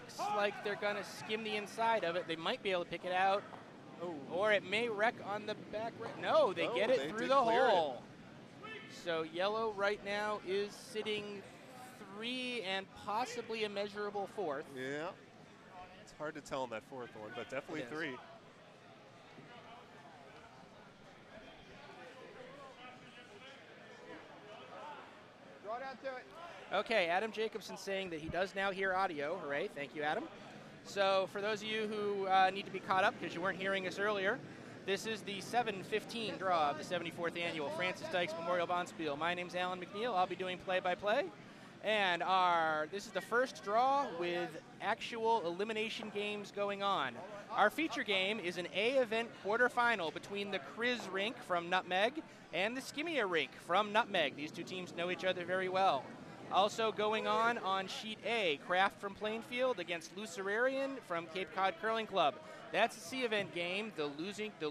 looks like they're going to skim the inside of it. They might be able to pick it out. Oh. Or it may wreck on the back. No, they get it through the hole. So yellow right now is sitting 3 and possibly a measurable 4th. Yeah. It's hard to tell on that 4th one, but definitely 3. Draw down to it. Okay, Adam Jacobson saying that he does now hear audio. Hooray, thank you, Adam. So for those of you who need to be caught up because you weren't hearing us earlier, this is the 7:15 draw of the 74th Annual Francis Dykes Memorial Bonspiel. My name's Alan McNeil. I'll be doing play-by-play. And this is the first draw with actual elimination games going on. Our feature game is an A-event quarterfinal between the Kranz rink from Nutmeg and the Scimia rink from Nutmeg. These two teams know each other very well. Also going on Sheet A, Kraft from Plainfield against Lucerarian from Cape Cod Curling Club. That's a C-event game. The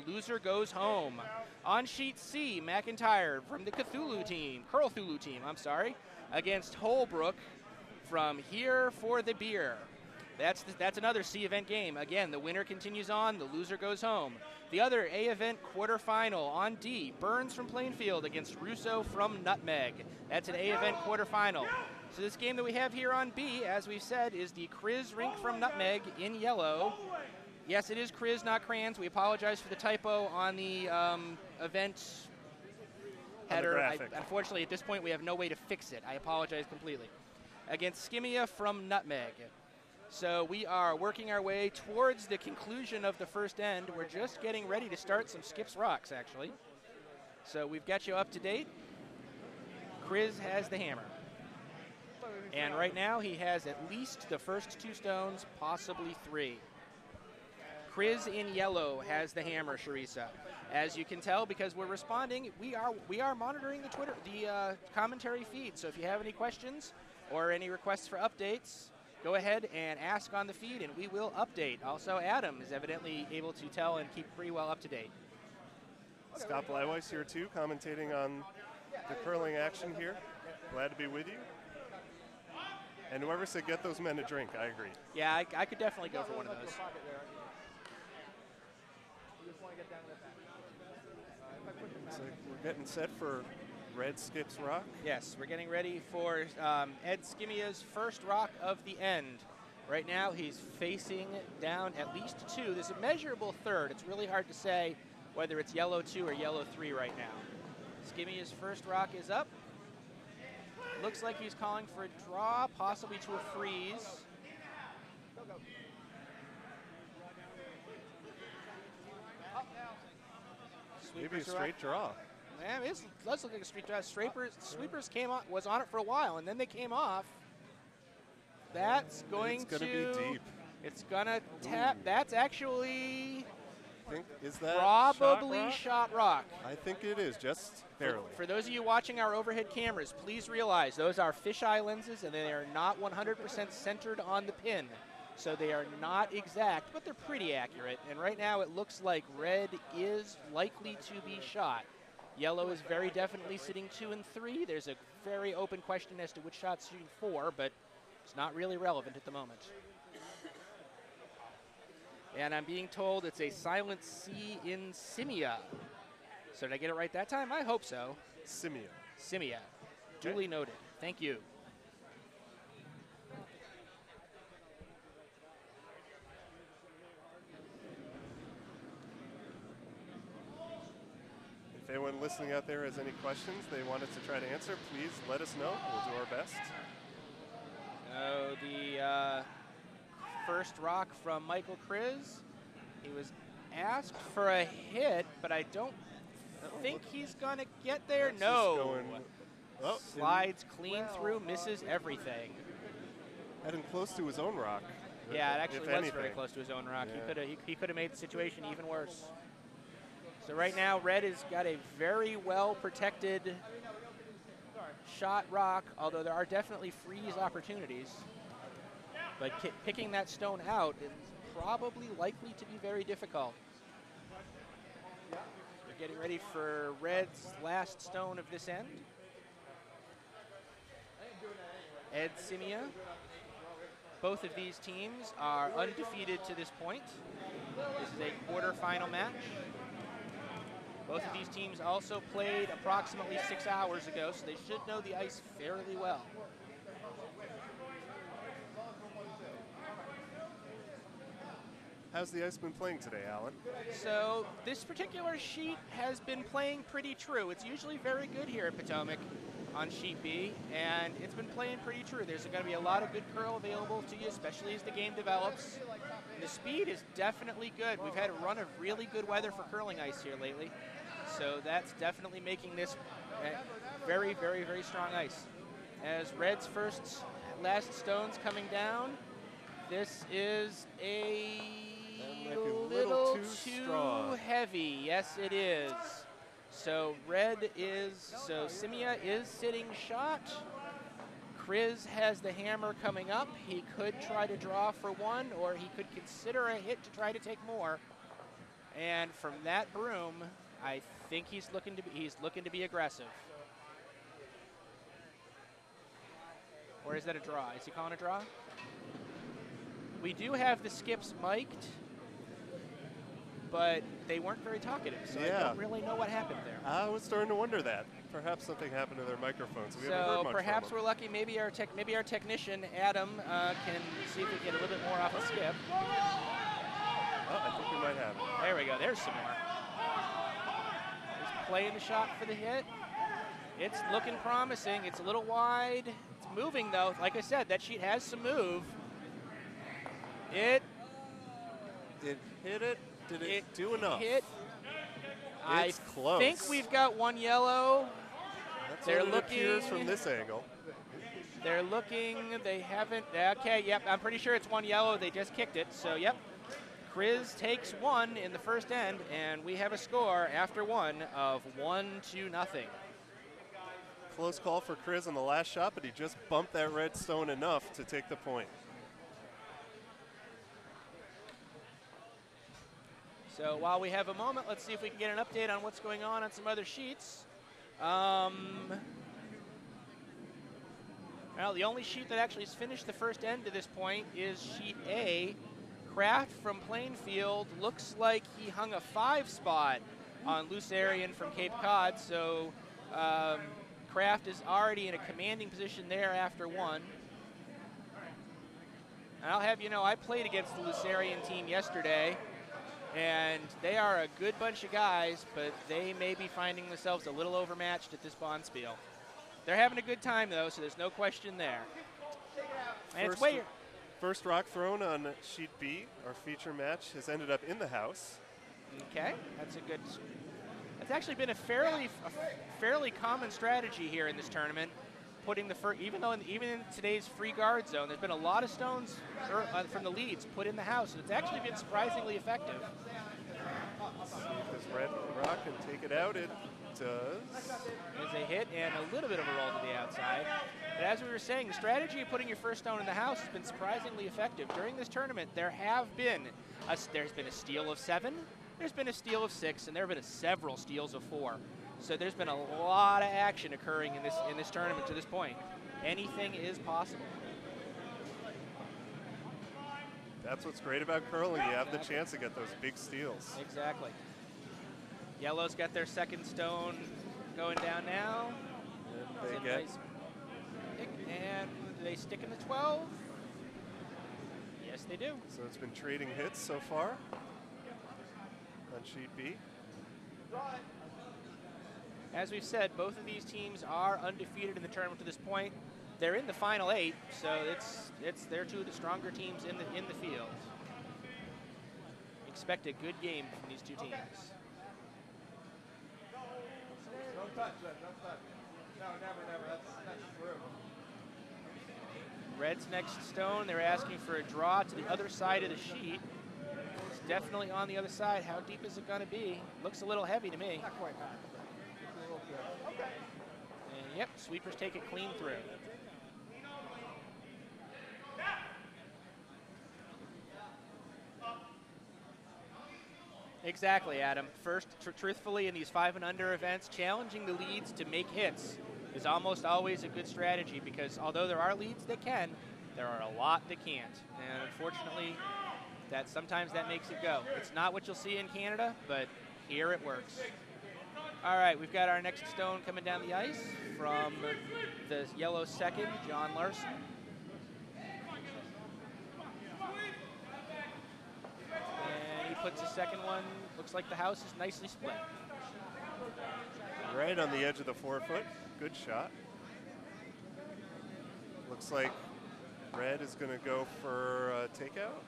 loser goes home. On Sheet C, McIntyre from the Curl Thulu team, against Holbrook from Here for the Beer. That's another C-event game. Again, the winner continues on, the loser goes home. The other A-event quarterfinal on D, Burns from Plainfield against Russo from Nutmeg. That's an A-event quarterfinal. So this game that we have here on B, as we've said, is the Kranz rink from Nutmeg in yellow. Yes, it is Kranz, not Kranz. We apologize for the typo on the event header. Unfortunately, at this point, we have no way to fix it. I apologize completely. Against Scimia from Nutmeg. So we are working our way towards the conclusion of the first end. We're just getting ready to start some skips rocks, actually. So we've got you up to date. Kranz has the hammer. And right now he has at least the first 2 stones, possibly 3. Kranz in yellow has the hammer, Charissa. As you can tell, because we're responding, we are monitoring the commentary feed. So if you have any questions or any requests for updates, go ahead and ask on the feed, and we will update. Also, Adam is evidently able to tell and keep pretty well up to date. Scott Bleiweiss here too, commentating on the curling action here. Glad to be with you. And whoever said get those men a drink, I agree. Yeah, I could definitely go for one of those. So we're getting set for Red Skips Rock. Yes, we're getting ready for Ed Scimia's first rock of the end. Right now he's facing down at least 2. There's a measurable 3rd. It's really hard to say whether it's yellow 2 or yellow 3 right now. Scimia's first rock is up. Looks like he's calling for a draw, possibly to a freeze. Maybe a straight draw. Man, this does look like a straight draw. Sweepers was on it for a while, and then they came off. That's going to be deep. It's going to tap. That's actually Is that probably shot rock. I think it is, just barely. For those of you watching our overhead cameras, please realize those are fisheye lenses, and they are not 100% centered on the pin. So they are not exact, but they're pretty accurate. And right now it looks like red is likely to be shot. Yellow is very definitely sitting 2 and 3. There's a very open question as to which shot's shooting 4, but it's not really relevant at the moment. And I'm being told it's a silent C in Scimia. So did I get it right that time? I hope so. Scimia. Scimia. Duly noted. Thank you. If anyone listening out there has any questions they want us to try to answer, please let us know. We'll do our best. The first rock from Michael Kranz. He was asked for a hit, but I don't think he's going to get there. No. Slides clean through, misses everything. Heading close to his own rock. Yeah, it actually was very close to his own rock. Yeah. He could have made the situation even worse. So right now, red has got a very well protected shot rock, although there are definitely freeze opportunities. But picking that stone out is probably likely to be very difficult. We're getting ready for red's last stone of this end. Ed Scimia. both of these teams are undefeated to this point. This is a quarterfinal match. Both of these teams also played approximately 6 hours ago, so they should know the ice fairly well. How's the ice been playing today, Alan? So this particular sheet has been playing pretty true. It's usually very good here at Potomac on sheet B, and it's been playing pretty true. There's going to be a lot of good curl available to you, especially as the game develops. The speed is definitely good. We've had a run of really good weather for curling ice here lately, so that's definitely making this very, very, very strong ice. As Red's last stone's coming down, this is a little too heavy. Yes, it is. So Scimia is sitting shot. Kranz has the hammer coming up. He could try to draw for one, or he could consider a hit to try to take more. And from that broom, I think he's looking to be aggressive. Or is that a draw? Is he calling a draw? We do have the skips mic'd, but they weren't very talkative, so I don't really know what happened there. I was starting to wonder that. Perhaps something happened to their microphones. We haven't heard much perhaps from we're lucky. Maybe our technician Adam can see if we can get a little bit more off a skip. Oh, I think we might have it. There we go. There's some more. He's playing the shot for the hit. It's looking promising. It's a little wide. It's moving though. Like I said, that sheet has some move. It hit it. Did it do enough? I close. think we've got one yellow. That's They're what it looking appears from this angle. They're looking. They haven't. Okay, yep. I'm pretty sure it's one yellow. They just kicked it. So, yep. Kranz takes one in the first end, and we have a score after one of 1-0. Close call for Kranz on the last shot, but he just bumped that red stone enough to take the point. So while we have a moment, let's see if we can get an update on what's going on some other sheets. Well, the only sheet that actually has finished the first end to this point is sheet A. Kraft from Plainfield looks like he hung a 5 spot on Lucerian from Cape Cod, so Kraft is already in a commanding position there after one. And I'll have you know, I played against the Lucerian team yesterday, and they are a good bunch of guys, but they may be finding themselves a little overmatched at this Bonspiel. They're having a good time, though, so there's no question there. And first rock thrown on sheet B, our feature match, has ended up in the house. Okay, that's actually been a fairly common strategy here in this tournament. Putting the even in today's free guard zone, there's been a lot of stones from the leads put in the house, and it's actually been surprisingly effective. Let's see if this red rock can take it out. It does. There's a hit and a little bit of a roll to the outside. But as we were saying, the strategy of putting your first stone in the house has been surprisingly effective. During this tournament, there's been a steal of 7, there's been a steal of 6, and there have been several steals of 4. So there's been a lot of action occurring in this tournament to this point. Anything is possible. That's what's great about curling. You have the chance to get those big steals. Exactly. Yellow's got their second stone going down now. And they get nice pick, and do they stick in the 12? Yes, they do. So it's been trading hits so far on sheet B. As we've said, both of these teams are undefeated in the tournament to this point. They're in the final 8, so they're two of the stronger teams in the field. Expect a good game from these two teams. Don't touch that, don't touch. No, never, that's true. Red's next stone, they're asking for a draw to the other side of the sheet. It's definitely on the other side. How deep is it going to be? Looks a little heavy to me. Not quite. Okay. And yep, sweepers take it clean through. Exactly, Adam. First, truthfully, in these 5 and under events, challenging the leads to make hits is almost always a good strategy, because although there are leads that can, There are a lot that can't, and unfortunately, sometimes that makes it go. It's not what you'll see in Canada, but here it works. All right, we've got our next stone coming down the ice from the yellow second, John Larson. And he puts the second one. Looks like the house is nicely split. Right on the edge of the 4-foot. Good shot. Looks like red is going to go for a takeout.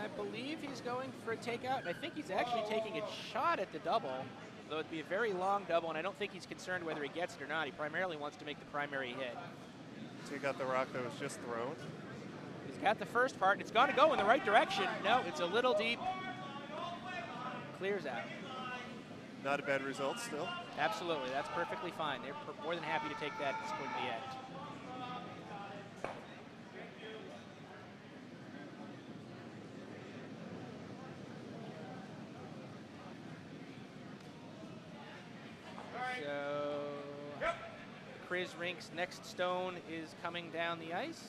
I believe he's going for a takeout, and I think he's actually taking a shot at the double, though it'd be a very long double, and I don't think he's concerned whether he gets it or not. He primarily wants to make the primary hit. Take out the rock that was just thrown. He's got the first part, and it's going to go in the right direction. No, it's a little deep. Clears out. Not a bad result still. Absolutely, that's perfectly fine. They're more than happy to take that at this point in the end. So, Chris Rink's next stone is coming down the ice.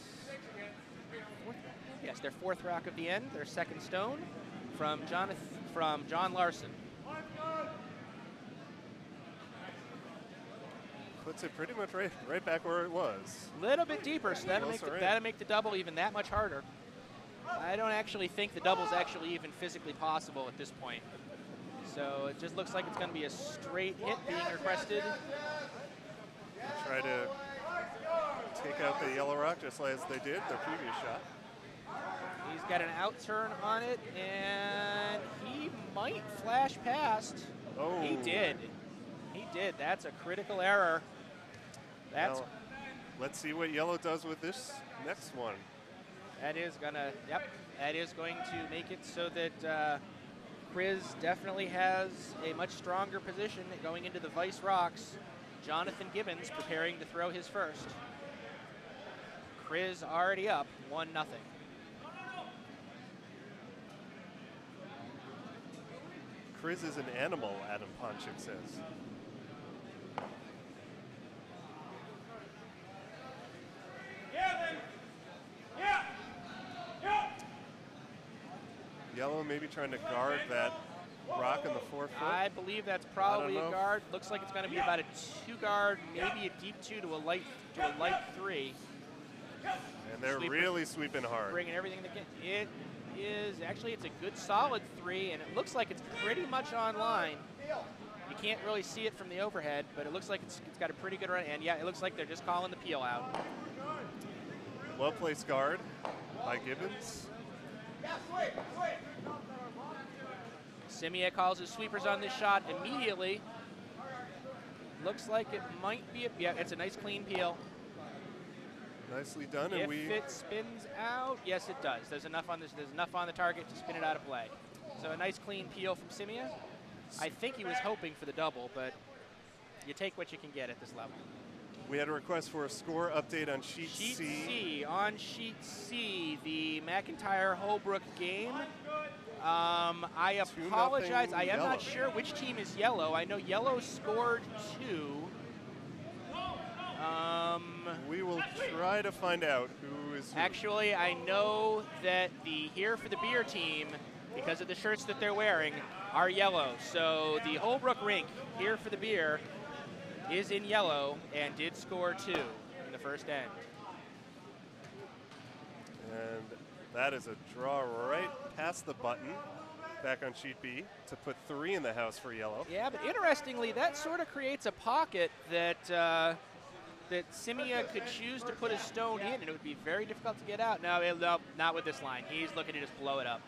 Yes, their fourth rock of the end, their second stone from John Larson. Puts it pretty much right back where it was. A little bit deeper, so that'll make the double even that much harder. I don't actually think the double's actually even physically possible at this point. So it just looks like it's going to be a straight hit being requested. Try to take out the yellow rock just as they did their previous shot. He's got an out turn on it, and he might flash past. Oh. He did. He did. That's a critical error. That's. Now, let's see what yellow does with this next one. That is gonna. Yep. That is going to make it so that Chris definitely has a much stronger position going into the Vice Rocks. Jonathan Gibbons preparing to throw his first. Chris already up 1-0. Chris is an animal, Adam Ponchik says. Yellow maybe trying to guard that rock in the 4-foot. I believe that's probably a guard. Looks like it's going to be about a 2-guard, maybe a deep 2 to a light 3. And they're really sweeping hard. Bringing everything they can. It is actually, it's a good solid 3, and it looks like it's pretty much online. You can't really see it from the overhead, but it looks like it's got a pretty good run. And yeah, it looks like they're just calling the peel out. Well-placed guard by Gibbons. Scimia calls his sweepers on this shot immediately. Looks like it might be yeah, it's a nice clean peel. Nicely done, if and it spins out, yes it does. There's enough on the target to spin it out of play. So a nice clean peel from Scimia. I think he was hoping for the double, but you take what you can get at this level. We had a request for a score update on Sheet C. Sheet C. On Sheet C, the McIntyre-Holbrook game. I apologize. I am not sure which team is yellow. I know yellow scored 2. We will try to find out who is who. Actually, I know that the Here for the Beer team, because of the shirts that they're wearing, are yellow. So the Holbrook rink, Here for the Beer, is in yellow and did score 2 in the first end. And that is a draw right past the button back on Sheet B to put 3 in the house for yellow. Yeah, but interestingly, that sort of creates a pocket that that Scimia could choose to put a stone in, and it would be very difficult to get out. No, not with this line. He's looking to just blow it up.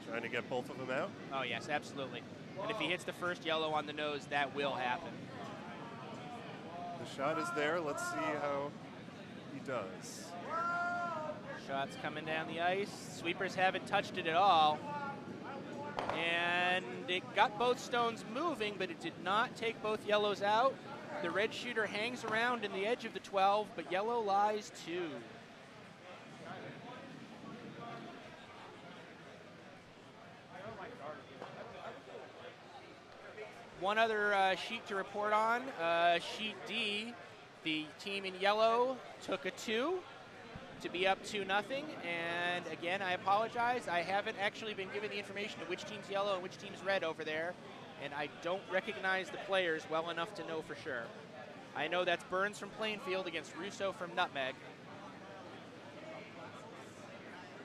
Trying to get both of them out? Oh, yes, absolutely. And if he hits the first yellow on the nose, that will happen. The shot is there. Let's see how he does. Shots coming down the ice. Sweepers haven't touched it at all. And it got both stones moving, but it did not take both yellows out. The red shooter hangs around in the edge of the 12, but yellow lies 2. One other sheet to report on, Sheet D. The team in yellow took a 2 to be up 2-0. And again, I apologize. I haven't actually been given the information of which team's yellow and which team's red over there. And I don't recognize the players well enough to know for sure. I know that's Burns from Plainfield against Russo from Nutmeg.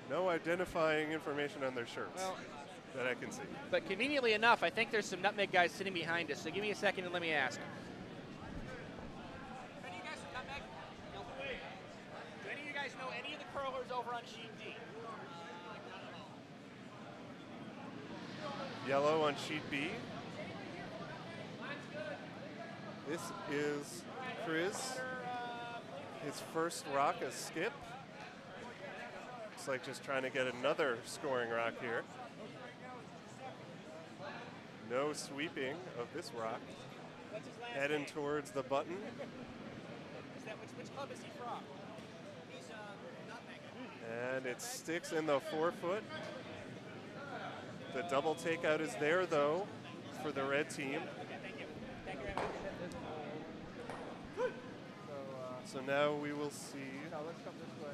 No identifying information on their shirts that I can see. But conveniently enough, I think there's some Nutmeg guys sitting behind us. So give me a second and let me ask. Any of you guys from Nutmeg? No. Do any of you guys know any of the curlers over on sheet D? Yellow on sheet B. This is Chris. His first rock as skip. Looks like just trying to get another scoring rock here. No sweeping of this rock. Heading towards the button. Which club is he from? He's Nutmeg. And it sticks in the 4-foot. The double takeout is there, though, for the red team. Thank you. So now we will see. Now let's come this way.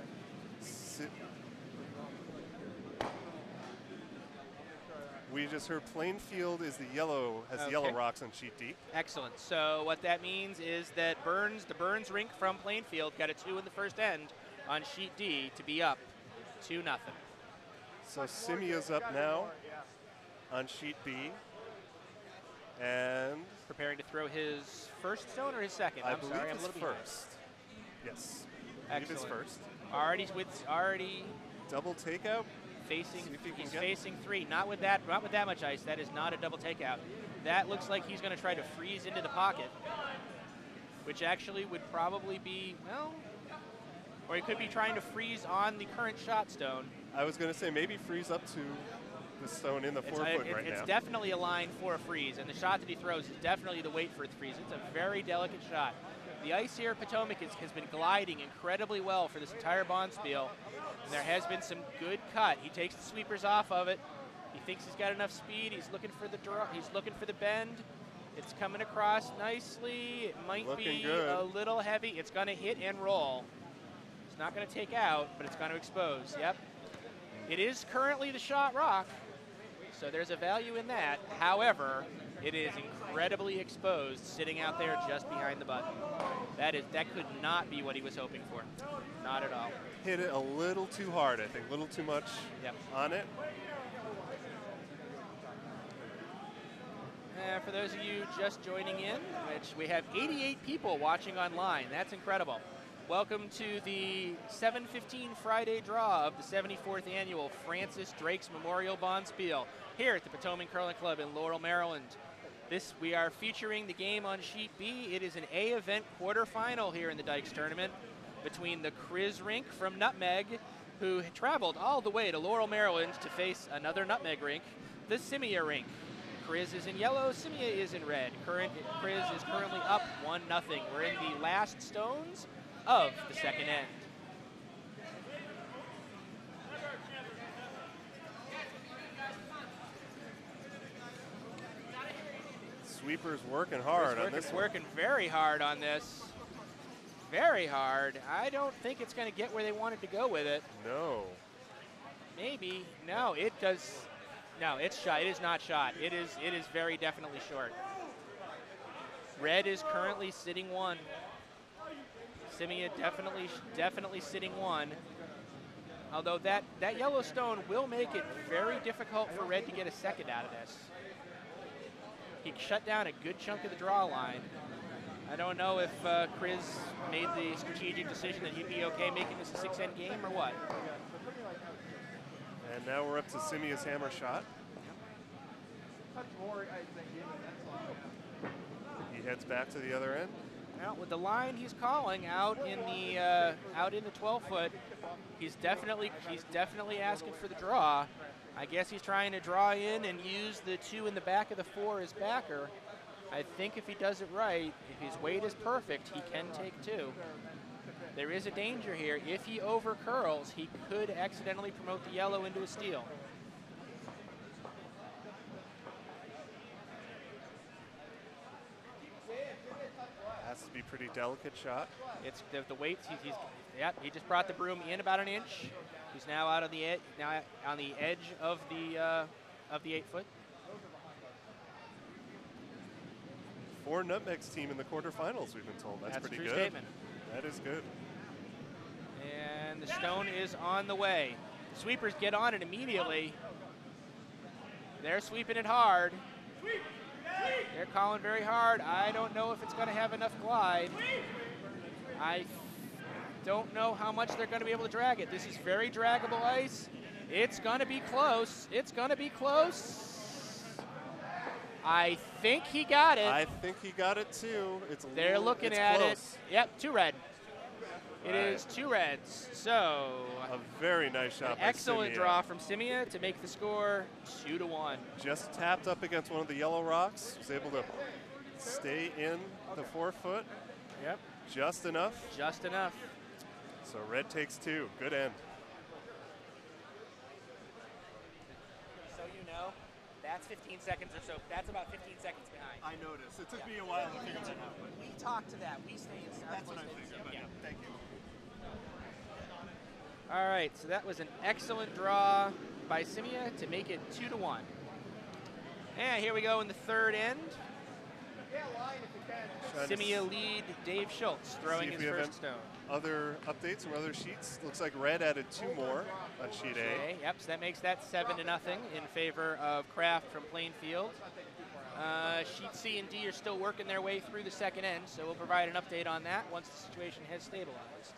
We just heard Plainfield is the yellow, has the yellow rocks on sheet D. Excellent. So what that means is that the Burns rink from Plainfield got a 2 in the first end on sheet D to be up 2-0. So Scimia's up now on sheet B. And Preparing to throw his first stone or his second? I I'm believe sorry, I'm a it's little behind. first. Yes. I believe it's Excellent. first. Already Double takeout. facing. See if he can He's get- facing 3. Not with that much ice. That is not a double takeout. That looks like he's going to try to freeze into the pocket, which actually would probably be, well, or he could be trying to freeze on the current shot stone. I was going to say maybe freeze up to the stone in the 4-foot right now. It's definitely a line for a freeze, and the shot that he throws is definitely the weight for the freeze. It's a very delicate shot. The ice here at Potomac has been gliding incredibly well for this entire Bonspiel, and there has been some good cut. He takes the sweepers off of it. He thinks he's got enough speed. He's looking for the draw. He's looking for the bend. It's coming across nicely. It might Looking be good. a little heavy. It's going to hit and roll. It's not going to take out, but it's going to expose. Yep. It is currently the shot rock, so there's a value in that. However, it is incredibly exposed, sitting out there just behind the button. That could not be what he was hoping for. Not at all. Hit it a little too hard, I think. A little too much on it. For those of you just joining in, which we have 88 people watching online. That's incredible. Welcome to the 7:15 Friday draw of the 74th annual Francis Drake's Memorial Bonspiel here at the Potomac Curling Club in Laurel, Maryland. We are featuring the game on sheet B. It is an A event quarterfinal here in the Dykes tournament between the Kranz rink from Nutmeg, who traveled all the way to Laurel, Maryland to face another Nutmeg rink, the Scimia rink. Kranz is in yellow, Scimia is in red. Kranz is currently up 1-0. We're in the last stones of the second end. Sweeper's working hard on this one. Working very hard on this. Very hard. I don't think it's going to get where they wanted to go with it. No. Maybe. No, it does. No, it's shot. It is not shot. It is very definitely short. Red is currently sitting 1. Scimia definitely sitting 1. Although that yellow stone will make it very difficult for Red to get a second out of this. He shut down a good chunk of the draw line. I don't know if Kranz made the strategic decision that he'd be okay making this a 6-end game or what. And now we're up to Scimia's hammer shot. He heads back to the other end. Well, with the line he's calling out in the 12-foot, he's definitely asking for the draw. I guess he's trying to draw in and use the 2 in the back of the 4 as backer. I think if he does it right, if his weight is perfect, he can take 2. There is a danger here. If he over curls, he could accidentally promote the yellow into a steal. Has to to be a pretty delicate shot. It's the weights. He just brought the broom in about an inch. He's now out of the now on the edge of the 8 foot. 4 nutmegs team in the quarterfinals, we've been told. That's pretty a true good. Statement. That is good. And the stone is on the way. The sweepers get on it immediately. They're sweeping it hard. They're calling very hard. I don't know if it's going to have enough glide. I don't know how much they're going to be able to drag it. This is very draggable ice. It's going to be close. It's going to be close. I think he got it. I think he got it too. They're looking at close. it. Yep, 2 red. It Right. is 2 reds. So A very nice shot by excellent Scimia. draw from Scimia to make the score 2-1. Just tapped up against one of the yellow rocks. Was able to stay in the 4 foot. Yep. Just enough. Just enough. So red takes 2. Good end. So you know, that's 15 seconds or so. That's about 15 seconds behind. I noticed. It took me a while to figure that out. We talk to that. We stay in South. That's what I figured. But Yeah. thank you. All right, so that was an excellent draw by Scimia to make it 2-1. And here we go in the 3rd end. Trying to Scimia lead Dave Schultz throwing see if his we have first stone. Other updates from other sheets. Looks like red added 2 more on sheet A. Okay, yep, so that makes that 7-0 in favor of Kraft from Plainfield. Sheet C and D are still working their way through the 2nd end, so we'll provide an update on that once the situation has stabilized.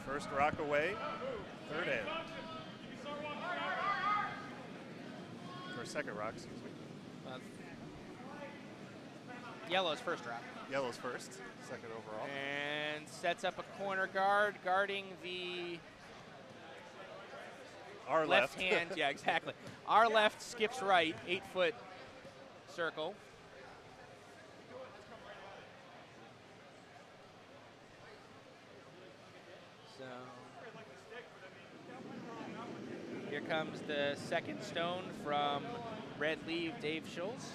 First rock away. 3rd end. Or 2nd rock, excuse me. Yellow's first drop. Yellow's first. 2nd overall. And sets up a corner guard guarding the Our left left. hand. Yeah, exactly. Our left skips right, 8 foot circle. So here comes the 2nd stone from red leave Dave Schultz.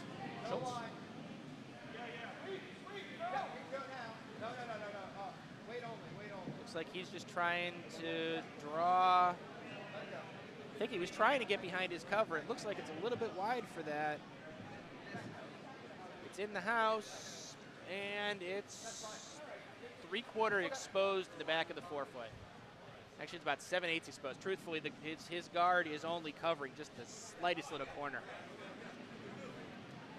Looks like he's just trying to draw. I think he was trying to get behind his cover. It looks like it's a little bit wide for that. It's in the house, and it's 3/4 exposed to the back of the 4 foot. Actually, it's about 7/8 exposed. Truthfully, his guard is only covering just the slightest little corner.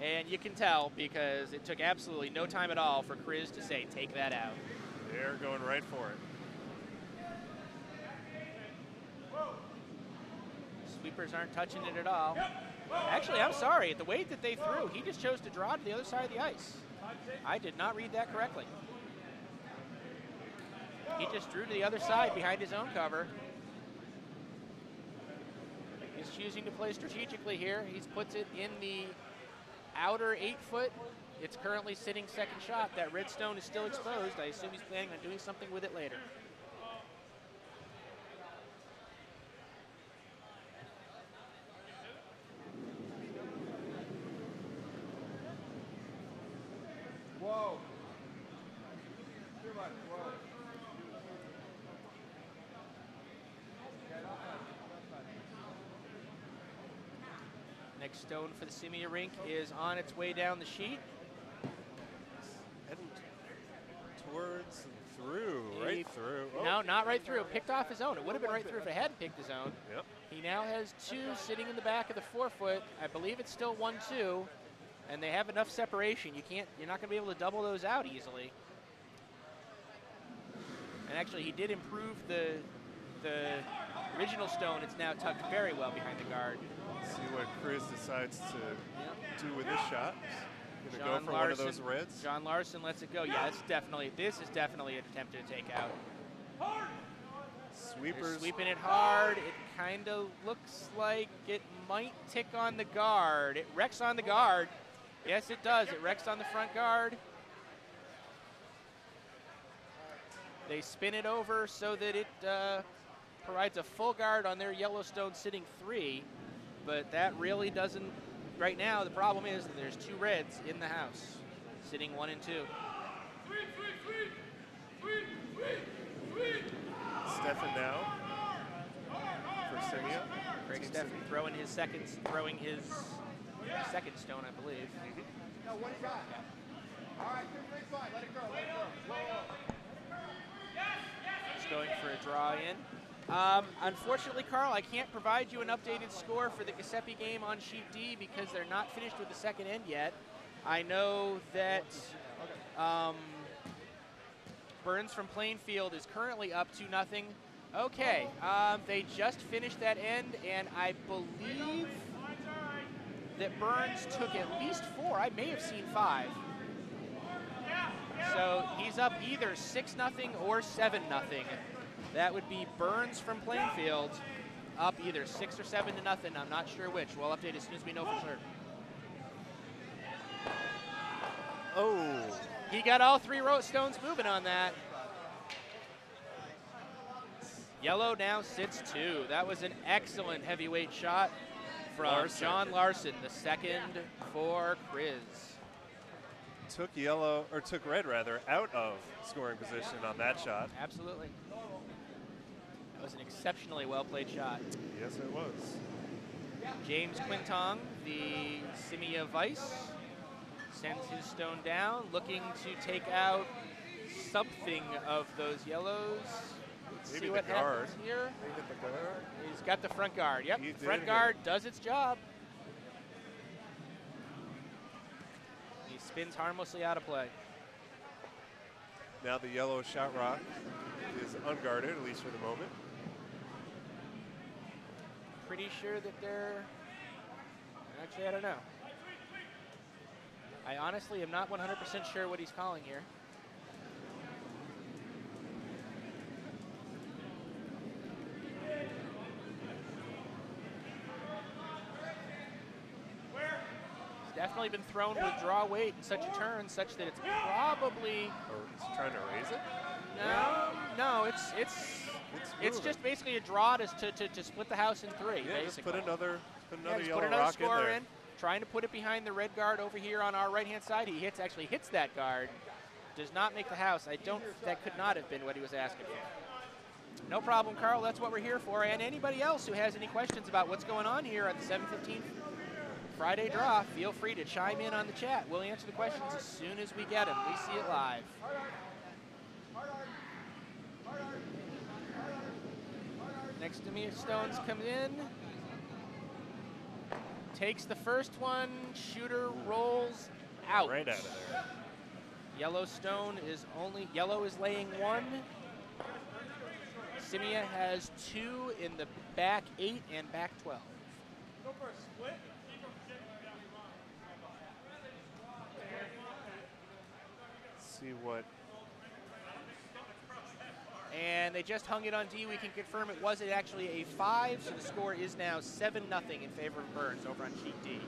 And you can tell because it took absolutely no time at all for Kranz to say, take that out. They're going right for it. Sweepers aren't touching it at all. Actually, I'm sorry. At the weight that they threw, he just chose to draw to the other side of the ice. I did not read that correctly. He just drew to the other side behind his own cover. He's choosing to play strategically here. He puts it in the outer 8 foot. It's currently sitting 2nd shot. That red stone is still exposed. I assume he's planning on doing something with it later. Whoa. Too much. Whoa. Next stone for the Scimia rink is on its way down the sheet. Heading towards and through, right through. Oh. No, not right through. Picked off his own. It would have been right through if it hadn't picked his own. Yep. He now has 2 sitting in the back of the 4 foot. I believe it's still 1-2, and they have enough separation. You're not going to be able to double those out easily. And actually, he did improve the original stone. It's now tucked very well behind the guard. See what Kranz decides to do with this shot. Gonna John go for one of those reds. John Larson lets it go. Yeah, this is definitely an attempt to take out. They're Sweepers. sweeping it hard. It kind of looks like it might tick on the guard. It wrecks on the guard. Yes, it does. It wrecks on the front guard. They spin it over so that it provides a full guard on their Yellowstone sitting 3, but that really doesn't. Right now, the problem is that there's 2 reds in the house, sitting 1 and 2. Steffen now for Scimia. Craig Steffen throwing his second stone, I believe. No, what do you got? All right, good, fine. Let it go. Just going for a draw in. Unfortunately, Carl, I can't provide you an updated score for the Giuseppe game on Sheet D because they're not finished with the second end yet. I know that Burns from Plainfield is currently up 2-0. Okay, they just finished that end, and I believe that Burns took at least 4. I may have seen 5. So he's up either 6-0 or 7-0. That would be Burns from Plainfield up either 6 or 7-0. I'm not sure which. We'll update as soon as we know for sure. Oh. He got all 3 stones moving on that. Yellow now sits 2. That was an excellent heavyweight shot from John Larson, the second for Kriz. Took red out of scoring position on that shot. Absolutely. That was an exceptionally well-played shot. Yes, it was. James Quintong, the Scimia Vice, sends his stone down, looking to take out something of those yellows. Let's Maybe see what the guard. happens here. They hit the guard. He's got the front guard. Yep, He did front hit. guard does its job. He spins harmlessly out of play. Now the yellow shot rock is unguarded, at least for the moment. Pretty sure that they're, actually I don't know. I honestly am not 100% sure what he's calling here. He's definitely been thrown with draw weight in such a turn such that it's probably. Or is he trying to raise it? No, it's just basically a draw to split the house in 3. Yeah, basically. just put another Just yellow put another rock score in there. trying to put it behind the red guard over here on our right-hand side. He actually hits that guard. Does not make the house. That could not have been what he was asking for. No problem, Carl. That's what we're here for. And anybody else who has any questions about what's going on here at the 7:15 Friday draw, feel free to chime in on the chat. We'll answer the questions as soon as we get them. We see it live. Next to me, Stones comes in. Takes the first one. Shooter rolls out. Right out of there. Yellow is laying 1. Scimia has 2 in the back 8 and back 12. Go for a split. See what. And they just hung it on D. We can confirm it was actually a 5, so the score is now 7-0 in favor of Burns over on sheet D.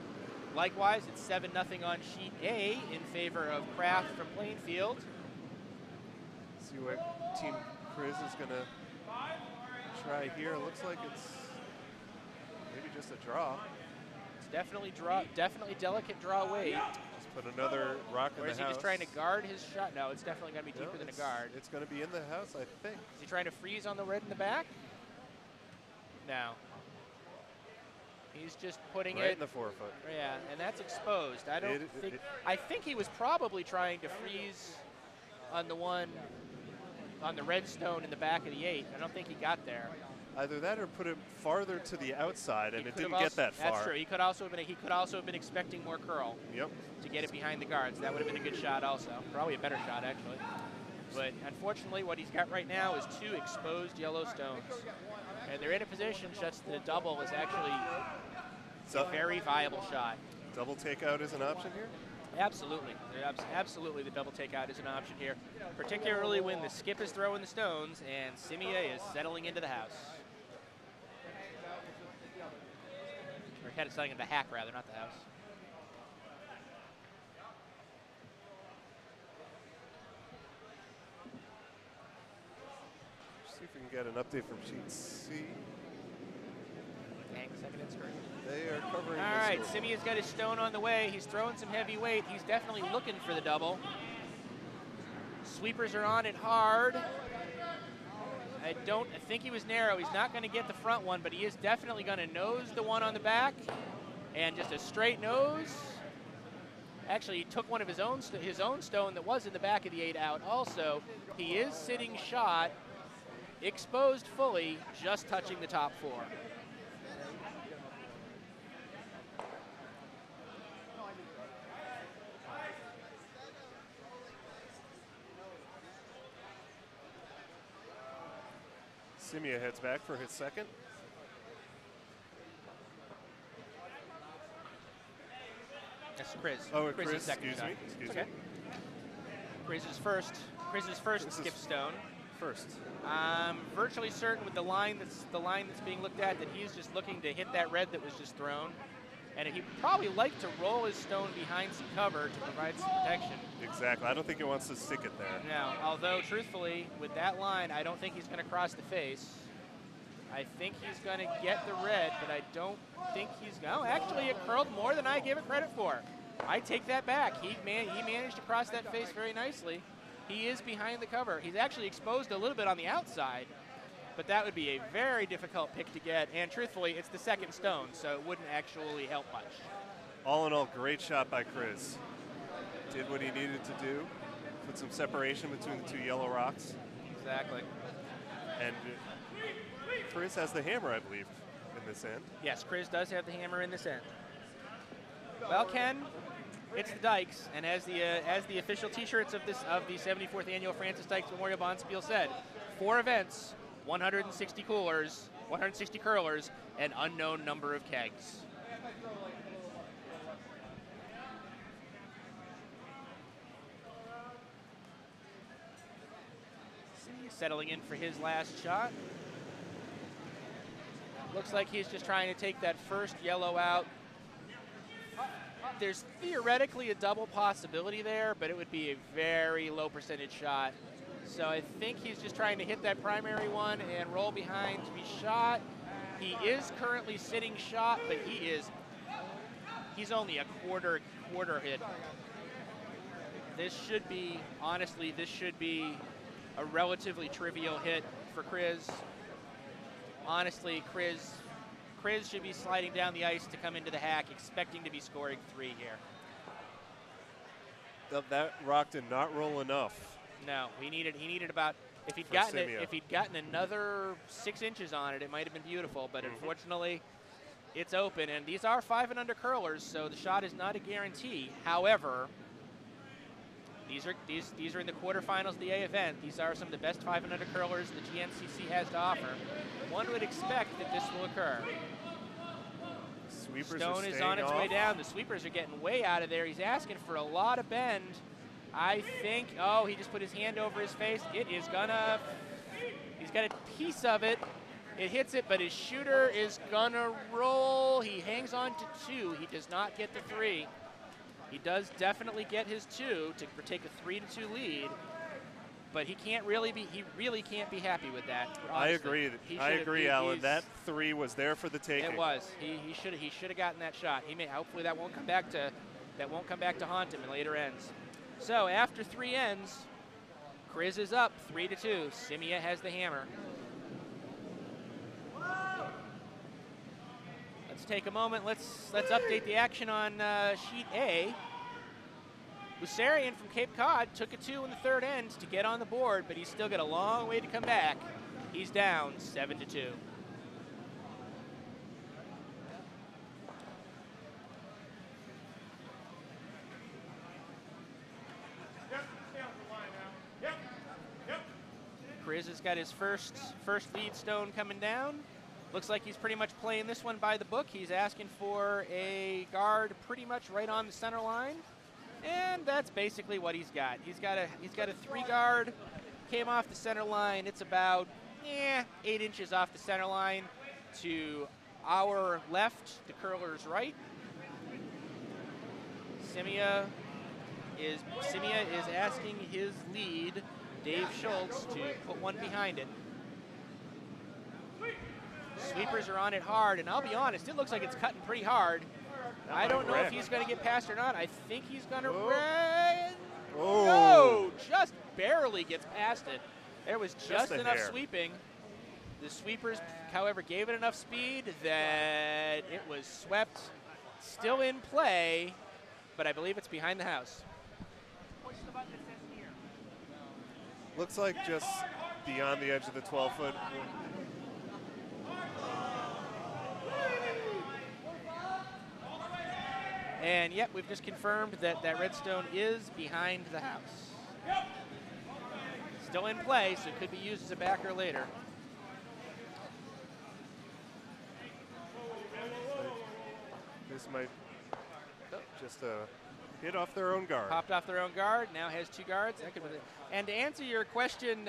Likewise, it's 7-0 on sheet A in favor of Kraft from Plainfield. See what Team Kriz is going to try here. It looks like it's maybe just a draw. It's definitely delicate draw weight. Just put another rock in Or the is he house. just trying to guard his shot? No, it's definitely going to be deeper than a guard. It's going to be in the house, I think. Is he trying to freeze on the red in the back? No. He's just putting Right it in the forefoot. Yeah, and that's exposed. I think he was probably trying to freeze on the one on the red stone in the back of the 8. I don't think he got there. Either that or put it farther to the outside, and it didn't also, get that far. That's true. He could also have been expecting more curl. Yep. To get it behind the guards. That would have been a good shot also. Probably a better shot actually. But unfortunately what he's got right now is 2 exposed yellow stones. And they're in a position such that a double is actually a very viable shot. Double takeout is an option here? Absolutely. Absolutely the double takeout is an option here. Particularly when the skip is throwing the stones and Scimia is settling into the house. Or had it selling in the hack, rather, not the house. See if we can get an update from sheet C. Hang second insert. They are covering All this right, one. Scimia's got his stone on the way. He's throwing some heavy weight. He's definitely looking for the double. Sweepers are on it hard. I think he was narrow. He's not going to get the front one, but he is definitely going to nose the one on the back. And just a straight nose. Actually, he took one of his own stone that was in the back of the 8 out also. He is sitting shot, exposed fully, just touching the top 4. Scimia heads back for his second. That's Kranz. Oh, Kranz's Chris, second excuse shot. me. Excuse Okay. me. Kranz's first skip stone. First. I'm virtually certain with the line that's being looked at that he's just looking to hit that red that was just thrown. And he'd probably like to roll his stone behind some cover to provide some protection. Exactly. I don't think he wants to stick it there. No, although truthfully, with that line, I don't think he's going to cross the face. I think he's going to get the red, but I don't think he's going to. Oh, actually, it curled more than I gave it credit for. I take that back. He managed to cross that face very nicely. He is behind the cover. He's actually exposed a little bit on the outside, but that would be a very difficult pick to get. And truthfully, it's the second stone, so it wouldn't actually help much. All in all, great shot by Kranz. Did what he needed to do. Put some separation between the 2 yellow rocks. Exactly. And Kranz has the hammer, I believe, in this end. Yes, Kranz does have the hammer in this end. Well, Ken, it's the Dykes, and as the official T-shirts of the 74th annual Francis Dykes Memorial Bonspiel said, 4 events, 160 coolers, 160 curlers, an unknown number of kegs. Settling in for his last shot. Looks like he's just trying to take that first yellow out. There's theoretically a double possibility there, but it would be a very low percentage shot. So I think he's just trying to hit that primary one and roll behind to be shot. He is currently sitting shot, but he's only a quarter hit. This should be, honestly, a relatively trivial hit for Kranz. Honestly, Kranz should be sliding down the ice to come into the hack, expecting to be scoring 3 here. That rock did not roll enough. No, he needed about, if he'd gotten another 6 inches on it, it might have been beautiful, but unfortunately it's open, and these are 5 and under curlers, so the shot is not a guarantee. However, these are in the quarterfinals of the A event. These are some of the best 5 and under curlers the GNCC has to offer. One would expect that this will occur. Sweepers Stone is on its way down. The sweepers are getting way out of there. He's asking for a lot of bend. I think, oh, he just put his hand over his face. He's got a piece of it. It hits it, but his shooter is gonna roll. He hangs on to 2. He does not get the 3. He does definitely get his 2 to take a 3-2 lead, but he really can't be happy with that. Honestly. I agree, Alan. That 3 was there for the taking. It was. He should have gotten that shot. Hopefully that won't come back to haunt him in later ends. So after 3 ends, Kranz is up 3-2. Scimia has the hammer. Let's take a moment. Let's update the action on sheet A. Lucerian from Cape Cod took a 2 in the 3rd end to get on the board, but he's still got a long way to come back. He's down 7-2. Kranz has got his first lead stone coming down. Looks like he's pretty much playing this one by the book. He's asking for a guard pretty much right on the center line, and that's basically what he's got. He's got a 3 guard, came off the center line. It's about 8 inches off the center line to our left, the curler's right. Scimia is asking his lead, Dave Schultz, to put one behind it. Sweepers are on it hard, and I'll be honest, it looks like it's cutting pretty hard. I don't know if he's going to get past or not. I think he's going to run. Oh. No, just barely gets past it. There was just enough hair. sweeping. The sweepers, however, gave it enough speed that it was swept. Still in play, but I believe it's behind the house. Looks like just beyond the edge of the 12-foot. And yep, we've just confirmed that that redstone is behind the house. Still in play, so it could be used as a backer later. This might just hit off their own guard. Popped off their own guard, now has two guards. That could be and to answer your question,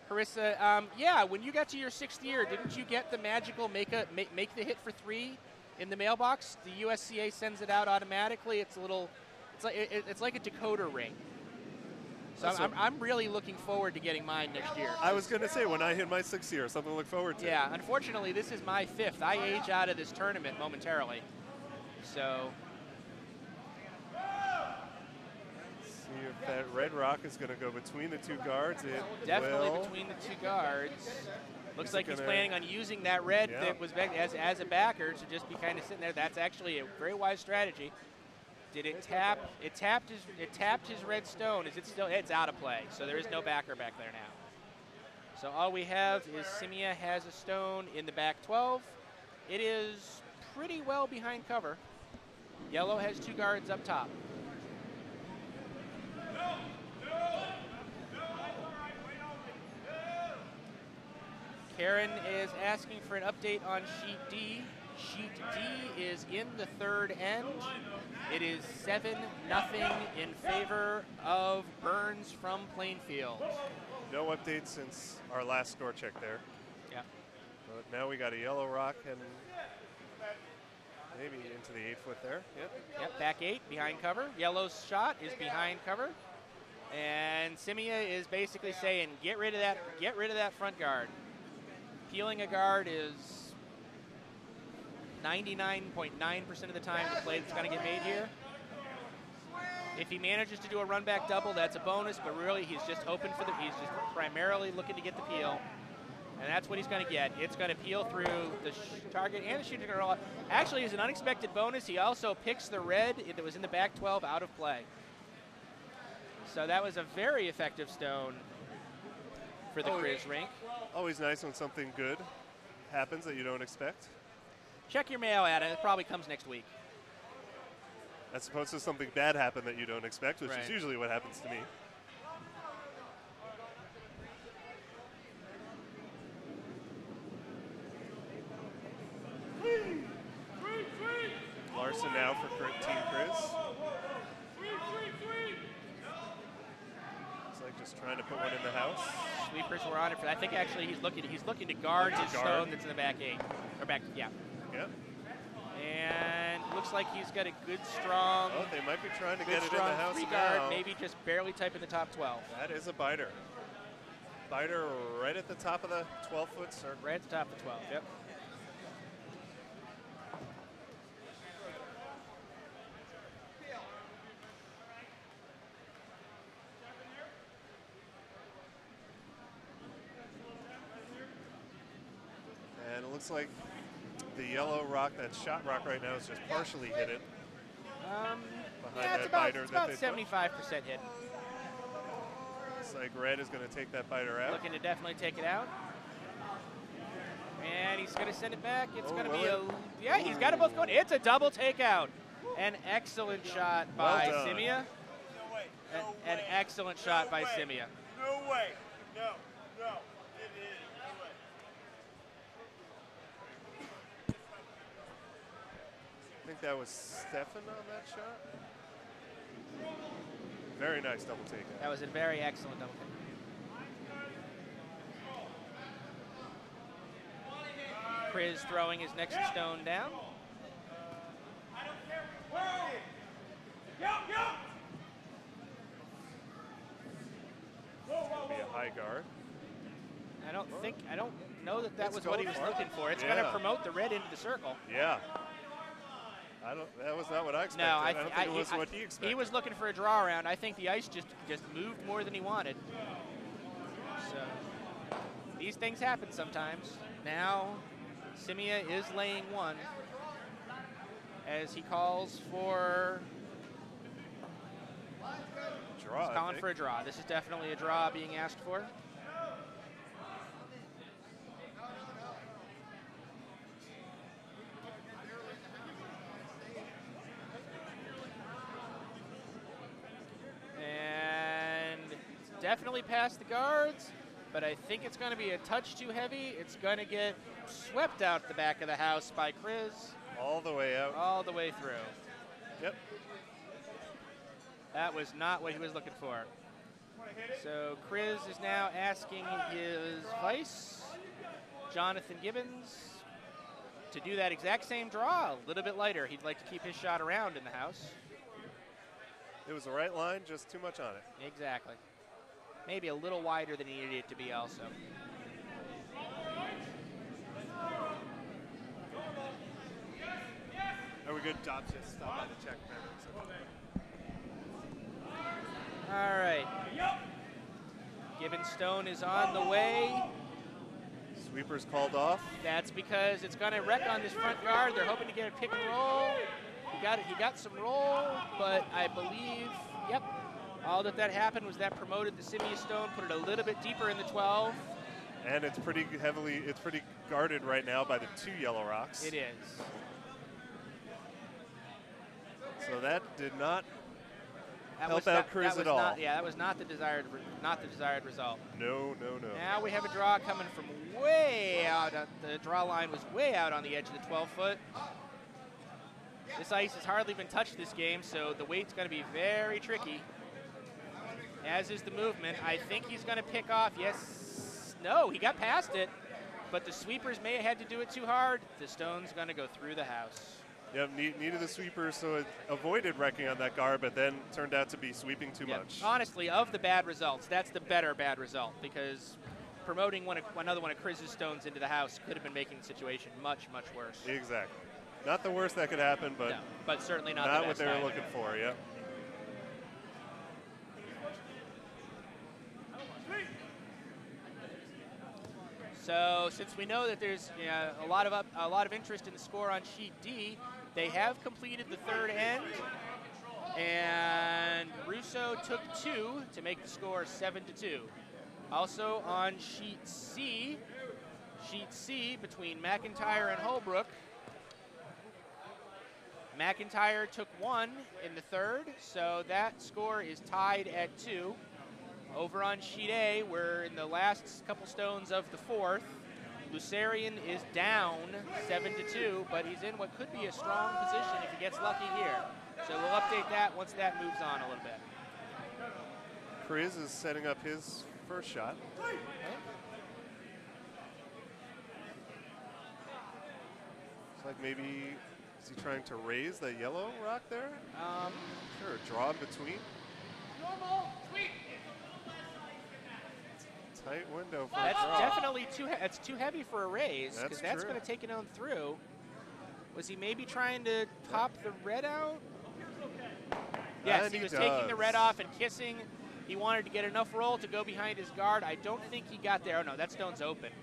Carissa, yeah, when you got to your 6th year, didn't you get the magical make the hit for 3 in the mailbox? The USCA sends it out automatically. It's a little, it's like a decoder ring. So I'm really looking forward to getting mine next year. I was going to say, when I hit my 6th year, something to look forward to. Yeah, unfortunately, this is my 5th. I age out of this tournament momentarily. So see if that red rock is going to go between the two guards. It definitely will. between the two guards. Looks Is like it he's gonna- planning on using that red Yeah. that was back as a backer to just be kind of sitting there. That's actually a very wise strategy. Did it tap? It tapped his red stone. Is it still? It's out of play. So there is no backer back there now. So all we have is Scimia has a stone in the back 12. It is pretty well behind cover. Yellow has two guards up top. Karen is asking for an update on Sheet D. Sheet D is in the 3rd end. It is 7-0 in favor of Burns from Plainfield. No update since our last score check there. Yeah. But now we got a yellow rock and maybe into the 8-foot there. Yep. Yep, back 8, behind cover. Yellow's shot is behind cover. And Scimia is basically saying, get rid of that front guard. Peeling a guard is 99.9% of the time the play that's going to get made here. If he manages to do a run back double, that's a bonus, but really he's just hoping for he's just primarily looking to get the peel. And that's what he's going to get. It's going to peel through the target and the shooting roll. Actually, as an unexpected bonus, he also picks the red that was in the back 12 out of play. So that was a very effective stone for the Grizz rink. Always nice when something good happens that you don't expect. Check your mail, Adam. It probably comes next week. As opposed to something bad happen that you don't expect, which Right. is usually what happens to me. Larson now for Team Chris. It's like just trying to put one in the house. Sweepers were on it for. I think actually he's looking to guard his stone that's in the back 8 or back. Yeah. Yep. And looks like he's got a good strong. Oh, they might be trying to good get it in strong the house 3 guard, now. maybe just barely type in the top 12. That is a biter. Biter right at the top of the 12-foot circle. Right at the top of the 12. Yep. And it looks like the yellow rock, that shot rock right now, is just partially hit it. Yeah, it's that about biter that they put. 75% hit. Looks like red is going to take that biter out. Looking to definitely take it out. And he's going to send it back. It's Oh, going to be will a. Yeah, he's got it both going. It's a double takeout. An excellent shot by Well done. Scimia. No way. No An way. excellent shot by No way. Scimia. No way. No. No. It is. No way. I think that was Stefan on that shot. Very nice double takeout. That was a very excellent double takeout. Kriz throwing his next stone down. Be a high guard. I don't know that It's was what he was going for it. looking for. It's Yeah. going to promote the red into the circle. Yeah. That was not what I expected. No, I don't think it was what he expected. He was looking for a draw around. I think the ice just moved more than he wanted. So these things happen sometimes. Now Scimia is laying one as he calls for draw. He's calling for a draw. This is definitely a draw being asked for. Definitely past the guards, but I think it's going to be a touch too heavy. It's going to get swept out the back of the house by Kriz. All the way out. All the way through. Yep. That was not what he was looking for. So Kriz is now asking his vice, Jonathan Gibbons, to do that exact same draw, a little bit lighter. He'd like to keep his shot around in the house. It was the right line, just too much on it. Exactly. Maybe a little wider than he needed it to be also. Are we good? Job just stop by the check. All right. Gibbon Stone is on the way. Sweeper's called off. That's because it's going to wreck on this front guard. They're hoping to get a pick and roll. He got some roll, but I believe, yep. All that happened was that promoted the Scimia Stone, put it a little bit deeper in the 12. And it's pretty guarded right now by the 2 yellow rocks. It is. So that did not help out Kriz at all. That was not the desired result. No. Now we have a draw coming from way out. The draw line was way out on the edge of the 12-foot. This ice has hardly been touched this game, so the weight's going to be very tricky. As is the movement. I think he's going to pick off. Yes. No, he got past it. But the sweepers may have had to do it too hard. The stone's going to go through the house. Yep, needed the sweeper, so it avoided wrecking on that guard, but then turned out to be sweeping too much. Honestly, of the bad results, that's the better bad result, because promoting another one of Kriz's stones into the house could have been making the situation much, much worse. Exactly. Not the worst that could happen, but, no, but certainly not what they were looking for, yeah. So since we know that there's a lot of interest in the score on sheet D, they have completed the third end, and Russo took 2 to make the score 7-2. Also on sheet C between McIntyre and Holbrook, McIntyre took 1 in the third, so that score is tied at 2. Over on sheet A, we're in the last couple stones of the fourth. Lucerian is down 7-2, but he's in what could be a strong position if he gets lucky here. So we'll update that once that moves on a little bit. Kriz is setting up his first shot. Okay. Looks like maybe, is he trying to raise the yellow rock there? Sure, draw in between. Normal, sweet. Tight window for That's a draw. definitely it's too heavy for a raise, because that's true. going to take it on through. Was he maybe trying to pop the red out? Yes, he was taking the red off and kissing. He wanted to get enough roll to go behind his guard. I don't think he got there. Oh no, that stone's open.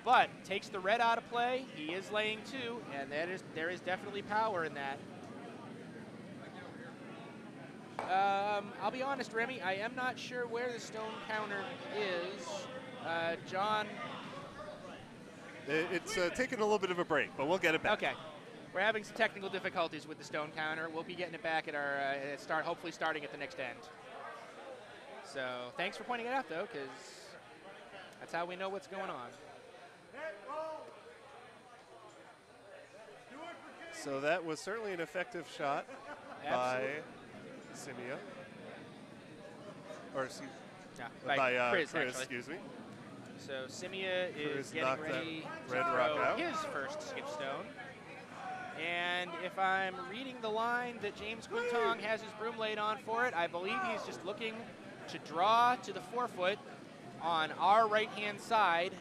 But takes the red out of play. He is laying 2, and there is definitely power in that. I'll be honest, Remy, I am not sure where the stone counter is. John? It's taking a little bit of a break, but we'll get it back. Okay. We're having some technical difficulties with the stone counter. We'll be getting it back at our hopefully starting at the next end. So thanks for pointing it out, though, because that's how we know what's going on. So that was certainly an effective shot by Scimia. Or by Kriz, excuse me. So Scimia is Chris getting knocked that ready to red rock throw out. his first skip stone. And if I'm reading the line that James Quintong has his broom laid on for it, I believe he's just looking to draw to the 4-foot on our right-hand side.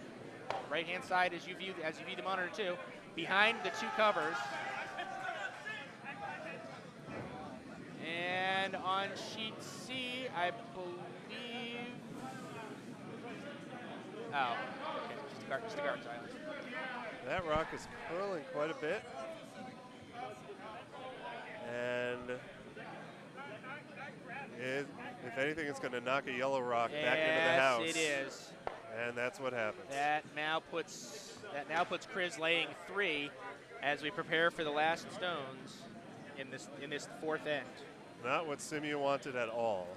Right-hand side as you view the monitor too, behind the 2 covers. And on sheet C, I believe. Oh, okay, just a guard silence. That rock is curling quite a bit. And if anything, it's going to knock a yellow rock back into the house. Yes, it is. And that's what happens. That now puts Chris laying 3 as we prepare for the last stones in this 4th end. Not what Scimia wanted at all.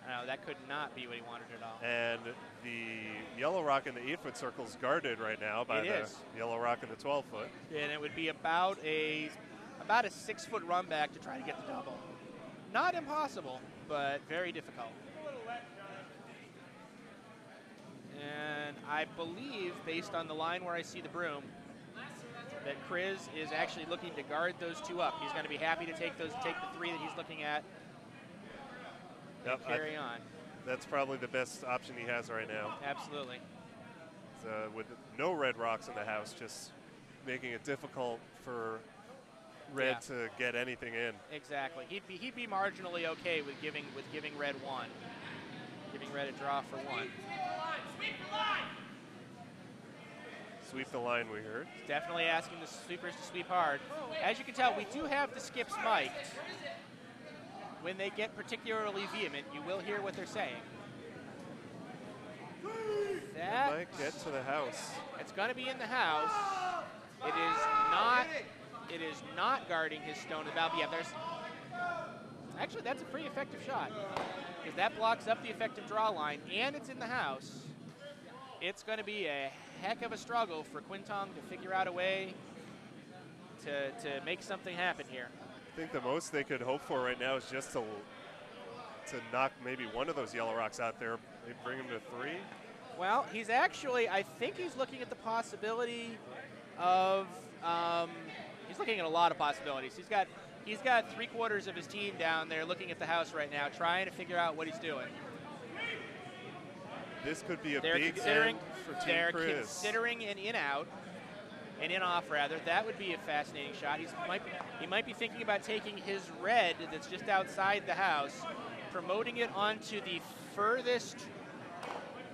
No, that could not be what he wanted at all. And the yellow rock in the 8-foot circle is guarded right now by the yellow rock in the 12-foot. And it would be about a 6-foot run back to try to get the double. Not impossible, but very difficult. And I believe, based on the line where I see the broom, that Chris is actually looking to guard those 2 up. He's going to be happy to take the 3 that he's looking at. Yep, carry on. That's probably the best option he has right now. Absolutely. With no red rocks in the house, just making it difficult for red to get anything in. Exactly. He'd be marginally okay with giving red 1, giving red a draw for 1. Sweep the line, we heard. Definitely asking the sweepers to sweep hard. As you can tell, we do have the skips mic'd. When they get particularly vehement, you will hear what they're saying. That might get to the house. It's going to be in the house. It is not guarding his stone about. Yeah, actually that's a pretty effective shot because that blocks up the effective draw line, and it's in the house. It's going to be a heck of a struggle for Quintong to figure out a way to make something happen here. I think the most they could hope for right now is just to knock maybe one of those yellow rocks out there, maybe bring him to 3. Well, I think he's looking at the possibility of, he's looking at a lot of possibilities. He's got 3/4 of his team down there looking at the house right now, trying to figure out what he's doing. This could be a big end for Team They're Chris. considering an in-off rather. That would be a fascinating shot. He might be thinking about taking his red that's just outside the house, promoting it onto the furthest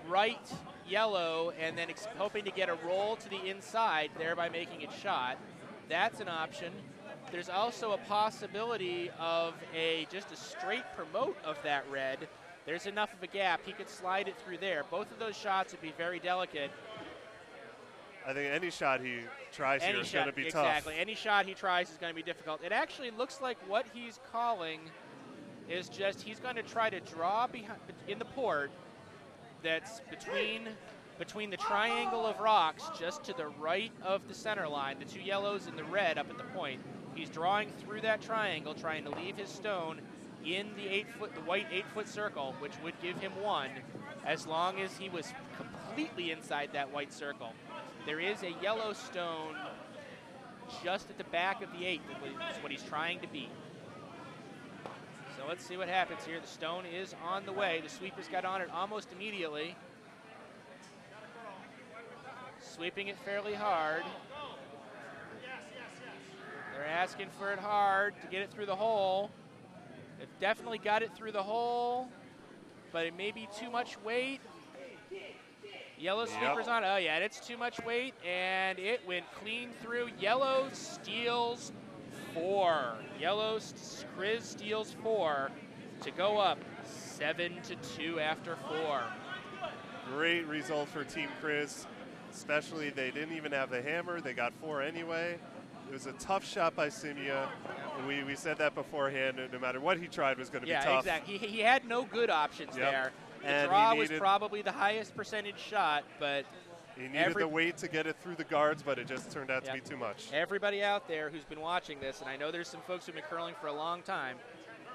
right yellow, and then hoping to get a roll to the inside, thereby making it shot. That's an option. There's also a possibility of just a straight promote of that red. There's enough of a gap, he could slide it through there. Both of those shots would be very delicate. I think any shot he tries here is going to be tough. Exactly. Any shot he tries is going to be difficult. It actually looks like what he's calling is just he's going to try to draw in the port that's between the triangle of rocks just to the right of the center line, the 2 yellows and the red up at the point. He's drawing through that triangle, trying to leave his stone in the white 8-foot circle, which would give him 1, as long as he was completely inside that white circle. There is a yellow stone just at the back of the 8 that is what he's trying to beat. So let's see what happens here. The stone is on the way. The sweepers got on it almost immediately. Sweeping it fairly hard. They're asking for it hard to get it through the hole. They've definitely got it through the hole, but it may be too much weight. Yellow sweepers on it. Oh, yeah, it's too much weight, and it went clean through. Yellow steals 4. Chris steals 4 to go up 7-2 after 4. Great result for Team Chris, especially they didn't even have the hammer. They got 4 anyway. It was a tough shot by Scimia. We said that beforehand. No matter what he tried was going to be tough. Yeah, exactly. He had no good options there. The draw was probably the highest percentage shot, but he needed the weight to get it through the guards, but it just turned out to be too much. Everybody out there who's been watching this, and I know there's some folks who've been curling for a long time,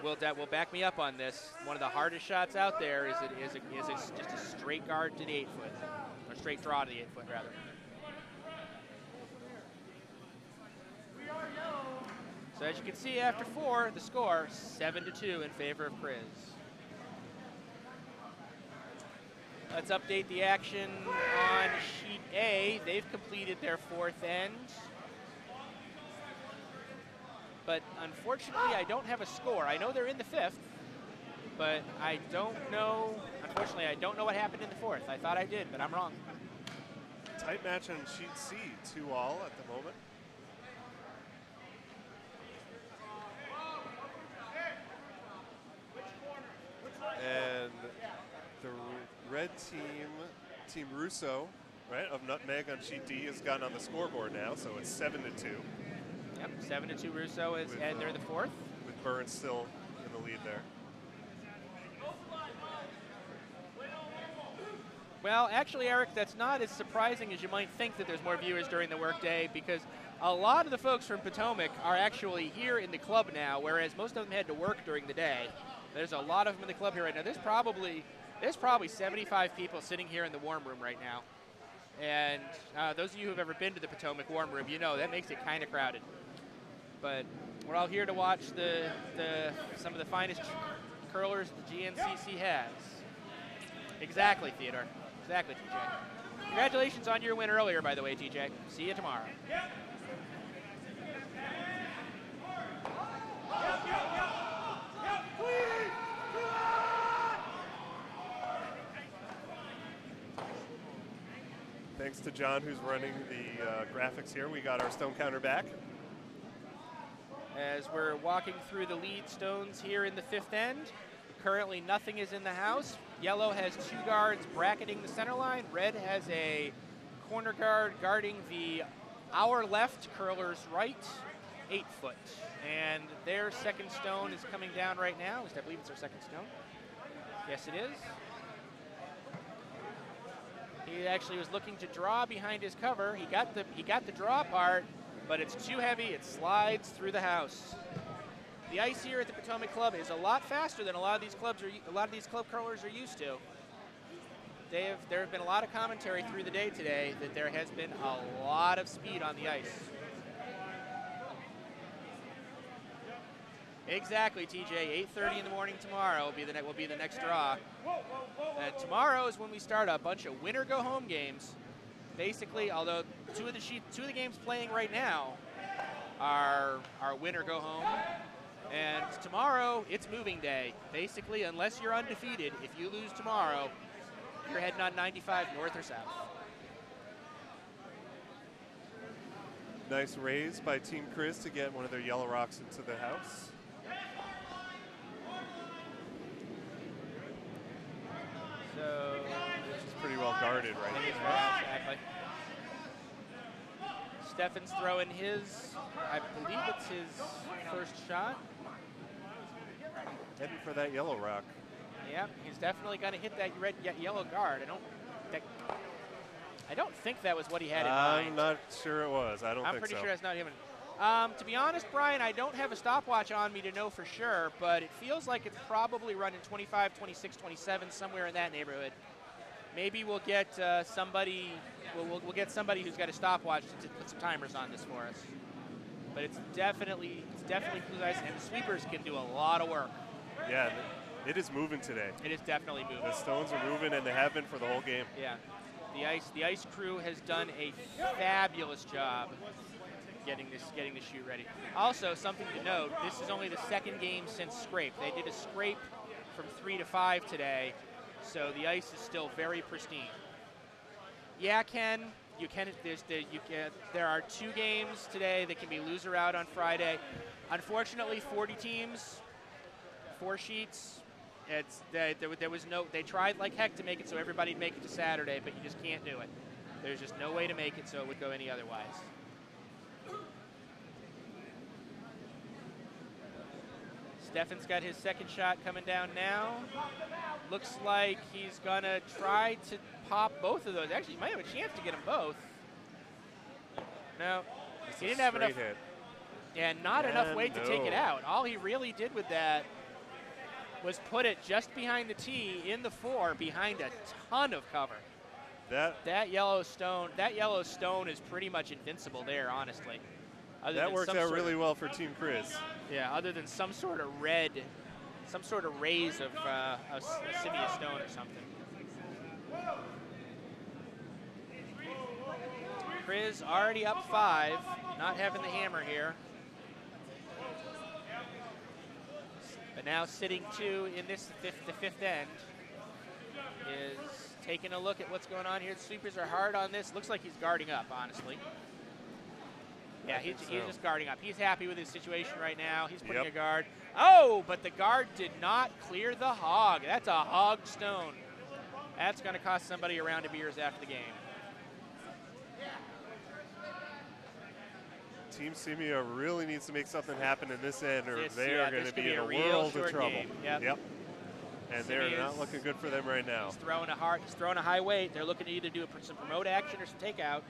will back me up on this. One of the hardest shots out there is just a straight guard to the 8-foot, or straight draw to the 8-foot rather. So as you can see, after 4, the score 7-2 in favor of Kranz. Let's update the action on sheet A. They've completed their 4th end. But unfortunately, I don't have a score. I know they're in the 5th, but I don't know. Unfortunately, I don't know what happened in the 4th. I thought I did, but I'm wrong. Tight match on sheet C, 2-all at the moment. And the red team, Team Russo, right, of Nutmeg on sheet D has gotten on the scoreboard now, so it's 7-2. Yep, 7-2 Russo, and they're the 4th. With Burns still in the lead there. Well, actually, Eric, that's not as surprising as you might think that there's more viewers during the workday, because a lot of the folks from Potomac are actually here in the club now, whereas most of them had to work during the day. There's a lot of them in the club here right now. There's probably 75 people sitting here in the warm room right now. And those of you who have ever been to the Potomac warm room, you know that makes it kind of crowded. But we're all here to watch some of the finest curlers the GNCC has. Exactly, Theodore. Exactly, TJ. Congratulations on your win earlier, by the way, TJ. See you tomorrow. Thanks to John, who's running the graphics here. We got our stone counter back. As we're walking through the lead stones here in the 5th end, currently nothing is in the house. Yellow has 2 guards bracketing the center line. Red has a corner guard guarding our left, curler's right, 8-foot. And their second stone is coming down right now. At least I believe it's their second stone. Yes, it is. He actually was looking to draw behind his cover. He got the draw part, but it's too heavy. It slides through the house. The ice here at the Potomac Club is a lot faster than a lot of these club curlers are used to. There have been a lot of commentary through the day today that there has been a lot of speed on the ice. Exactly, TJ. 8:30 in the morning tomorrow will be the next draw. And tomorrow is when we start a bunch of winner go home games. Basically, although two of the games playing right now are winner go home. And tomorrow, it's moving day. Basically, unless you're undefeated, if you lose tomorrow, you're heading on 95 north or south. Nice raise by Team Chris to get one of their yellow rocks into the house. So, which is pretty well guarded right now. Exactly. Stefan's throwing his, I believe it's his first shot. Heading for that yellow rock. Yeah, he's definitely going to hit that yellow guard. I don't think that was what he had in mind. I'm not sure it was. I'm pretty sure that's not him. To be honest, Brian, I don't have a stopwatch on me to know for sure, but it feels like it's probably running 25, 26, 27, somewhere in that neighborhood. Maybe we'll get somebody. We'll get somebody who's got a stopwatch to put some timers on this for us. But it's definitely blue ice, and the sweepers can do a lot of work. Yeah, it is moving today. It is definitely moving. The stones are moving, and they have been for the whole game. Yeah, the ice crew has done a fabulous job getting the chute ready. Also, something to note: this is only the second game since scrape. They did a scrape from 3 to 5 today, so the ice is still very pristine. Yeah, Ken, you can. There are 2 games today that can be lose or out on Friday. Unfortunately, 40 teams, 4 sheets. There was no. They tried like heck to make it so everybody'd make it to Saturday, but you just can't do it. There's just no way to make it so it would go any otherwise. Stefan's got his second shot coming down now. Looks like he's gonna try to pop both of those. Actually, he might have a chance to get them both. No, he didn't have enough. Hit. And not enough weight to take it out. All he really did with that was put it just behind the tee in the 4 behind a ton of cover. That yellow stone is pretty much invincible there, honestly. That worked out really well for Team Chris. Yeah, other than some sort of raise of a Scimia stone or something. Chris already up 5, not having the hammer here. But now sitting 2 in this the fifth end is taking a look at what's going on here. The sweepers are hard on this. Looks like he's guarding up, honestly. Yeah, he's just guarding up. He's happy with his situation right now. He's putting a guard. Oh, but the guard did not clear the hog. That's a hogged stone. That's going to cost somebody a round of beers after the game. Team Scimia really needs to make something happen in this end, or they are going to be in a world of trouble. Yep. And they're not looking good for them right now. He's throwing a high weight. They're looking to either do some promote action or some takeout.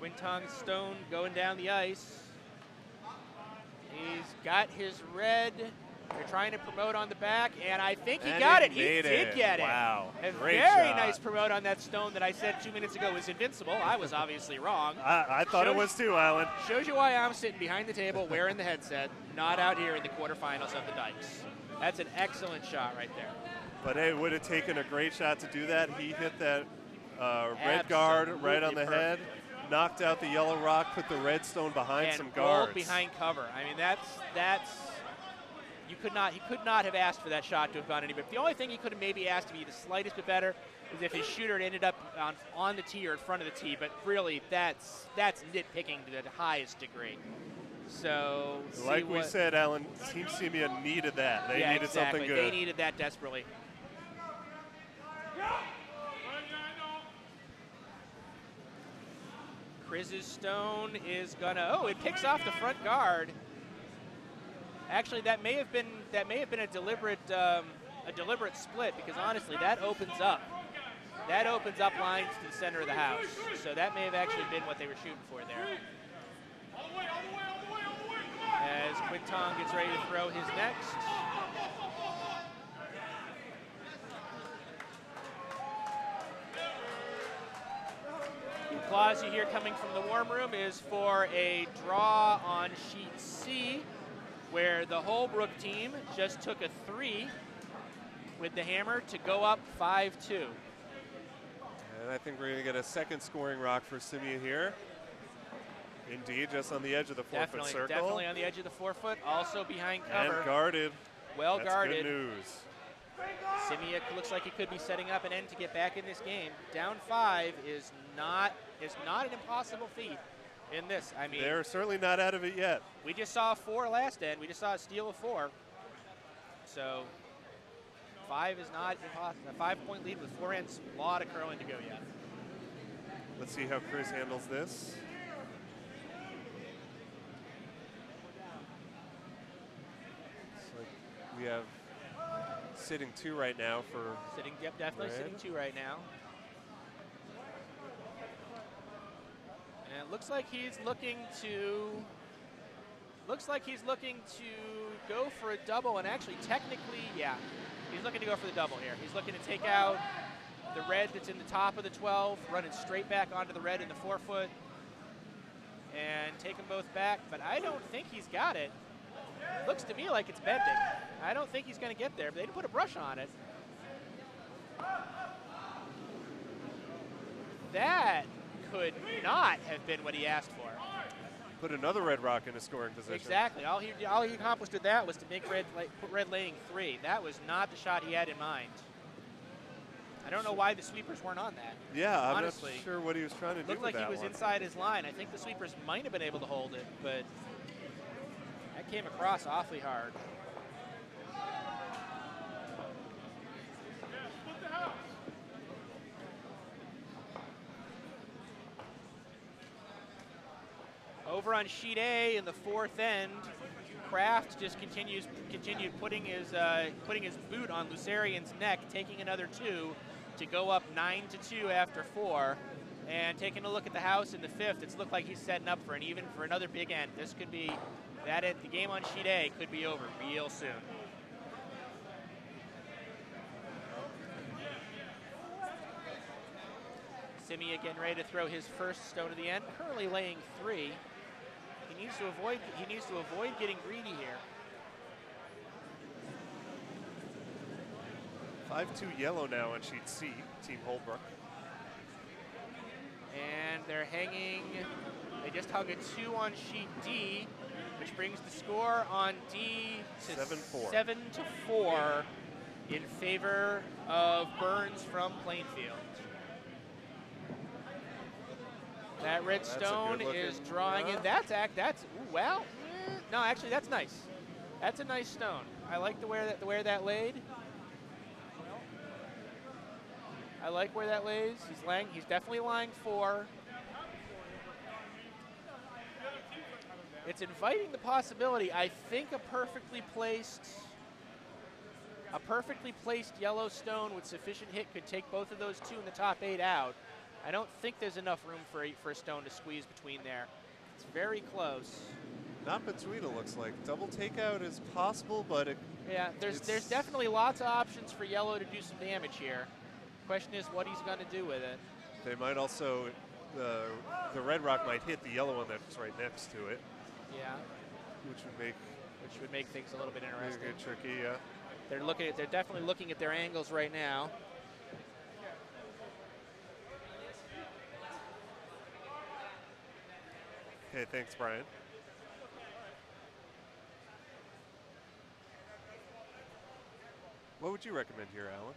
Quintong's stone going down the ice. He's got his red. They're trying to promote on the back, and I think he got it. He did get it. Wow. A Great very shot. Nice promote on that stone that I said 2 minutes ago was invincible. I was obviously wrong. I thought it was too, Alan. Shows you why I'm sitting behind the table wearing the headset, not out here in the quarterfinals of the Dykes. That's an excellent shot right there. But hey, it would have taken a great shot to do that. He hit that red guard right on the head, knocked out the yellow rock, put the red stone behind some guards. Behind cover. I mean, that's he could not have asked for that shot to have gone any better. The only thing he could have maybe asked to be the slightest bit better is if his shooter had ended up on the tee or in front of the tee. But really, that's nitpicking to the highest degree. So, like we said, Alan, Team Scimia needed that. They needed something good. They needed that desperately. Chris's stone is gonna. Oh, it picks off the front guard. Actually, that may have been a deliberate split, because honestly, that opens up lines to the center of the house. So that may have actually been what they were shooting for there. As Quintong gets ready to throw his next. The applause you hear coming from the warm room is for a draw on sheet C, where the Holbrook team just took a 3 with the hammer to go up 5-2. And I think we're going to get a second scoring rock for Scimia here. Indeed, just on the edge of the 4-foot circle. Definitely on the edge of the 4-foot, also behind cover. And guarded. Well That's guarded. Good news. Scimia looks like he could be setting up an end to get back in this game. Down 5 is not an impossible feat in this. I mean, they're certainly not out of it yet. We just saw a 4 last end. We just saw a steal of 4. So 5 is not impossible. A 5-point lead with 4 ends. A lot of curling to go yet. Let's see how Chris handles this. We have sitting 2 right now for definitely red. sitting 2 right now. And it looks like he's looking to go for a double, and actually technically, yeah, he's looking to go for the double here. He's looking to take out the red that's in the top of the 12, run it straight back onto the red in the 4-foot, and take them both back, but I don't think he's got it. Looks to me like it's bending. I don't think he's going to get there, but they didn't put a brush on it. That could not have been what he asked for. Put another red rock in a scoring position. Exactly. All he accomplished with that was to make put red laying 3. That was not the shot he had in mind. I don't know why the sweepers weren't on that. Yeah, honestly, I'm not sure what he was trying to do with that. Looked like he was inside his line. I think the sweepers might have been able to hold it, but that came across awfully hard. Over on sheet A in the 4th end, Kraft just continued putting his boot on Lucerian's neck, taking another 2 to go up 9-2 after 4. And taking a look at the house in the 5th, it's looked like he's setting up for another big end. This could be that it. The game on sheet A could be over real soon. Scimia getting ready to throw his first stone of the end. Currently laying 3. He needs to avoid getting greedy here. 5-2 yellow now on sheet C, Team Holbrook. And they're hanging, they just hung a 2 on sheet D, which brings the score on D to 7-4. 7-4 in favor of Burns from Plainfield. That red stone is drawing in. That's ooh, well, no, actually that's nice. That's a nice stone. I like the where that laid. I like where that lays. He's definitely lying 4. It's inviting the possibility. I think a perfectly placed yellow stone with sufficient hit could take both of those 2 in the top 8 out. I don't think there's enough room for a stone to squeeze between there. It's very close. Not between, it looks like. Double takeout is possible, but yeah, there's definitely lots of options for yellow to do some damage here. Question is what he's going to do with it. They might also, the red rock might hit the yellow one that's right next to it. Yeah. Which would make things a little bit interesting. Get tricky, yeah. They're definitely looking at their angles right now. Okay, thanks, Brian. What would you recommend here, Alan?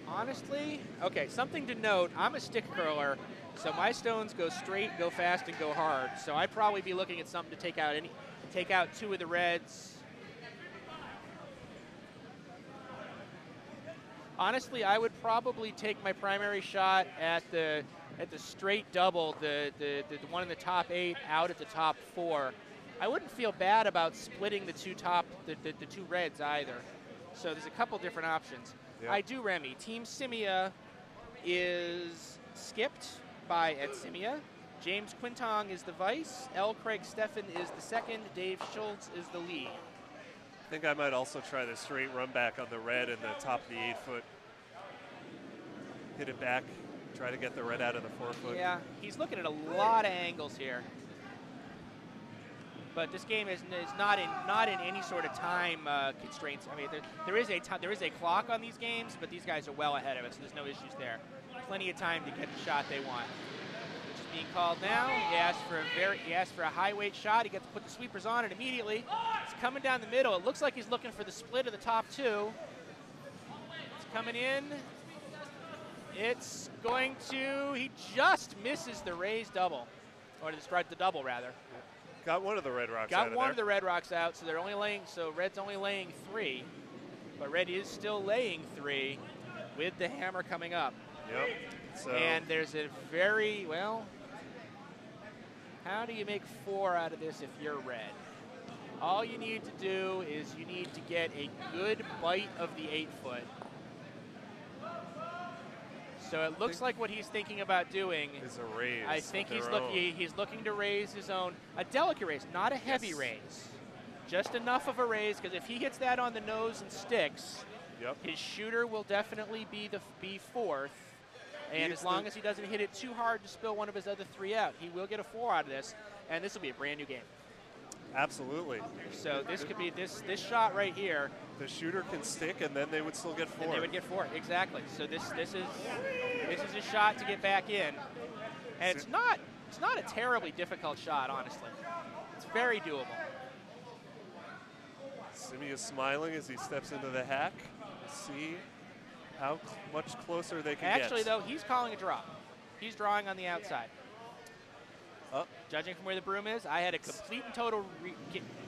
Honestly, okay, something to note, I'm a stick curler, so my stones go straight, go fast, and go hard. So I'd probably be looking at something to take out 2 of the reds. Honestly, I would probably take my primary shot at the straight double, the one in the top 8 out at the top 4. I wouldn't feel bad about splitting the 2 reds either. So there's a couple different options. Yep. I do Remy. Team Scimia is skipped by Ed Scimia. James Quintong is the vice. L. Craig Steffen is the second. Dave Schultz is the lead. I think I might also try the straight run back on the red and the top of the 8-foot. Hit it back, try to get the red out of the 4-foot. Yeah, he's looking at a lot of angles here. But this game is not in any sort of time constraints. I mean, there is a clock on these games, but these guys are well ahead of it, so there's no issues there. Plenty of time to get the shot they want. Which is being called now. He asked for a high weight shot. He gets to put the sweepers on it immediately. It's coming down the middle. It looks like he's looking for the split of the top 2. It's coming in. It's going to. He just misses the raised double, or the double rather. Got one of the red rocks out. Got one of the red rocks out, so they're only laying. So red's only laying 3, but red is still laying 3, with the hammer coming up. Yep. So and there's a very well. How do you make 4 out of this if you're red? All you need to do is you need to get a good bite of the 8-foot. So it looks like what he's thinking about doing is a raise. I think he's looking to raise his own, a delicate raise, not a heavy raise. Just enough of a raise, because if he hits that on the nose and sticks, his shooter will definitely be 4th. And as long as he doesn't hit it too hard to spill one of his other 3 out, he will get a 4 out of this, and this will be a brand new game. Absolutely. So this could be this shot right here. The shooter can stick, and then they would still get 4. And they would get 4, exactly. So this is a shot to get back in, and it's not a terribly difficult shot, honestly. It's very doable. Scimia is smiling as he steps into the hack. See how much closer they can get. Actually, though, he's calling a draw. He's drawing on the outside. Judging from where the broom is, I had a complete and total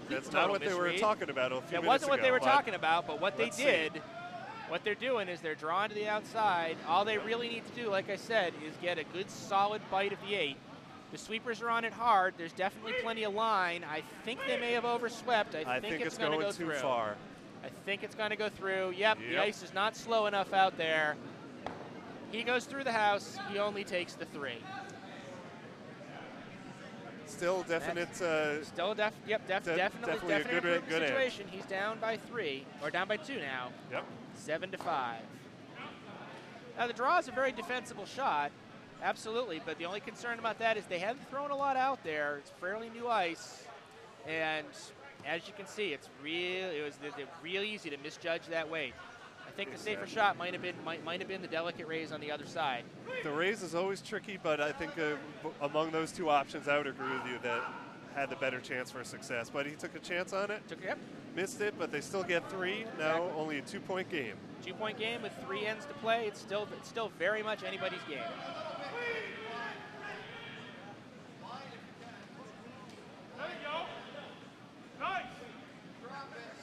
That's not what they were talking about a few minutes ago. That wasn't what they were talking about, but what they did, what they're doing is they're drawing to the outside. All they really need to do, like I said, is get a good solid bite of the 8. The sweepers are on it hard. There's definitely plenty of line. I think they may have overswept. I think it's going to go through. Too far. I think it's going to go through. Yep, the ice is not slow enough out there. He goes through the house. He only takes the 3. Still definite. Definitely a good situation. He's down by 3, or down by 2 now. Yep. 7-5. The draw is a very defensible shot, absolutely, but the only concern about that is they haven't thrown a lot out there. It's fairly new ice, and as you can see, it was real easy to misjudge that weight. I think the safer shot might have been the delicate raise on the other side. The raise is always tricky, but I think among those two options, I would agree with you that had the better chance for success. But he took a chance on it, Yep. missed it, but they still get 3. Now only a 2-point game. 2-point game with 3 ends to play. It's still very much anybody's game.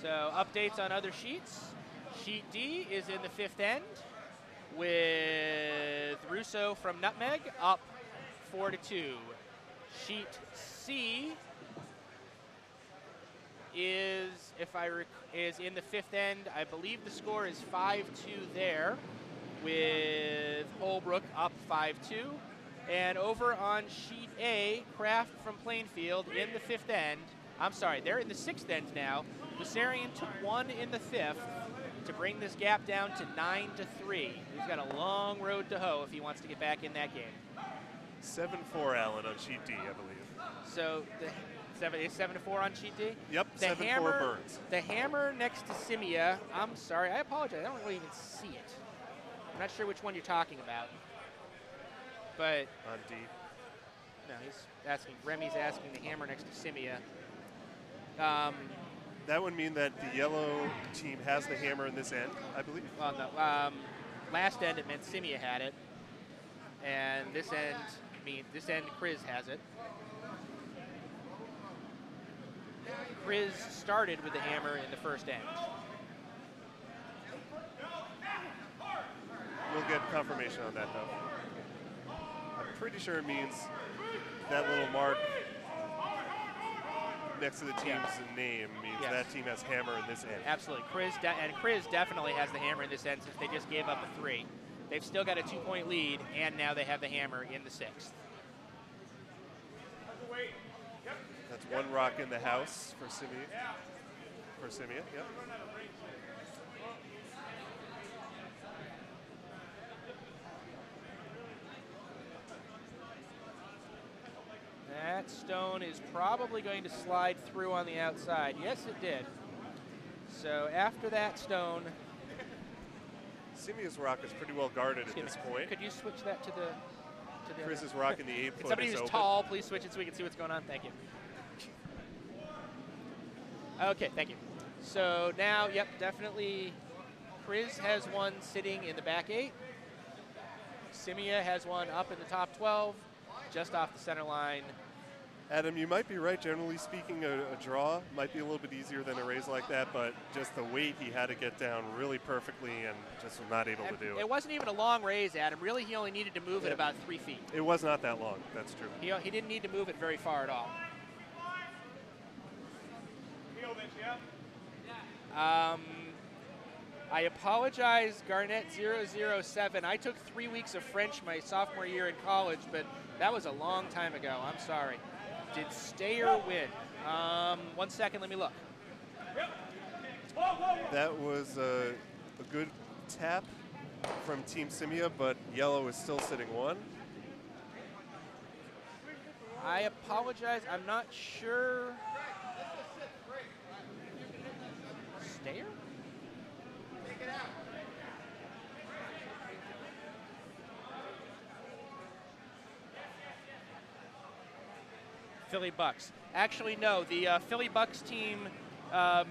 So updates on other sheets. Sheet D is in the 5th end with Russo from Nutmeg up 4-2. Sheet C is in the 5th end. I believe the score is 5-2 there, with Holbrook up 5-2. And over on sheet A, Kraft from Plainfield in the 5th end. I'm sorry, they're in the 6th end now. Bessarian took 1 in the 5th to bring this gap down to 9-3. He's got a long road to hoe if he wants to get back in that game. 7-4 Allen on sheet D, I believe. So is 7-4 on sheet D? Yep, 7-4 Burns. The hammer next to Scimia, I'm sorry, I apologize, I don't really even see it. I'm not sure which one you're talking about. But on D. no, Remy's asking the hammer next to Scimia. That would mean that the yellow team has the hammer in this end, I believe. Well, no, last end it meant Scimia had it, and this end Kriz has it. Kriz started with the hammer in the 1st end. We'll get confirmation on that, though. I'm pretty sure it means that little mark next to the team's name means that team has hammer in this end. Absolutely. Kriz definitely has the hammer in this end since they just gave up a 3. They've still got a 2-point lead, and now they have the hammer in the 6th. That's 1 rock in the house for Scimia. Yep. That stone is probably going to slide through on the outside. Yes, it did. So after that stone... Scimia's rock is pretty well guarded at this point. Could you switch that to the... Chris's rock in the 8 foot somebody is who's open. tall, please switch it so we can see what's going on. Thank you. Okay, thank you. So now, yep, definitely Kriz has one sitting in the back 8. Scimia has one up in the top 12, just off the center line. Adam, you might be right. Generally speaking, a draw might be a little bit easier than a raise like that, but just the weight he had to get down really perfectly and just was not able to do it. It wasn't even a long raise, Adam. Really, he only needed to move it about 3 feet. It was not that long. That's true. He didn't need to move it very far at all. I apologize, Garnett007. I took 3 weeks of French my sophomore year in college, but that was a long time ago. I'm sorry. Did Stayer win? 1 second, let me look. That was a good tap from Team Scimia, but yellow is still sitting 1. I apologize. I'm not sure. Stayer? Philly Bucks. Actually, no. The Philly Bucks team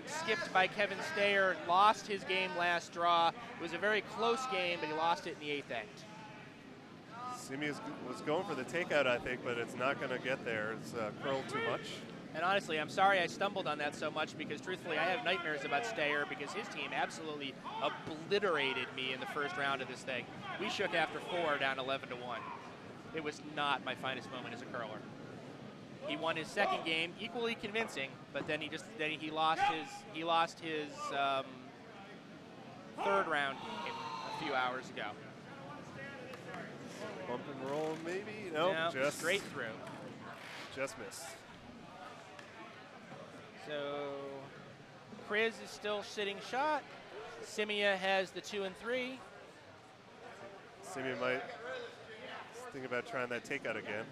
skipped by Kevin Stayer, lost his game last draw. It was a very close game, but he lost it in the 8th end. Scimia was going for the takeout, I think, but it's not going to get there. It's curled too much. And honestly, I'm sorry I stumbled on that so much because, truthfully, I have nightmares about Stayer because his team absolutely obliterated me in the first round of this thing. We shook after 4 down 11-1. It was not my finest moment as a curler. He won his second game, equally convincing, but then he lost his third round game a few hours ago. Bump and roll, maybe? Nope, No, just straight through. Just missed. So Kriz is still sitting shot. Scimia has the 2 and 3. Scimia might think about trying that takeout again.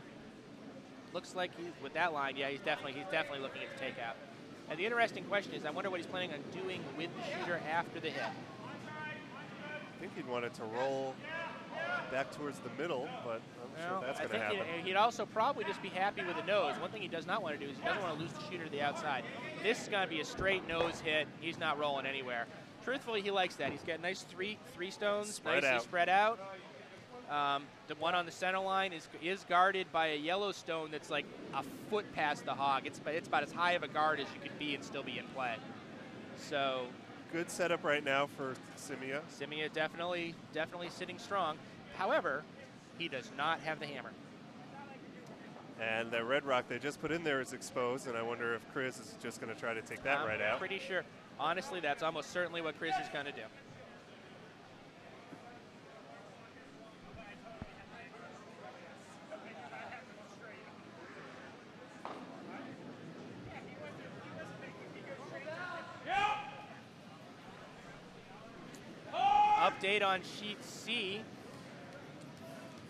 Looks like he's with that line. Yeah, he's definitely looking at the takeout. And the interesting question is, I wonder what he's planning on doing with the shooter after the hit. I think he'd want it to roll back towards the middle, but I'm sure that's going to happen. He'd also probably just be happy with the nose. One thing he does not want to do is he doesn't want to lose the shooter to the outside. This is going to be a straight nose hit. He's not rolling anywhere. Truthfully, he likes that. He's got nice three stones, nicely spread out. The one on the center line is guarded by a yellow stone that's like a foot past the hog. It's about as high of a guard as you could be and still be in play. So good setup right now for Scimia. Scimia definitely sitting strong. However, he does not have the hammer. And that red rock they just put in there is exposed, and I wonder if Chris is just going to try to take that right out. I'm pretty sure. Honestly, that's almost certainly what Chris is going to do. Update on sheet C.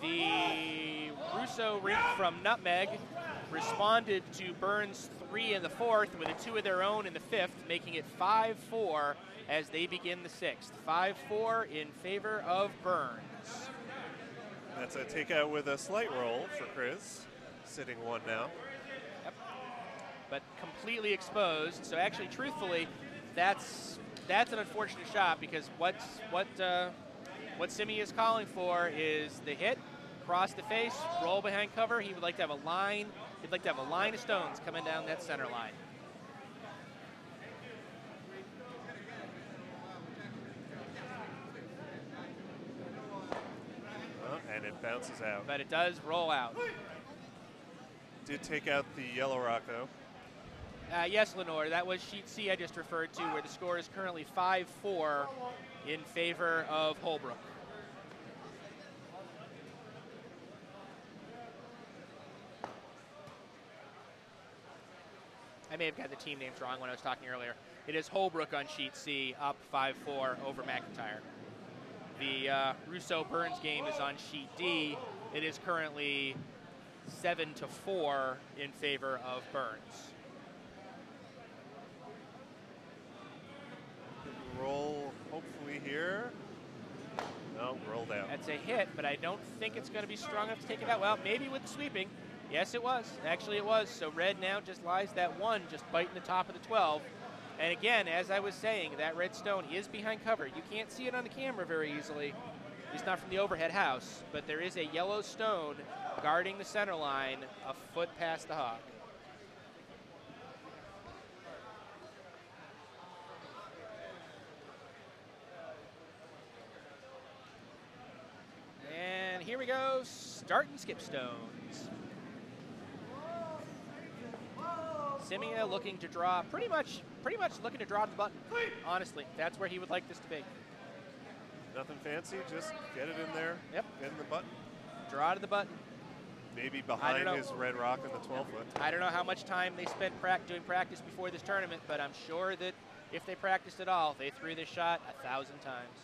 The Russo rink from Nutmeg responded to Burns' 3 in the 4th with a 2 of their own in the 5th, making it 5-4 as they begin the 6th. 5-4 in favor of Burns. That's a takeout with a slight roll for Chris, sitting 1 now. Yep. But completely exposed. So actually, truthfully, that's an unfortunate shot because what Scimia is calling for is the hit, cross the face, roll behind cover. He would like to have a line. He'd like to have a line of stones coming down that center line. And it bounces out. But it does roll out. Did take out the yellow rock though. Yes, Lenore, that was sheet C I just referred to, where the score is currently 5-4 in favor of Holbrook. I may have got the team names wrong when I was talking earlier. It is Holbrook on sheet C, up 5-4 over McIntyre. The Russo-Burns game is on sheet D. It is currently 7-4 in favor of Burns. Roll, hopefully here. No, rolled out. That's a hit, but I don't think it's going to be strong enough to take it out. Well, maybe with the sweeping. Yes, it was. Actually, it was. So red now just lies that 1, just biting the top of the 12. And again, as I was saying, that red stone is behind cover. You can't see it on the camera very easily. It's not from the overhead house, but there is a yellow stone guarding the center line a foot past the hog. And here we go, start and skip stones. Scimia looking to draw, pretty much looking to draw the button. Honestly, that's where he would like this to be. Nothing fancy, just get it in there. Yep. Get in the button. Draw to the button. Maybe behind his red rock in the 12-foot. I don't know how much time they spent doing practice before this tournament, but I'm sure that if they practiced at all, they threw this shot 1,000 times.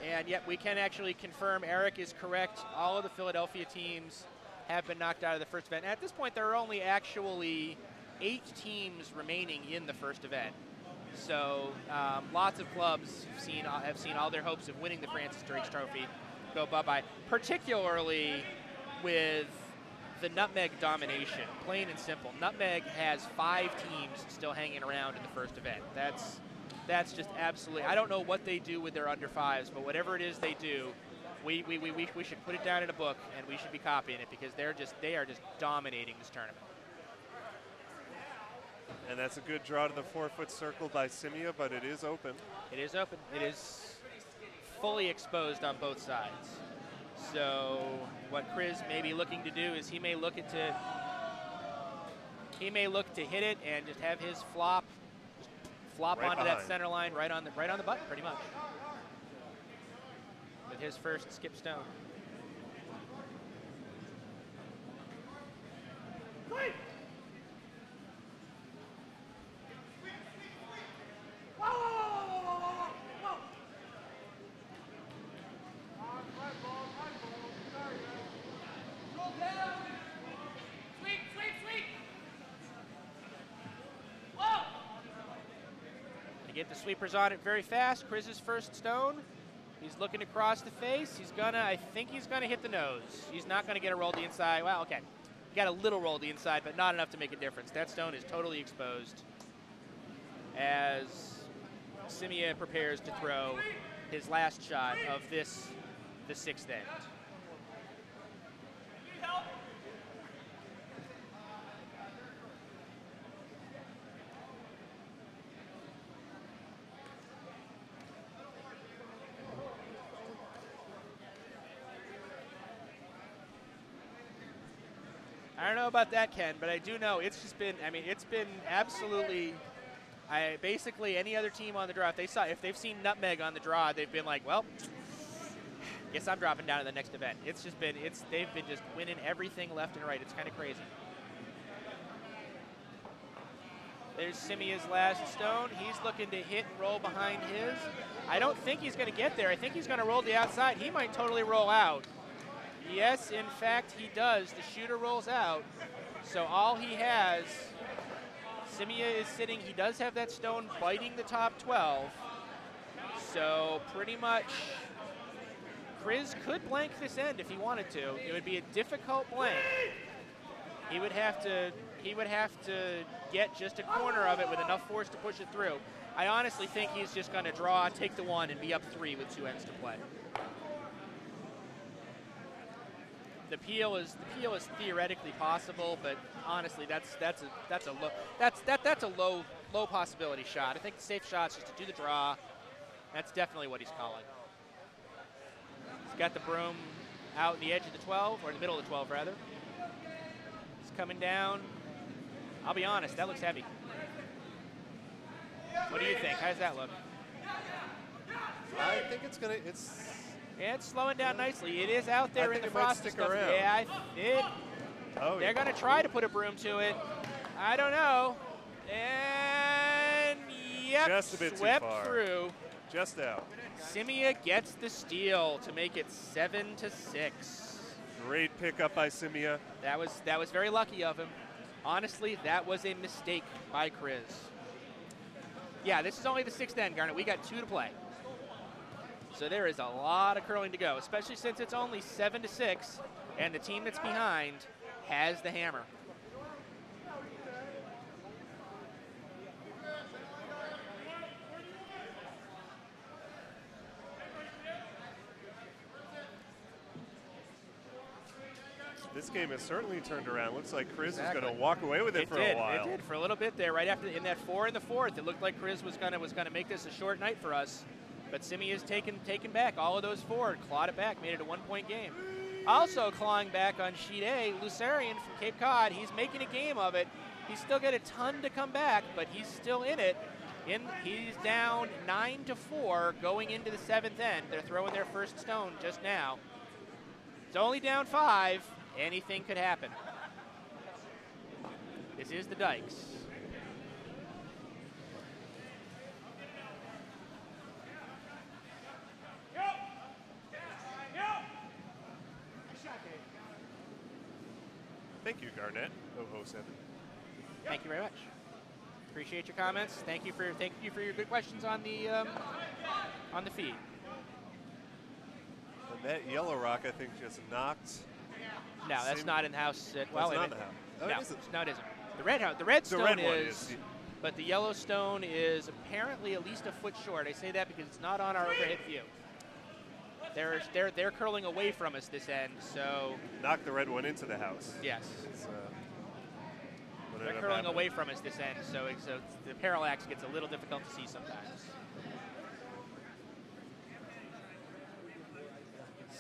And yet we can actually confirm Eric is correct. All of the Philadelphia teams have been knocked out of the first event. At this point, there are only actually 8 teams remaining in the first event. So lots of clubs have seen all their hopes of winning the Francis Drakes Trophy go bye-bye, particularly with the Nutmeg domination, plain and simple. Nutmeg has 5 teams still hanging around in the first event. That's just absolutely, I don't know what they do with their under 5s, but whatever it is they do, we should put it down in a book and we should be copying it because they are just dominating this tournament. And that's a good draw to the 4-foot circle by Scimia, but it is open. It is open. It is fully exposed on both sides. So what Chris may be looking to do is he may look to hit it and just have his flop right onto that center line, right on the button, pretty much. With his first skip stone. They get the sweepers on it very fast. Kriz's first stone. He's looking across the face. He's gonna, I think he's gonna hit the nose. He's not gonna get a roll to the inside. Well, okay. He got a little roll to the inside, but not enough to make a difference. That stone is totally exposed as Scimia prepares to throw his last shot of this, the 6th end. I don't know about that, Ken, but I do know it's just been, I mean, it's been absolutely, basically any other team on the draw, if they've seen Nutmeg on the draw, they've been like, well, guess I'm dropping down to the next event. It's just been, they've been just winning everything left and right. It's kind of crazy. There's Simia's last stone. He's looking to hit and roll behind his. I don't think he's going to get there. I think he's going to roll to the outside. He might totally roll out. Yes, in fact, he does. The shooter rolls out. So all he has, Scimia is sitting. He does have that stone biting the top 12. So pretty much, Kranz could blank this end if he wanted to. It would be a difficult blank. He would have to get just a corner of it with enough force to push it through. I honestly think he's just going to draw, take the 1, and be up 3 with 2 ends to play. The peel is theoretically possible, but honestly, that's a low possibility shot. I think the safe shot is just to do the draw. That's definitely what he's calling. He's got the broom out in the edge of the 12, or in the middle of the 12 rather. He's coming down. I'll be honest, that looks heavy. What do you think? How does that look? I think it's gonna. Yeah, it's slowing down nicely. It is out there in the frost and stuff. Around. Yeah, they're yeah. going to try to put a broom to it. I don't know. And yep, just a bit swept too far. Through. Just out. Scimia gets the steal to make it 7-6. Great pickup by Scimia. That was very lucky of him. Honestly, that was a mistake by Kranz. Yeah, this is only the 6th end, Garnet. We got 2 to play. So there is a lot of curling to go, especially since it's only 7-6, and the team that's behind has the hammer. This game has certainly turned around. Looks like Kranz is going to walk away with it for a while. It did for a little bit there. Right after in that 4 in the 4th, it looked like Kranz was going to make this a short night for us. But Scimia's taken back all of those forward, clawed it back, made it a 1-point game. Also clawing back on sheet A, Lucerian from Cape Cod. He's making a game of it. He's still got a ton to come back, but he's still in it. He's down 9-4 going into the 7th end. They're throwing their first stone just now. It's only down 5. Anything could happen. This is the Dykes. Thank you, Garnett, 007. Thank you very much. Appreciate your comments. Thank you for your good questions on the feed. And that yellow rock, I think, just knocked. No, that's not in the house. Well, not in the house. Oh, no, it isn't. No, it isn't. The red house. The red stone is. But the yellow stone is apparently at least a foot short. I say that because it's not on our overhead view. They're curling away from us this end, so. Knock the red one into the house. Yes. They're curling away from us this end, so the parallax gets a little difficult to see sometimes.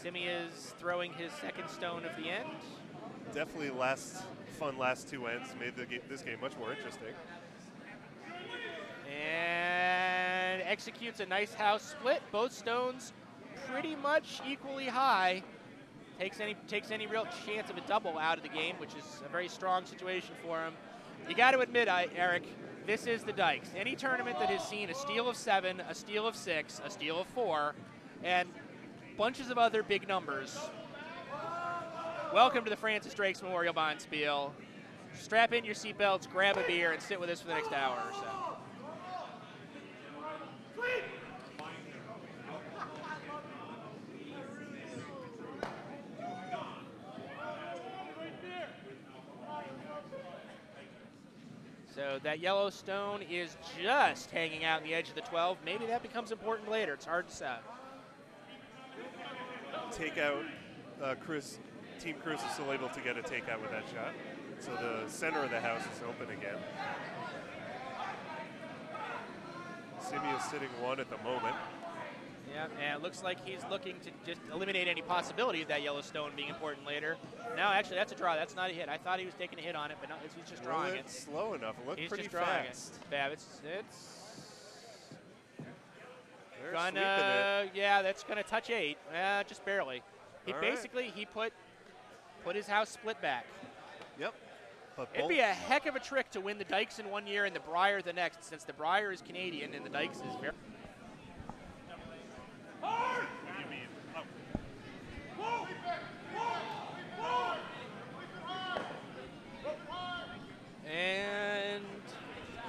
Scimia's throwing his 2nd stone of the end. Definitely fun last 2 ends made this game much more interesting. And executes a nice house split. Both stones pretty much equally high. Takes any real chance of a double out of the game, which is a very strong situation for him. You got to admit, Eric, this is the Dykes. Any tournament that has seen a steal of 7, a steal of 6, a steal of 4, and bunches of other big numbers. Welcome to the Francis Drakes Memorial Bonspiel. Strap in your seatbelts, grab a beer, and sit with us for the next hour or so. So that yellow stone is just hanging out in the edge of the 12. Maybe that becomes important later. It's hard to say. Takeout, Team Chris is still able to get a takeout with that shot. So the center of the house is open again. Scimia is sitting 1 at the moment. Yeah, and it looks like he's looking to just eliminate any possibility of that yellow stone being important later. No, actually, that's a draw. That's not a hit. I thought he was taking a hit on it, but no, he's just drawing it. Slow enough. It looked He's pretty just drawing fast. it. Fab, They're gonna, sweeping it. yeah, that's gonna touch 8. Just barely. He All basically he put his house split back. Yep. But It'd be a heck of a trick to win the Dykes in 1 year and the Briar the next, since the Briar is Canadian and the Dykes is very. And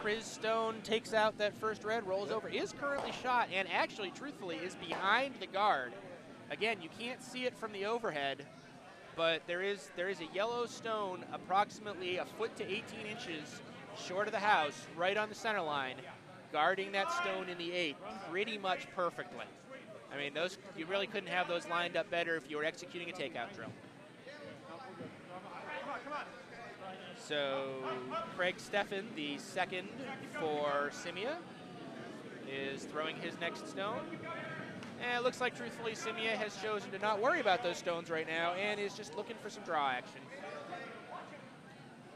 Chris Stone takes out that first red, rolls over, is currently shot, and actually, truthfully, is behind the guard. Again, you can't see it from the overhead, but there is a yellow stone approximately a foot to 18 inches short of the house, right on the center line, guarding that stone in the 8 pretty much perfectly. I mean, those you really couldn't have those lined up better if you were executing a takeout drill. So Craig Steffen, the second for Scimia, is throwing his next stone. And it looks like, truthfully, Scimia has chosen to not worry about those stones right now and is just looking for some draw action.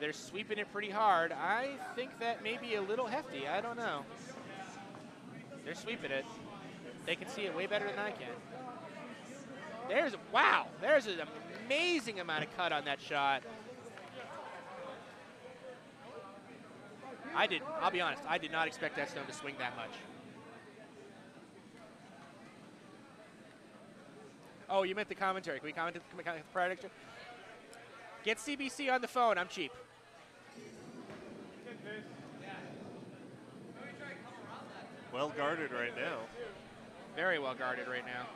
They're sweeping it pretty hard. I think that may be a little hefty. I don't know. They're sweeping it. They can see it way better than I can. Wow, there's an amazing amount of cut on that shot. I'll be honest, I did not expect that stone to swing that much. Oh, you meant the commentary. Can we comment the prediction? Get CBC on the phone. I'm cheap. Well guarded right now. Very well guarded right now.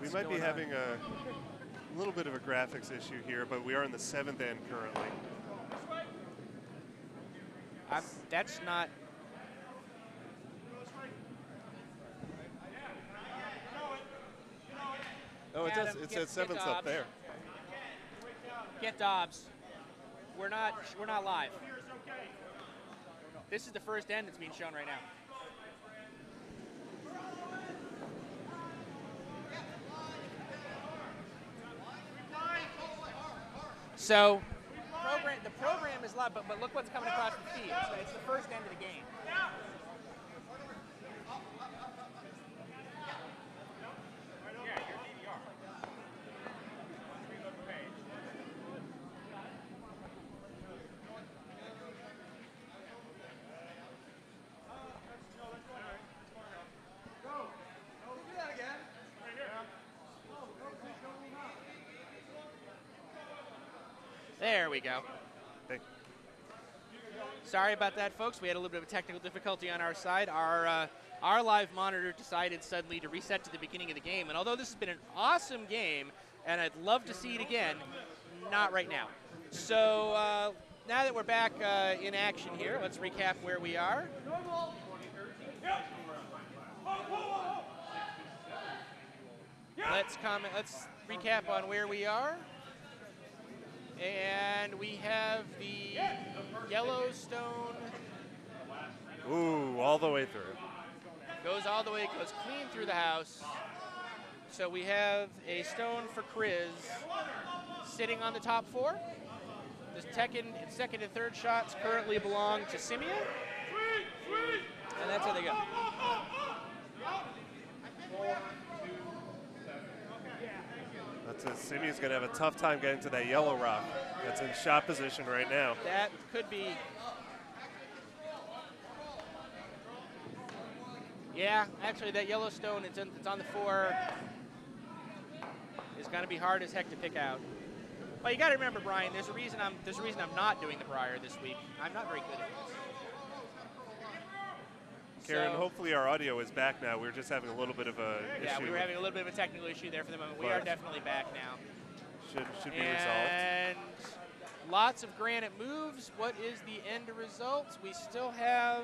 We might be having a little bit of a graphics issue here, but we are in the 7th end currently. That's not. Oh, it does. It says 7th up there. Get Dobbs. We're not live. This is the first end that's being shown right now. So, the program is live, but look what's coming across the feed. So it's the first end of the game. There we go. Hey. Sorry about that, folks. We had a little bit of a technical difficulty on our side. Our live monitor decided suddenly to reset to the beginning of the game. And although this has been an awesome game, and I'd love to see it again, not right now. So now that we're back in action here, let's recap where we are. Let's recap on where we are. And we have the Yellowstone. Ooh, all the way through. Goes all the way, goes clean through the house. So we have a stone for Kriz sitting on the top 4. The second and third shots currently belong to Scimia. And that's how they go. So Scimia's going to have a tough time getting to that yellow rock that's in shot position right now. That could be. Yeah, actually, that yellow stone, it's on the 4. Is going to be hard as heck to pick out. Well, you got to remember, Brian. There's a reason I'm not doing the Briar this week. I'm not very good at this. Karen, So, hopefully our audio is back now. We're just having a little bit of a yeah, issue. we were having a little bit of a technical issue there for the moment. We are definitely back now. Should be resolved. And lots of granite moves. What is the end result? We still have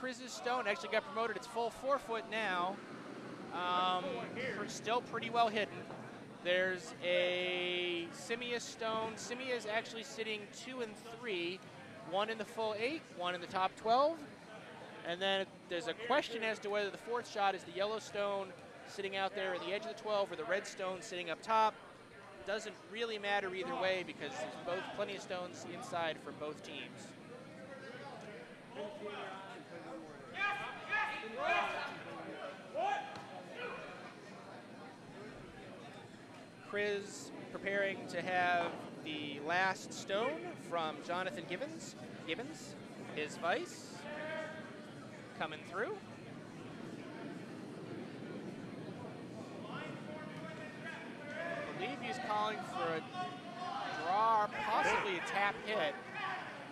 Kriz's stone. Actually got promoted. It's full 4 foot now. Still pretty well hidden. There's a Scimia stone. Scimia is actually sitting 2 and 3. 1 in the full 8, 1 in the top 12. And then there's a question as to whether the 4th shot is the yellow stone sitting out there at the edge of the 12 or the red stone sitting up top. Doesn't really matter either way because there's plenty of stones inside for both teams. Kriz preparing to have the last stone from Jonathan Gibbons, his vice, coming through. I believe he's calling for a draw or possibly a tap hit.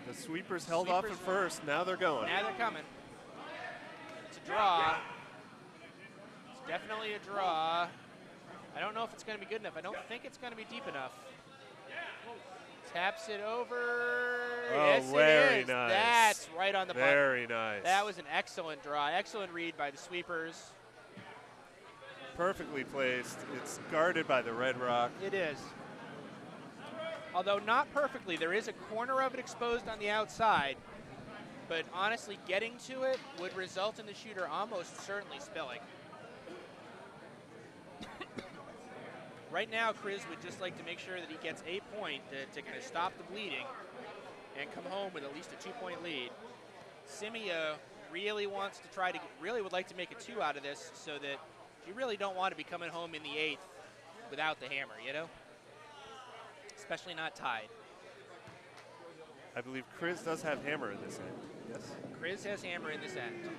The sweepers held off at first. Now they're going. Now they're coming. It's a draw. It's definitely a draw. I don't know if it's going to be good enough. I don't think it's going to be deep enough. Taps it over. Oh, yes, very it is. nice. That's right on the button. Very nice. That was an excellent draw. Excellent read by the sweepers. Perfectly placed. It's guarded by the red rock. It is. Although not perfectly. There is a corner of it exposed on the outside. But honestly, getting to it would result in the shooter almost certainly spilling. Right now, Kriz would just like to make sure that he gets a point to kind of stop the bleeding and come home with at least a 2-point lead. Scimia really wants to really would like to make a 2 out of this so that you really don't want to be coming home in the 8th without the hammer, you know? Especially not tied. I believe Kriz does have hammer in this end. Yes. Kriz has hammer in this end.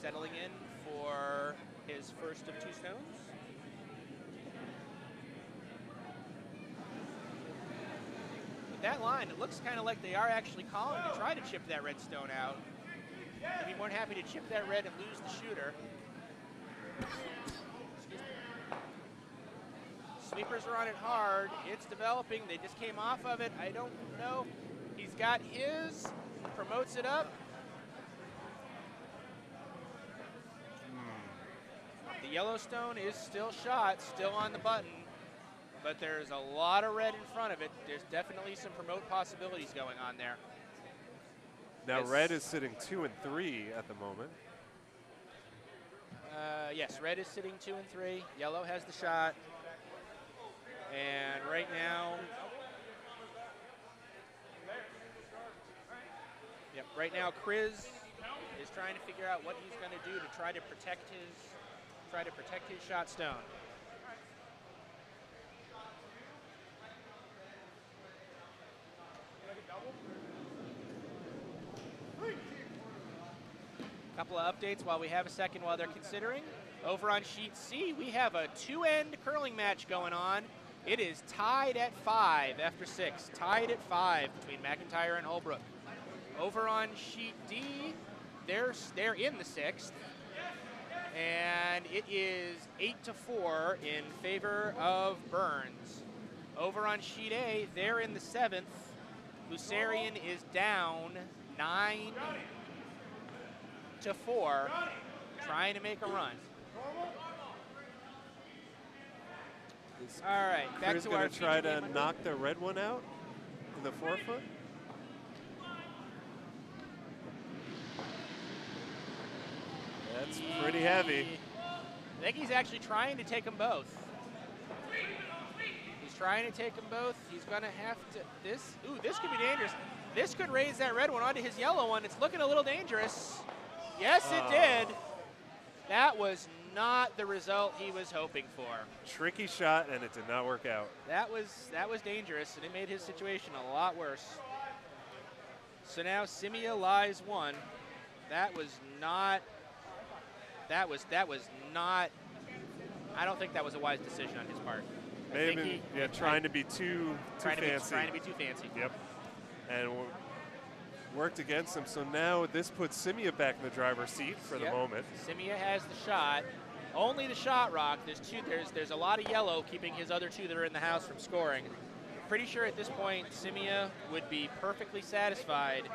Settling in for his first of 2 stones. With that line, it looks kind of like they are actually calling to try to chip that red stone out. I'd be more than happy to chip that red and lose the shooter. Sweepers are on it hard. It's developing. They just came off of it. I don't know. He's got his, promotes it up. The Yellowstone is still shot, still on the button, but there's a lot of red in front of it. There's definitely some promote possibilities going on there. Now red is sitting 2 and 3 at the moment. Yes, red is sitting 2 and 3. Yellow has the shot. And right now, Kriz is trying to figure out what he's going to do to try to protect his shot stone. Couple of updates while we have a second while they're considering. Over on sheet C, we have a 2-end curling match going on. It is tied at 5 after 6. Tied at 5 between McIntyre and Holbrook. Over on sheet D, they're in the 6th. And it is 8-4 in favor of Burns. Over on sheet A, they're in the 7th. Lucerian is down 9-4, trying to make a run. All right, back Kriz to our going to try to knock the red one out in the 4 foot. That's pretty heavy. I think he's actually trying to take them both. He's trying to take them both. He's going to have to, this could be dangerous. This could raise that red one onto his yellow one. It's looking a little dangerous. Yes, it did. That was not the result he was hoping for. Tricky shot, and it did not work out. That was dangerous, and it made his situation a lot worse. So now Scimia lies 1. That was not. I don't think that was a wise decision on his part. Maybe, trying to be too fancy. Trying to be too fancy. Yep. And worked against him. So now this puts Scimia back in the driver's seat for the moment. Scimia has the shot. Only the shot rock. There's a lot of yellow keeping his other 2 that are in the house from scoring. Pretty sure at this point Scimia would be perfectly satisfied.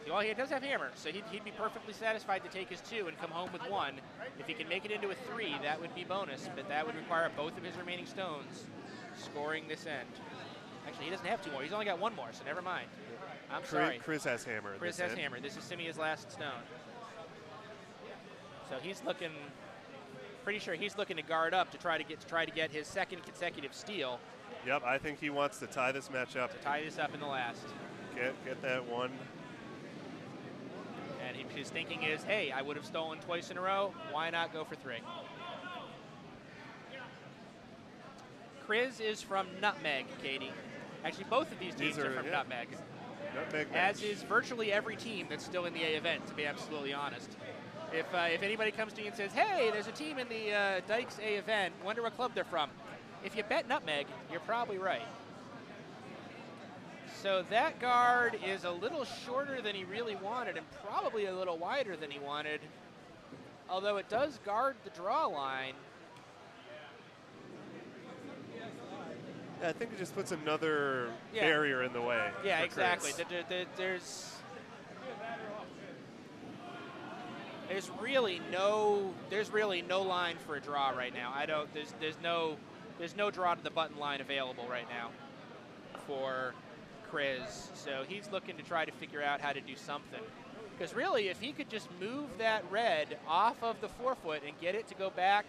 Well, he does have hammer, so he'd be perfectly satisfied to take his 2 and come home with 1. If he can make it into a 3, that would be bonus, but that would require both of his remaining stones scoring this end. Actually, he doesn't have 2 more. He's only got 1 more, so never mind. I'm sorry. Chris has hammer. Chris has hammer. This is Simia's last stone. So he's looking, pretty sure he's looking to guard up to try to get his 2nd consecutive steal. Yep, I think he wants to tie this match up. To tie this up in the last. Get that 1. And his thinking is, hey, I would have stolen twice in a row. Why not go for 3? Kriz is from Nutmeg, Katie. Actually, both of these teams are from Nutmeg. Nutmeg as is virtually every team that's still in the A event, to be absolutely honest. If anybody comes to you and says, hey, there's a team in the Dykes A event, wonder what club they're from. If you bet Nutmeg, you're probably right. So that guard is a little shorter than he really wanted and probably a little wider than he wanted, although it does guard the draw line. Yeah, I think it just puts another barrier in the way. Yeah, exactly. There's really no line for a draw right now. There's no draw to the button line available right now for Kriz. So he's looking to try to figure out how to do something. Because really, if he could just move that red off of the 4-foot and get it to go back,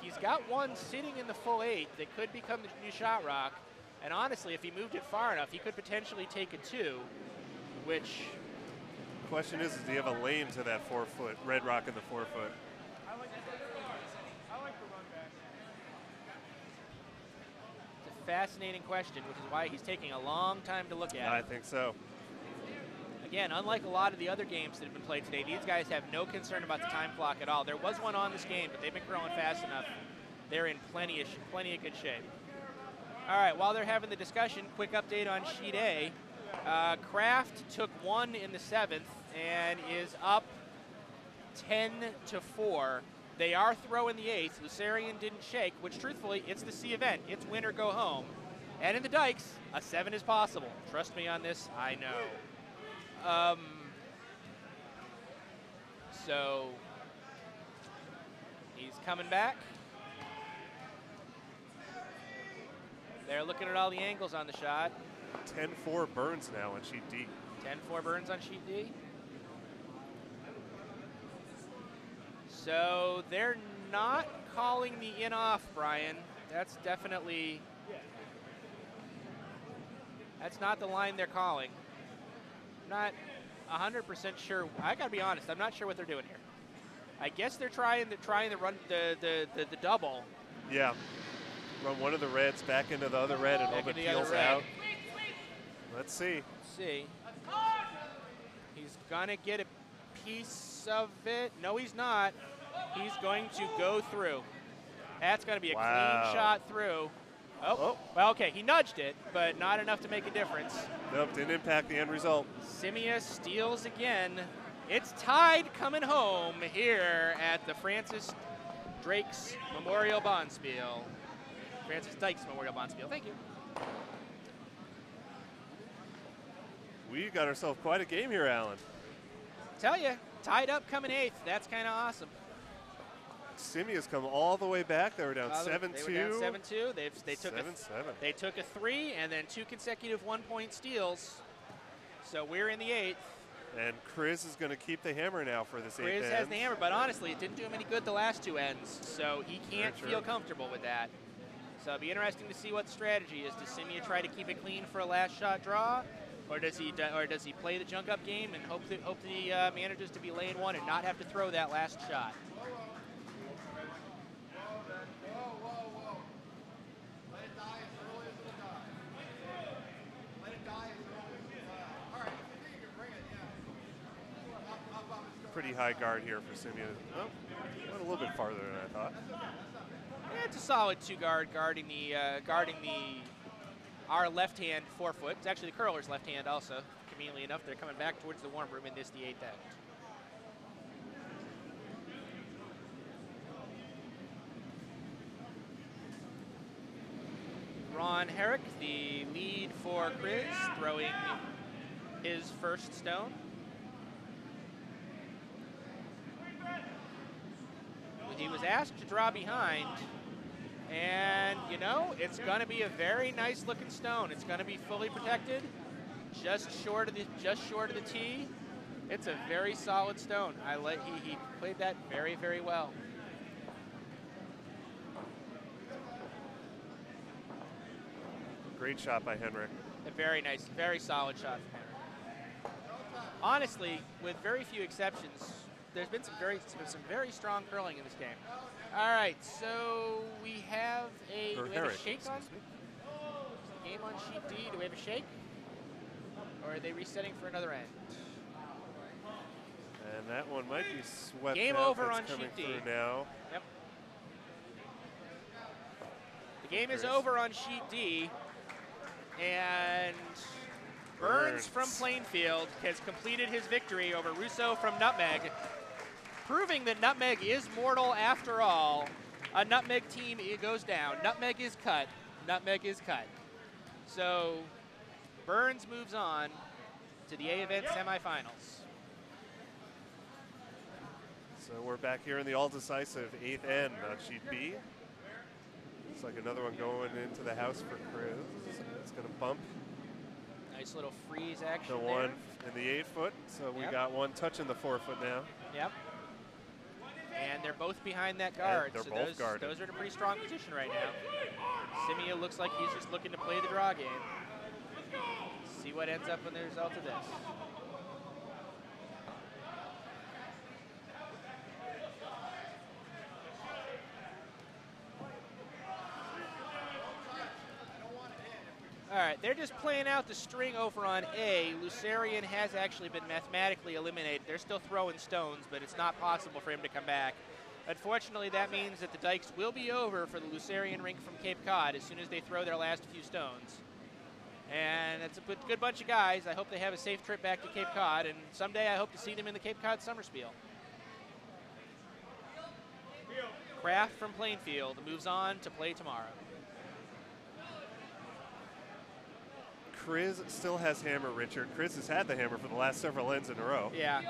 he's got 1 sitting in the full 8 that could become the new shot rock. And honestly, if he moved it far enough, he could potentially take a 2, which... Question is do you have a lane to that 4-foot, red rock in the 4-foot? It's a fascinating question, which is why he's taking a long time to look at. I think so. Again, unlike a lot of the other games that have been played today, these guys have no concern about the time clock at all. There was one on this game, but they've been growing fast enough. They're in plenty of good shape. All right, while they're having the discussion, quick update on Sheet A. Kraft took 1 in the 7th and is up 10-4. They are throwing the 8th. Lucerian didn't shake, which truthfully, it's the C event. It's win or go home. And in the Dykes, a 7 is possible. Trust me on this, I know. So he's coming back. They're looking at all the angles on the shot. 10-4 Burns now on Sheet D. 10-4 Burns on Sheet D. So they're not calling the in-off, Brian. That's definitely... That's not the line they're calling. Not 100% sure. I gotta be honest, I'm not sure what they're doing here. I guess they're trying to run the double. Yeah. Run one of the reds back into the other red and hope it peels out. Let's see. Let's see. He's gonna get a piece of it. No, he's not. He's going to go through. That's gonna be a clean shot through. Oh, well, okay, he nudged it, but not enough to make a difference. Nope, didn't impact the end result. Scimia steals again. It's tied coming home here at the Francis Dykes Memorial Bonspiel. Francis Dykes Memorial Bonspiel, thank you. We got ourselves quite a game here, Alan. Tell you, tied up coming 8th. That's kind of awesome. Scimia's come all the way back. They were down 7-2. They were down 7-2. They took a 3 and then 2 consecutive 1-point steals. So we're in the 8th. And Chris is going to keep the hammer now for this 8th end. Chris has the hammer, but honestly, it didn't do him any good the last 2 ends, so he can't feel comfortable with that. So it'll be interesting to see what the strategy is. Does Scimia try to keep it clean for a last shot draw, or does he play the junk up game and hope that he manages to be lane 1 and not have to throw that last shot? Pretty high guard here for Scimia. Oh, went a little bit farther than I thought. Yeah, it's a solid 2-guard guarding our left hand forefoot. It's actually the curler's left hand also. Conveniently enough, they're coming back towards the warm room in this, the 8th end. Ron Herrick, the lead for Chris, throwing his first stone. He was asked to draw behind, and you know, it's going to be a very nice looking stone. It's going to be fully protected, just short of the tee. It's a very solid stone. He played that very, very well. Great shot by Henrik. A very nice, very solid shot from Henrik. Honestly, with very few exceptions, there's been some very strong curling in this game. All right, so we have a shake on? Is the game on sheet D? Do we have a shake? Or are they resetting for another end? And that one might be swept. Game out. over That's on sheet D. Now. Yep. The game is over on sheet D, and Burns from Plainfield has completed his victory over Russo from Nutmeg, proving that Nutmeg is mortal after all. A Nutmeg team, it goes down. Nutmeg is cut. Nutmeg is cut. So Burns moves on to the A event semifinals. So we're back here in the all-decisive 8th end on sheet B. Looks like another one going into the house for Chris. It's going to bump. Nice little freeze action the there. one in the 8-foot. So we got one touching the 4-foot now. Yep. And they're both behind that guard. They're both guarded. Those are in a pretty strong position right now. Scimia looks like he's just looking to play the draw game. See what ends up in the result of this. All right, they're just playing out the string over on A. Lucerian has actually been mathematically eliminated. They're still throwing stones, but it's not possible for him to come back. Unfortunately, that means that the Dykes will be over for the Lucerian rink from Cape Cod as soon as they throw their last few stones. And it's a good bunch of guys. I hope they have a safe trip back to Cape Cod, and someday I hope to see them in the Cape Cod Summer Spiel. Kraft from Plainfield moves on to play tomorrow. Chris still has hammer, Richard. Chris has had the hammer for the last several ends in a row. Yeah.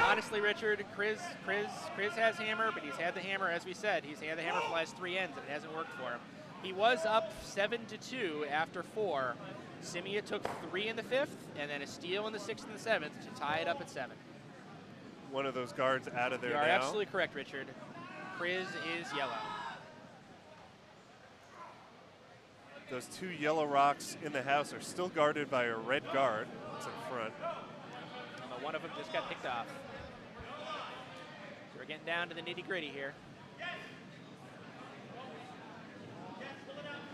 Honestly, Richard, Chris has hammer, but he's had the hammer, as we said, he's had the hammer for the last 3 ends, and it hasn't worked for him. He was up 7-2 after 4. Scimia took 3 in the 5th, and then a steal in the 6th and the 7th to tie it up at 7. One of those guards out of there now. now. You are absolutely correct, Richard. Chris is yellow. Those 2 yellow rocks in the house are still guarded by a red guard. It's in front. Although one of them just got picked off. So we're getting down to the nitty-gritty here.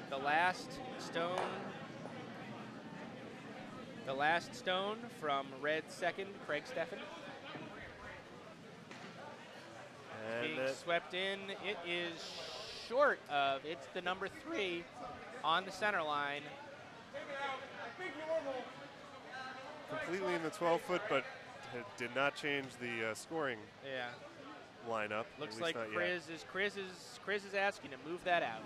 The last stone from red second, Craig Steffen. And being swept in, it is short of, it's the number 3 on the center line. Completely in the 12-foot, but it did not change the scoring lineup. Looks like Chris is asking to move that out.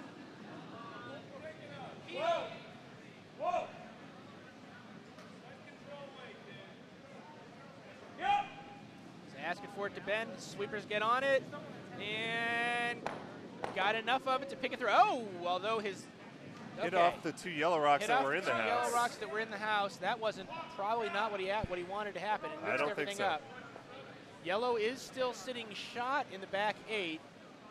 Whoa! Whoa! Yep. He's asking for it to bend. Sweepers get on it, and got enough of it to pick it through. Oh, although his hit Okay. off the 2 yellow rocks Hit that off were the in the two house. yellow rocks that were in the house. That wasn't probably not what he wanted to happen. And I mixed don't think everything so. up. Yellow is still sitting shot in the back 8.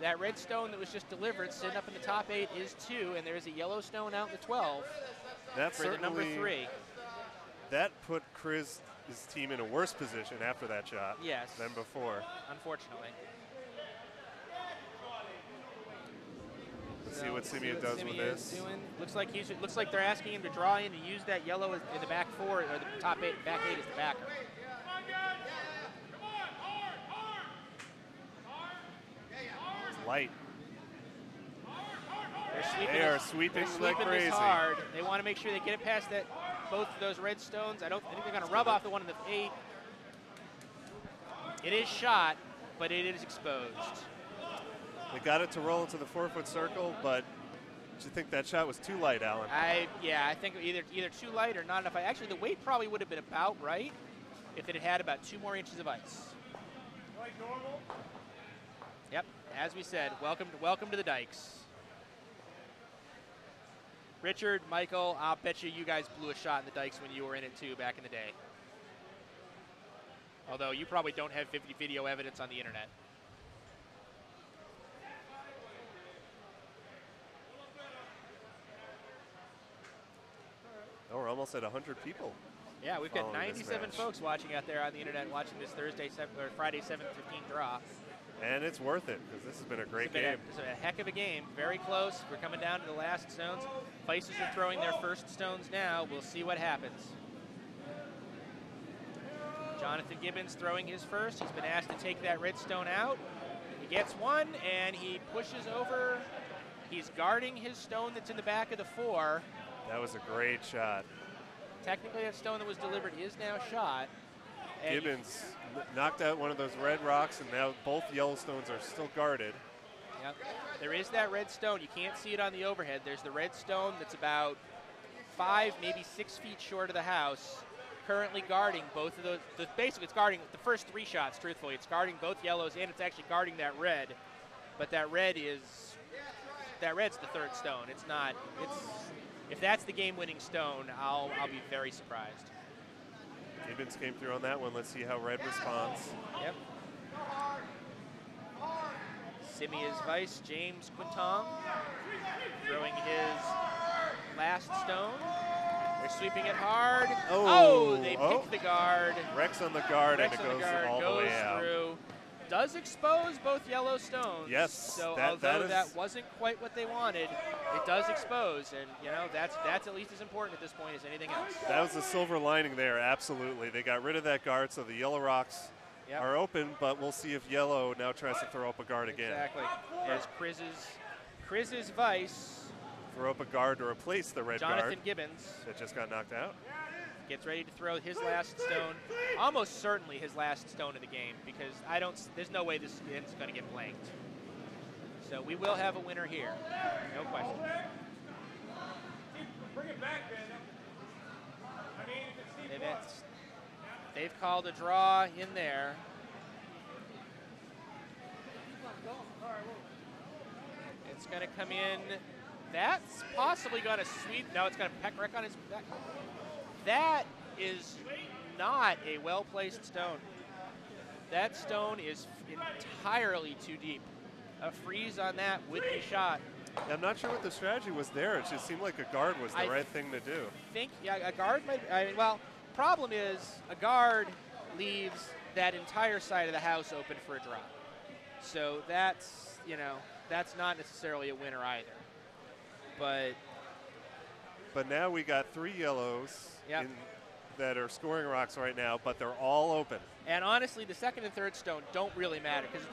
That red stone that was just delivered, sitting up in the top 8, is 2, and there's a yellow stone out in the 12 That's for the number 3. That put Chris' team in a worse position after that shot Yes. than before. Unfortunately. Let's So see what Scimia does with Scimia is this. doing. Looks like they're asking him to draw in to use that yellow in the back 4, or the top 8, back 8 is the backer. It's light. They are sweeping like crazy. this hard. They want to make sure they get it past both of those red stones. I think they're going to rub off the one in the 8. It is shot, but it is exposed. They got it to roll into the 4-foot circle, but do you think that shot was too light, Alan? I think either too light or not enough. Actually, the weight probably would have been about right if it had had about 2 more inches of ice. Like normal? Yep, as we said, welcome to the Dykes. Richard, Michael, I'll bet you guys blew a shot in the Dykes when you were in it too back in the day. Although you probably don't have video evidence on the internet. Oh, we're almost at 100 people. Yeah, we've got Following this 97 match. folks watching out there on the internet watching this Friday 7:15 draw. And it's worth it because this has been a great game. It's a heck of a game. Very close. We're coming down to the last stones. Places are throwing their first stones now. We'll see what happens. Jonathan Gibbons throwing his first. He's been asked to take that red stone out. He gets one, and he pushes over. He's guarding his stone that's in the back of the 4. That was a great shot. Technically, that stone that was delivered is now shot. And Gibbons knocked out one of those red rocks, and now both yellow stones are still guarded. Yep. There is that red stone. You can't see it on the overhead. There's the red stone that's about 5, maybe 6 feet short of the house, currently guarding both of those. Basically, it's guarding the first 3 shots, truthfully. It's guarding both yellows, and it's actually guarding that red. But that red's the third stone. It's not. If that's the game-winning stone, I'll be very surprised. Gibbons came through on that one. Let's see how red responds. Yep. Scimia's vice, James Quintong, throwing his last stone. They're sweeping it hard. They picked the guard. Rex on the guard, Rex and it on goes the guard, all the way out. through. Does expose both yellow stones. Yes, So that although is- that wasn't quite what they wanted, it does expose, and that's at least as important at this point as anything else. That was the silver lining there, absolutely. They got rid of that guard, so the yellow rocks Yep. are open, but we'll see if yellow now tries to throw up a guard again. Exactly. As Chris's vice, Throw up a guard to replace the red Jonathan guard Gibbons, that just got knocked out. gets ready to throw his last stone, almost certainly his last stone of the game, because there's no way this is going to get blanked. So we will have a winner here, no question. Bring it back, man. I mean, if it's deep They've called a draw in there. It's going to come in. That's possibly going to sweep. No, it's going to peck Rick on his back. That is not a well-placed stone. That stone is entirely too deep. A freeze on that would be shot. I'm not sure what the strategy was there. It just seemed like a guard was the right thing to do. A guard might. Problem is a guard leaves that entire side of the house open for a drop. So that's not necessarily a winner either. But now we got 3 yellows Yep. that are scoring rocks right now, but they're all open. And honestly, the second and third stone don't really matter, because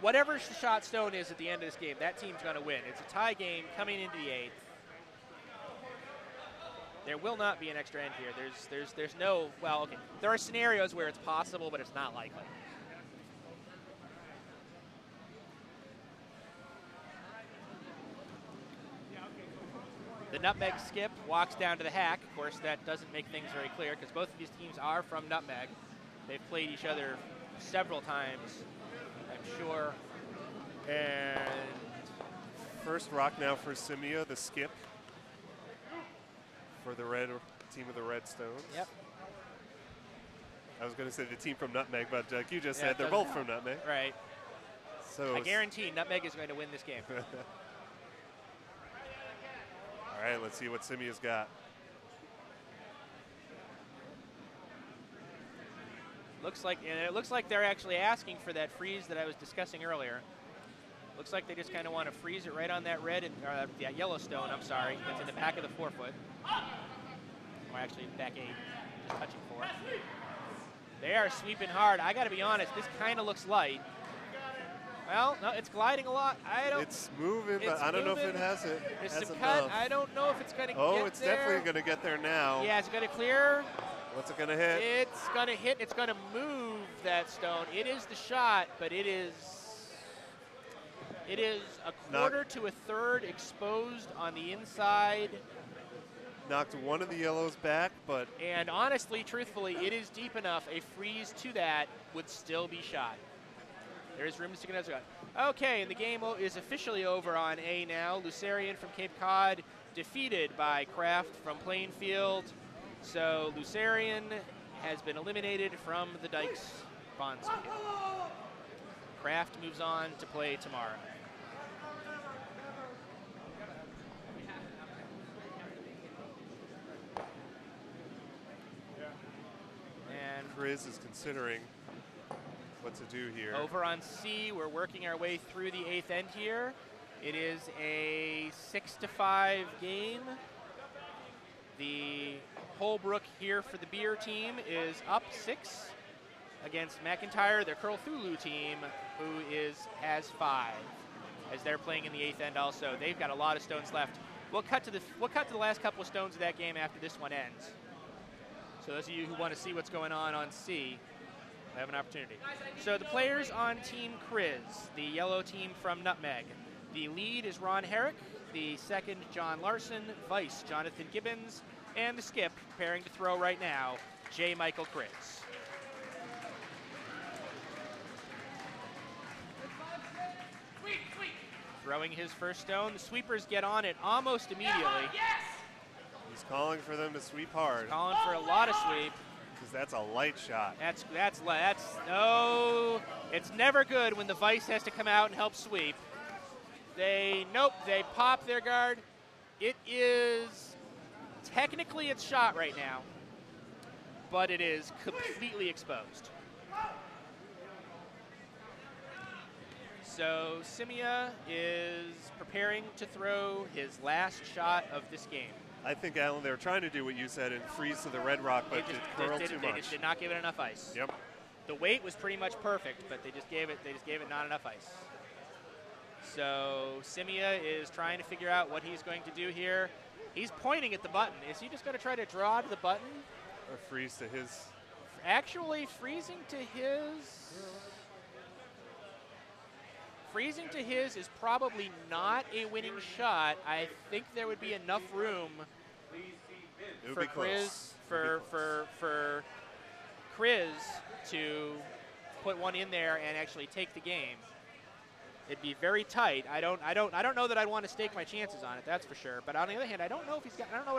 whatever the shot stone is at the end of this game, that team's going to win. It's a tie game coming into the 8th. There will not be an extra end here. There's no, well, okay. There are scenarios where it's possible, but it's not likely. The nutmeg skip walks down to the hack. Of course, that doesn't make things very clear because both of these teams are from Nutmeg. They've played each other several times, I'm sure. And First rock now for Scimia, the skip. for the red team of the red stones. Yep. I was going to say the team from Nutmeg, but like you just Yeah, said, they're both from Nutmeg. Right. So I guarantee Nutmeg is going to win this game. All right, let's see what Scimia's got. It looks like they're actually asking for that freeze that I was discussing earlier. Looks like they just kind of want to freeze it right on that red and that yellow stone. I'm sorry, that's in the back of the forefoot, or actually back 8, just touching 4. They are sweeping hard. I got to be honest, this kind of looks light. Well, no, it's gliding a lot. It's moving, but I don't know if it has it. There's has some enough. cut. I don't know if it's going to get Oh, it's there. definitely going to get there now. Yeah, it's going to clear. What's it going to hit? It's going to hit. It's going to move that stone. It is the shot, but it is a quarter to a third exposed on the inside. Knocked one of the yellows back, but... And honestly, truthfully, it is deep enough. A freeze to that would still be shot. There's room to stick another shot. Okay, and the game is officially over on A now. Lucerian from Cape Cod defeated by Kraft from Plainfield. So Lucerian has been eliminated from the Dykes Bonspiel. Kraft moves on to play tomorrow. And Kranz is considering what to do here. over on C, we're working our way through the 8th end here. It is a 6-5 game. The Holbrook here for the beer team is up 6 against McIntyre, their Curl-Thulu team, who has 5, as they're playing in the 8th end also. They've got a lot of stones left. We'll cut to the last couple of stones of that game after this one ends. So those of you who want to see what's going on C, have an opportunity. So the players on Team Kranz, the yellow team from Nutmeg. The lead is Ron Herrick, the second John Larson, vice Jonathan Gibbons, and the skip preparing to throw right now, J. Michael Kranz. Throwing his first stone, the sweepers get on it almost immediately. He's calling for them to sweep hard. Calling for a lot of sweep. Because that's a light shot. No, it's never good when the vice has to come out and help sweep. They pop their guard. It is, technically it's shot right now, but it is completely exposed. So Scimia is preparing to throw his last shot of this game. I think, Alan, they were trying to do what you said and freeze to the red rock, but it curled too much. They just did not give it enough ice. Yep. The weight was pretty much perfect, but they just gave it not enough ice. So Scimia is trying to figure out what he's going to do here. He's pointing at the button. Is he just going to try to draw to the button? Or freeze to his... Actually, freezing to his is probably not a winning shot. I think there would be enough room for Kranz to put one in there and actually take the game. It'd be very tight. I don't know that I'd want to stake my chances on it. That's for sure. But on the other hand, I don't know what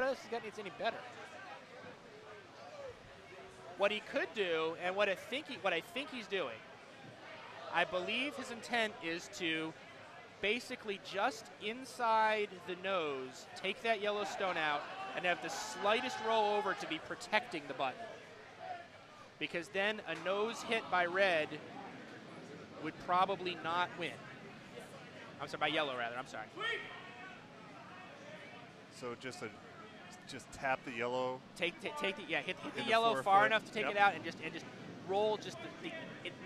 else he's got that's any better. What he could do, and what I think he's doing, I believe his intent is to basically just inside the nose take that yellow stone out and have the slightest roll over to be protecting the button. Because then a nose hit by red would probably not win. I'm sorry, by yellow rather, I'm sorry. So just tap the yellow. Hit the yellow far enough to take it out and just roll just an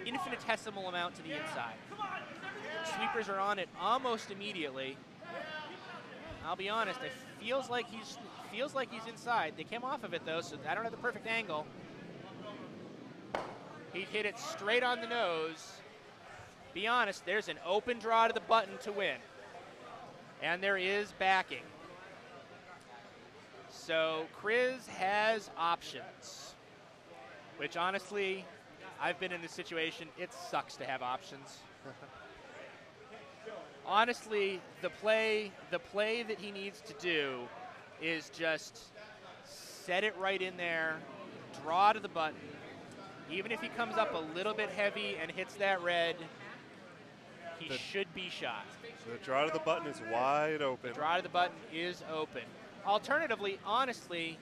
infinitesimal amount to the inside. Sweepers are on it almost immediately. I'll be honest, it feels like he's inside. They came off of it though, so I don't have the perfect angle. He hit it straight on the nose. Be honest, there's an open draw to the button to win. And there is backing. So Kranz has options, which honestly, I've been in this situation. It sucks to have options. Honestly, the play that he needs to do is just set it right in there, draw to the button. Even if he comes up a little bit heavy and hits that red, he should be shot. The draw to the button is wide open. The draw to the button is open. Alternatively, honestly,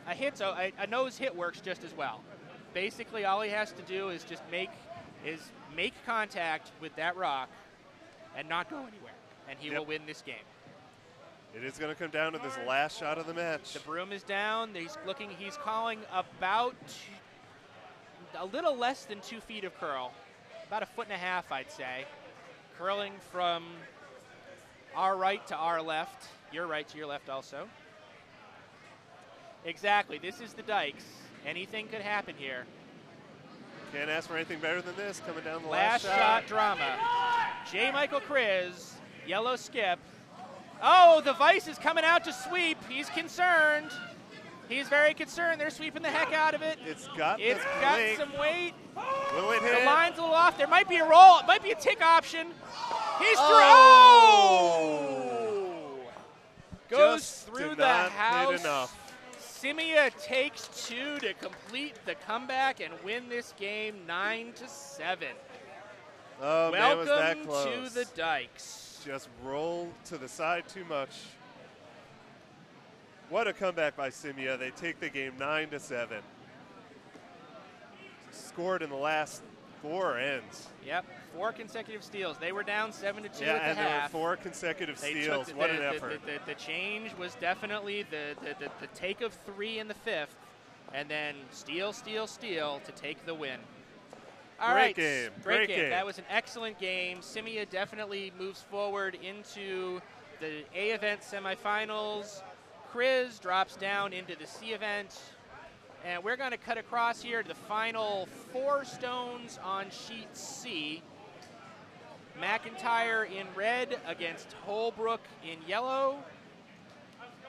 a nose hit works just as well. Basically, all he has to do is just make contact with that rock and not go anywhere, and he will win this game. It is going to come down to this last shot of the match. The broom is down. He's calling about a little less than 2 feet of curl, about 1.5 feet, I'd say. Curling from our right to our left, your right to your left also. Exactly, this is the Dykes. Anything could happen here. Can't ask for anything better than this, coming down the Last last shot drama. J. Michael Kriz, yellow skip. Oh, the Vice is coming out to sweep. He's concerned. He's very concerned. They're sweeping the heck out of it. It's got some weight. Will it hit? The line's a little off. There might be a roll. It might be a tick option. He's through. Oh! Goes Just through did the not house. hit enough. Scimia takes 2 to complete the comeback and win this game 9-7. Oh, man, was that Welcome close. to the Dykes. Just rolled to the side too much. What a comeback by Scimia. They take the game 9-7. Scored in the last 4 ends. Yep, 4 consecutive steals. They were down 7-2 at the and there were half. 4 consecutive They steals. took What an effort. The change was definitely the take of 3 in the 5th, and then steal to take the win. All right, great game. That was an excellent game. Scimia definitely moves forward into the A event semifinals. Kriz drops down into the C event. And we're going to cut across here to the final 4 stones on sheet C. McIntyre in red against Holbrook in yellow.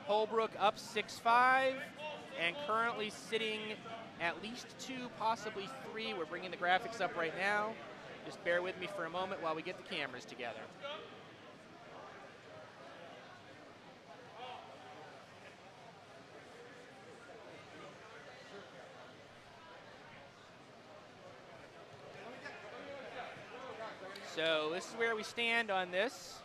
Holbrook up 6-5 and currently sitting at least 2, possibly 3. We're bringing the graphics up right now. Just bear with me for a moment while we get the cameras together. So this is where we stand on this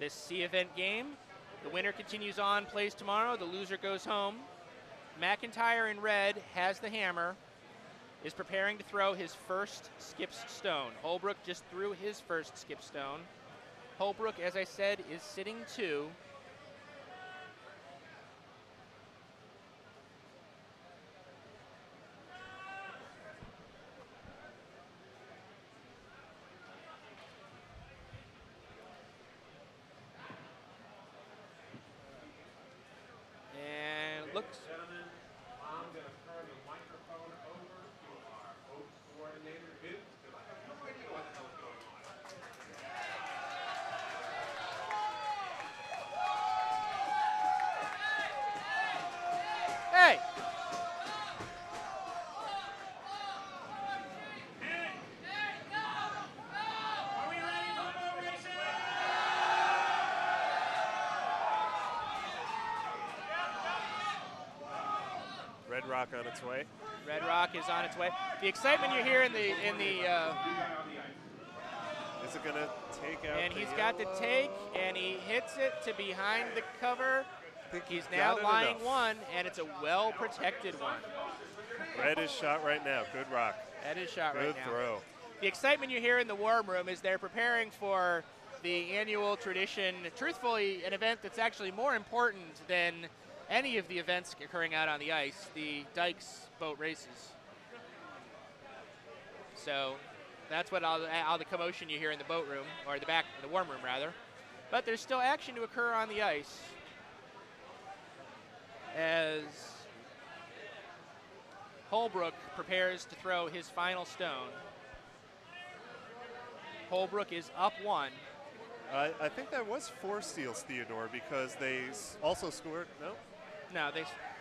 C event game. The winner continues on, plays tomorrow. The loser goes home. McIntyre in red has the hammer, is preparing to throw his first skip stone. Holbrook just threw his first skip stone. Holbrook, as I said, is sitting 2. Looks. Gentlemen, I'm going to turn the microphone over to our host coordinator, Vince, because I have no idea what the hell's going on. Hey! Are we ready for the boat racing? Red Rock on its way. Red Rock is on its way. The excitement you hear in the Is it going to take out and the he's got the yellow? take, and he hits it to behind the cover. I think He's got now it lying enough. 1, and it's a well-protected one. Red is shot right now. Good rock. That is shot Good right now. throw. The excitement you hear in the warm room is they're preparing for the annual tradition, truthfully, an event that's actually more important than any of the events occurring out on the ice, the Dykes boat races. So that's what all the commotion you hear in the boat room, or the warm room rather. But there's still action to occur on the ice as Holbrook prepares to throw his final stone. Holbrook is up 1. I think that was 4 steals, Theodore, because they also scored. No? No,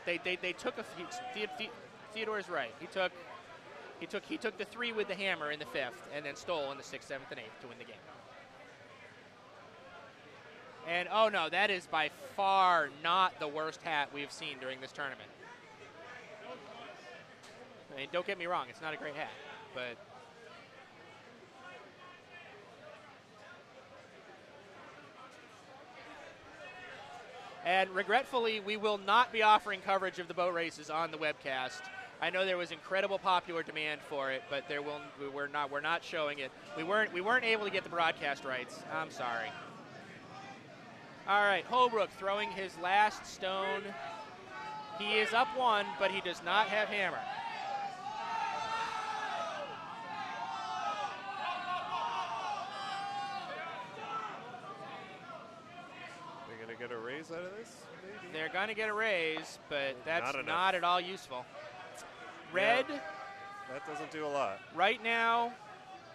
they took a few. Theodore's right. He took the 3 with the hammer in the 5th, and then stole in the 6th, 7th, and 8th to win the game. And, oh, no, that is by far not the worst hat we've seen during this tournament. I mean, don't get me wrong, it's not a great hat, but... And regretfully, we will not be offering coverage of the boat races on the webcast. I know there was incredible popular demand for it, but we're not showing it. We weren't able to get the broadcast rights. I'm sorry. All right, Holbrook throwing his last stone. He is up 1, but he does not have hammer. They're going to get a raise out of this, maybe? They're going to get a raise, but that's Not not at all useful. Red. Yeah, that doesn't do a lot. Right now,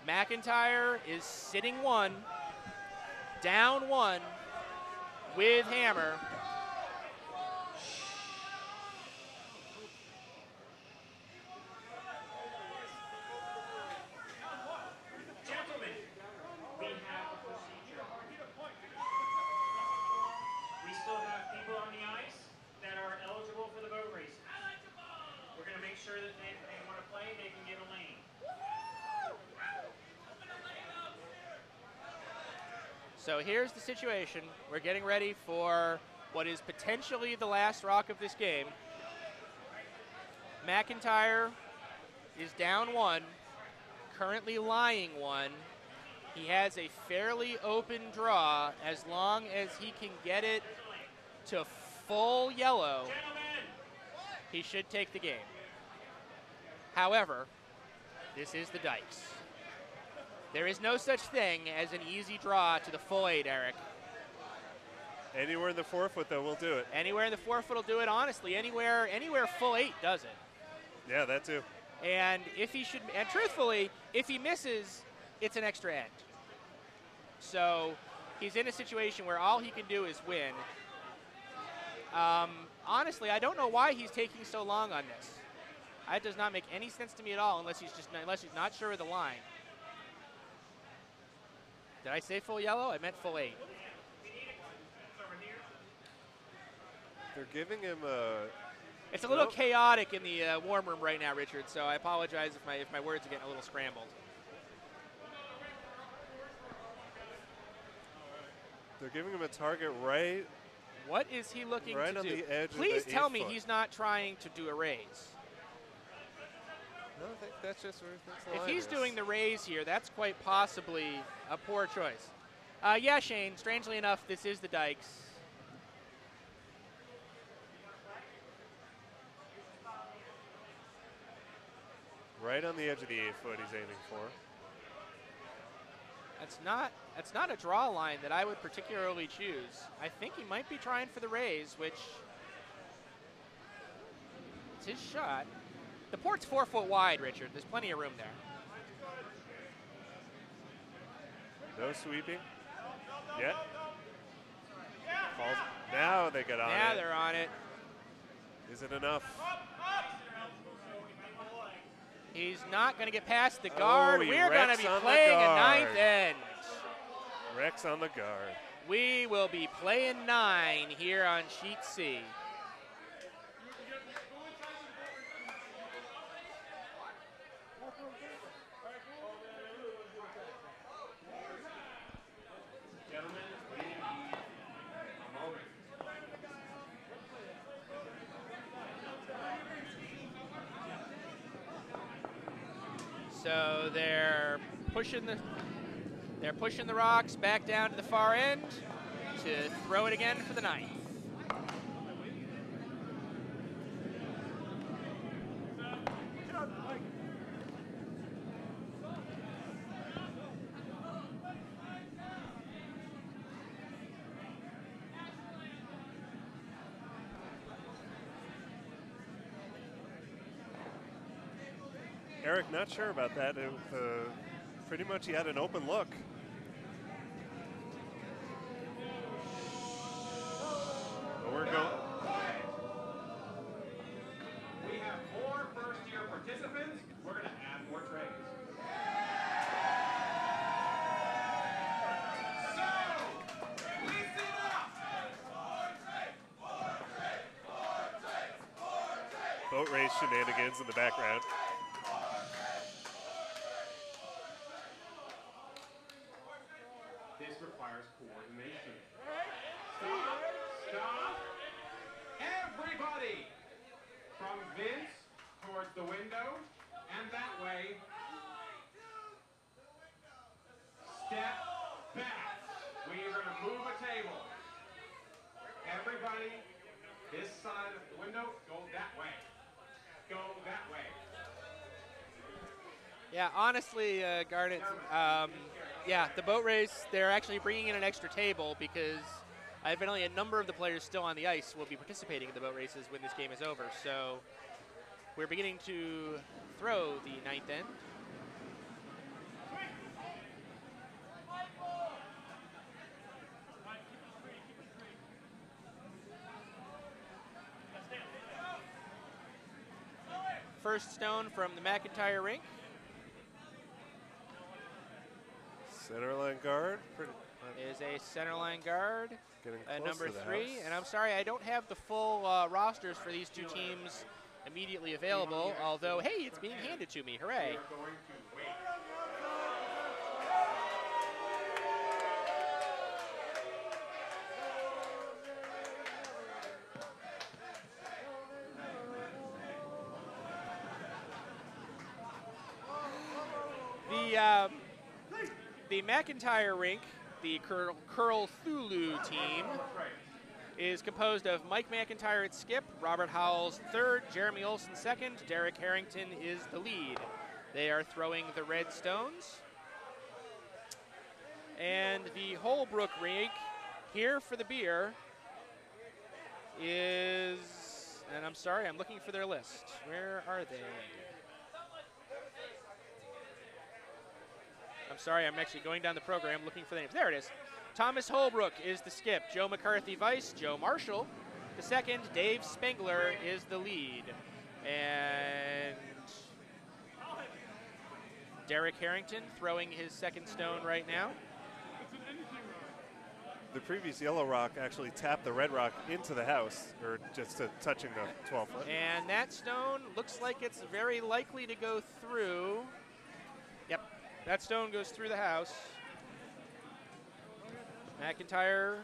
McIntyre is sitting 1, down 1 with hammer. Gentlemen, we have a procedure. We still have people on the ice that are eligible for the boat races. We're going to make sure that if they want to play, they can get a lane. So here's the situation. We're getting ready for what is potentially the last rock of this game. McIntyre is down 1, currently lying 1. He has a fairly open draw as long as he can get it to full yellow. He should take the game. However, this is the Dykes. There is no such thing as an easy draw to the full 8, Eric. Anywhere in the forefoot, though, we'll do it. Anywhere in the forefoot will do it, honestly. Anywhere full 8 does it. Yeah, that too. And and truthfully, if he misses, it's an extra end. So he's in a situation where all he can do is win. Honestly, I don't know why he's taking so long on this. That does not make any sense to me at all unless he's not sure of the line. Did I say full yellow? I meant full 8. They're giving him a... It's a little chaotic in the warm room right now, Richard, so I apologize if my words are getting a little scrambled. They're giving him a target right... What is he looking right to on do? the edge Please of the tell 8 me foot. he's not trying to do a raise. No, I think that's just where he thinks the If line he's is. doing the raise here, that's quite possibly a poor choice. Yeah, Shane, strangely enough, this is the Dykes. Right on the edge of the 8 foot he's aiming for. That's not a draw line that I would particularly choose. I think he might be trying for the raise, which it's his shot. The port's 4 foot wide, Richard. There's plenty of room there. No sweeping. Yet. Falls. Now they get on it. Now they're on it. Is it enough? He's not going to get past the guard. he We're going to wrecks be on the playing a guard. 9th end. Rex on the guard. We will be playing 9 here on Sheet C. Gentlemen, we need a moment. So they're pushing the rocks back down to the far end to throw it again for the 9th. Eric, not sure about that. Pretty much he had an open look. But we're going. We have more first-year participants. We're going to add more trays. So, listen up! boat race shenanigans in the background. This requires coordination. Stop! Stop! Everybody! From Vince towards the window, and that way. Step back. We are going to move a table. Everybody, this side of the window, go that way. Go that way. Yeah, honestly, Garnet, yeah, the boat race, they're actually bringing in an extra table because evidently a number of the players still on the ice will be participating in the boat races when this game is over. So we're beginning to throw the ninth end. First stone from the McIntyre rink. Centerline guard. Is a centerline guard. Getting close Number to the 3. house. And I'm sorry, I don't have the full rosters for these two teams immediately available, although, hey, it's being handed to me. Hooray. We are going to wait. The McIntyre rink, the Curl Thulu team, is composed of Mike McIntyre at skip, Robert Howells third, Jeremy Olson second, Derek Harrington is the lead. They are throwing the red stones. And the Holbrook rink, here for the beer, is, and I'm sorry, I'm looking for their list. Where are they? I'm sorry, I'm actually going down the program looking for the names. There it is. Thomas Holbrook is the skip. Joe McCarthy vice. Joe Marshall the second. Dave Spengler is the lead. And Derek Harrington throwing his second stone right now. The previous yellow rock actually tapped the red rock into the house, or just touching the 12-foot. And that stone looks like it's very likely to go through. Yep. That stone goes through the house. McIntyre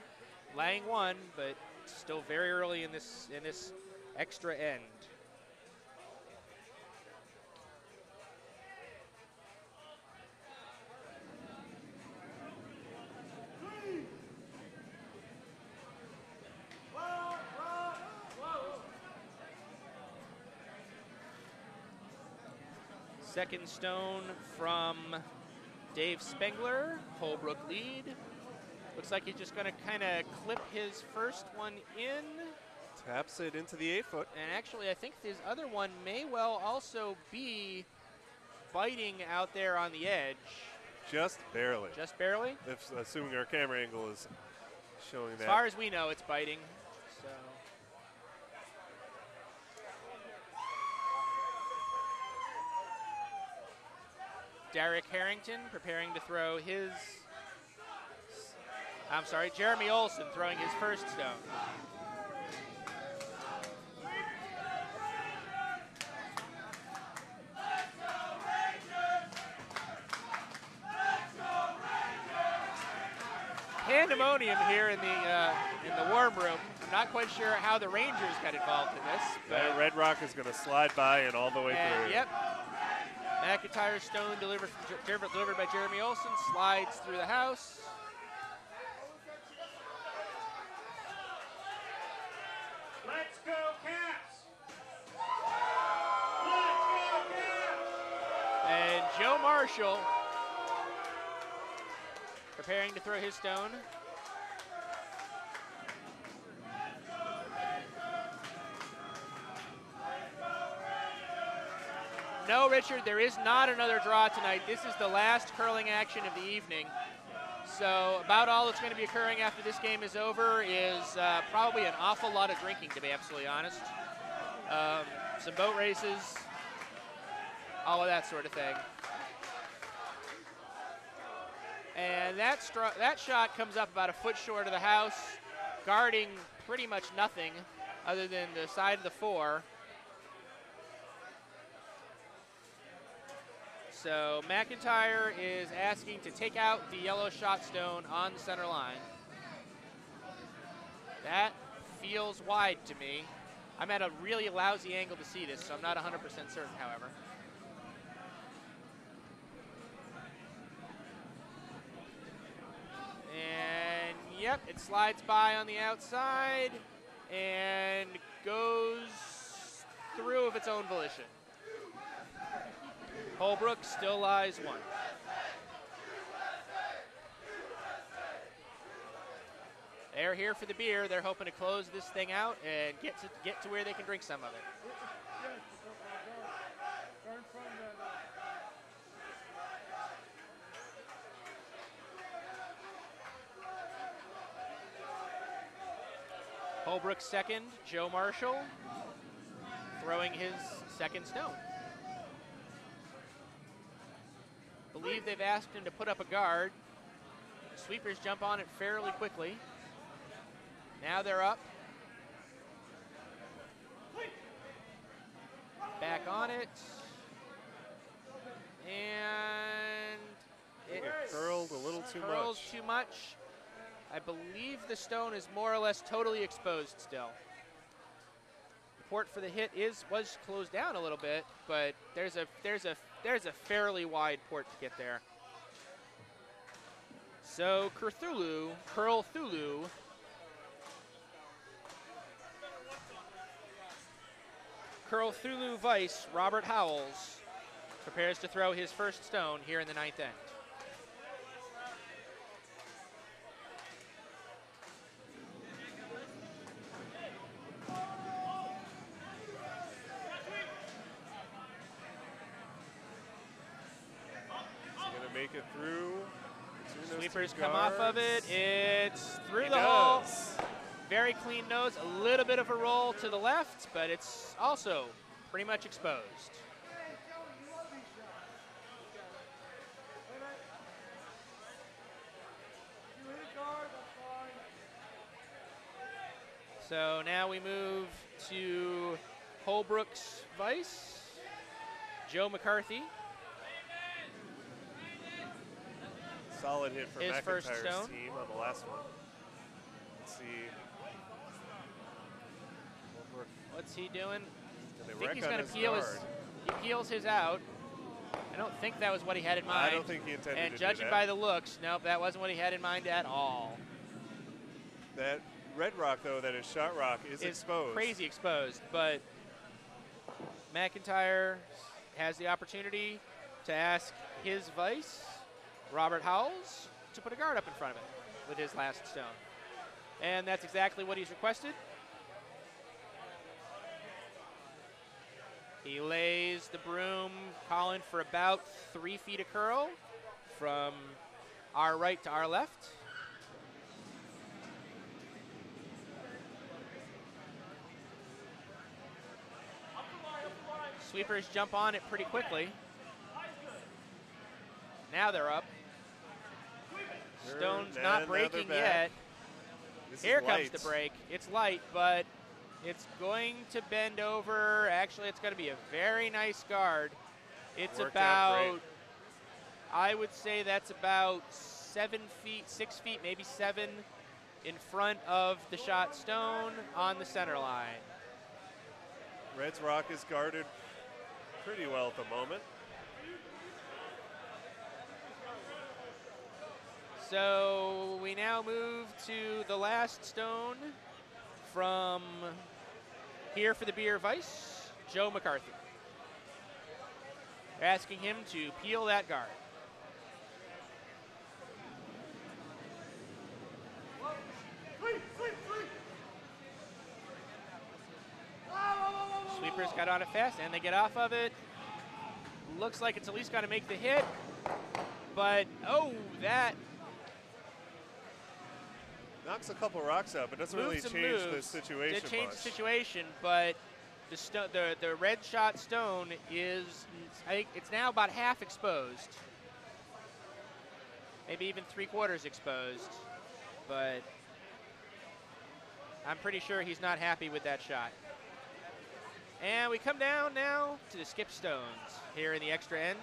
laying one, but still very early in this extra end. Second stone from Dave Spengler, Holbrook lead. Looks like he's just going to kind of clip his first one in. Taps it into the 8-foot. And actually, I think his other one may well also be biting out there on the edge. Just barely. Just barely? If, assuming our camera angle is showing that. As far as we know, it's biting. So. Derek Harrington preparing to throw his, I'm sorry, Jeremy Olson throwing his first stone. Pandemonium here in the warm room. I'm not quite sure how the Rangers got involved in this. That red rock is going to slide by and all the way through. Yep. McIntyre stone delivered by Jeremy Olson, slides through the house. Let's go Caps! Let's go Caps! And Joe Marshall preparing to throw his stone. No, Richard, there is not another draw tonight. This is the last curling action of the evening. So about all that's going to be occurring after this game is over is probably an awful lot of drinking, to be absolutely honest. Some boat races, all of that sort of thing. And that shot comes up about a foot short of the house, guarding pretty much nothing other than the side of the 4. So McIntyre is asking to take out the yellow shot stone on the center line. That feels wide to me. I'm at a really lousy angle to see this, so I'm not 100% certain, however. And yep, it slides by on the outside and goes through of its own volition. Holbrook still lies 1. They're here for the beer. They're hoping to close this thing out and get to where they can drink some of it. Holbrook's second, Joe Marshall, throwing his second stone. Believe they've asked him to put up a guard. Sweepers jump on it fairly quickly. Now they're up. Back on it. And it curled a little too much. I believe the stone is more or less totally exposed still. The port for the hit was closed down a little bit, but there's a fairly wide port to get there. So Curl Thulu Vice, Robert Howells, prepares to throw his first stone here in the 9th end. Make it through. Sweepers come off of it. It's through the hole. Very clean nose. A little bit of a roll to the left, but it's also pretty much exposed. So now we move to Holbrook's Vice, Joe McCarthy. Solid hit for his first McIntyre's stone. team on the last one. Let's see. What's he doing? I think he's going to peel his. He peels his out. I don't think that was what he had in mind. I don't think he intended and to judging do that. by the looks, nope, that wasn't what he had in mind at all. That red rock, though, that is shot rock, is exposed. Crazy exposed, but McIntyre has the opportunity to ask his Vice, Robert Howells, to put a guard up in front of it with his last stone. And that's exactly what he's requested. He lays the broom, calling for about 3 feet of curl from our right to our left. Sweepers jump on it pretty quickly. Now they're up. Stone's not breaking yet. Here comes the break. It's light, but it's going to bend over. Actually, it's going to be a very nice guard. It's about, I would say that's about 7 feet, 6 feet, maybe 7 in front of the shot stone on the center line. Red's rock is guarded pretty well at the moment. So we now move to the last stone from here for the beer Vice, Joe McCarthy. They're asking him to peel that guard. Sweepers got on it fast, and they get off of it. Looks like it's at least got to make the hit, but oh, that knocks a couple rocks up. It doesn't really change the situation It changed much. the situation, but the red shot stone is, I think it's now about half exposed. Maybe even 3/4 exposed, but I'm pretty sure he's not happy with that shot. And we come down now to the skip stones here in the extra end.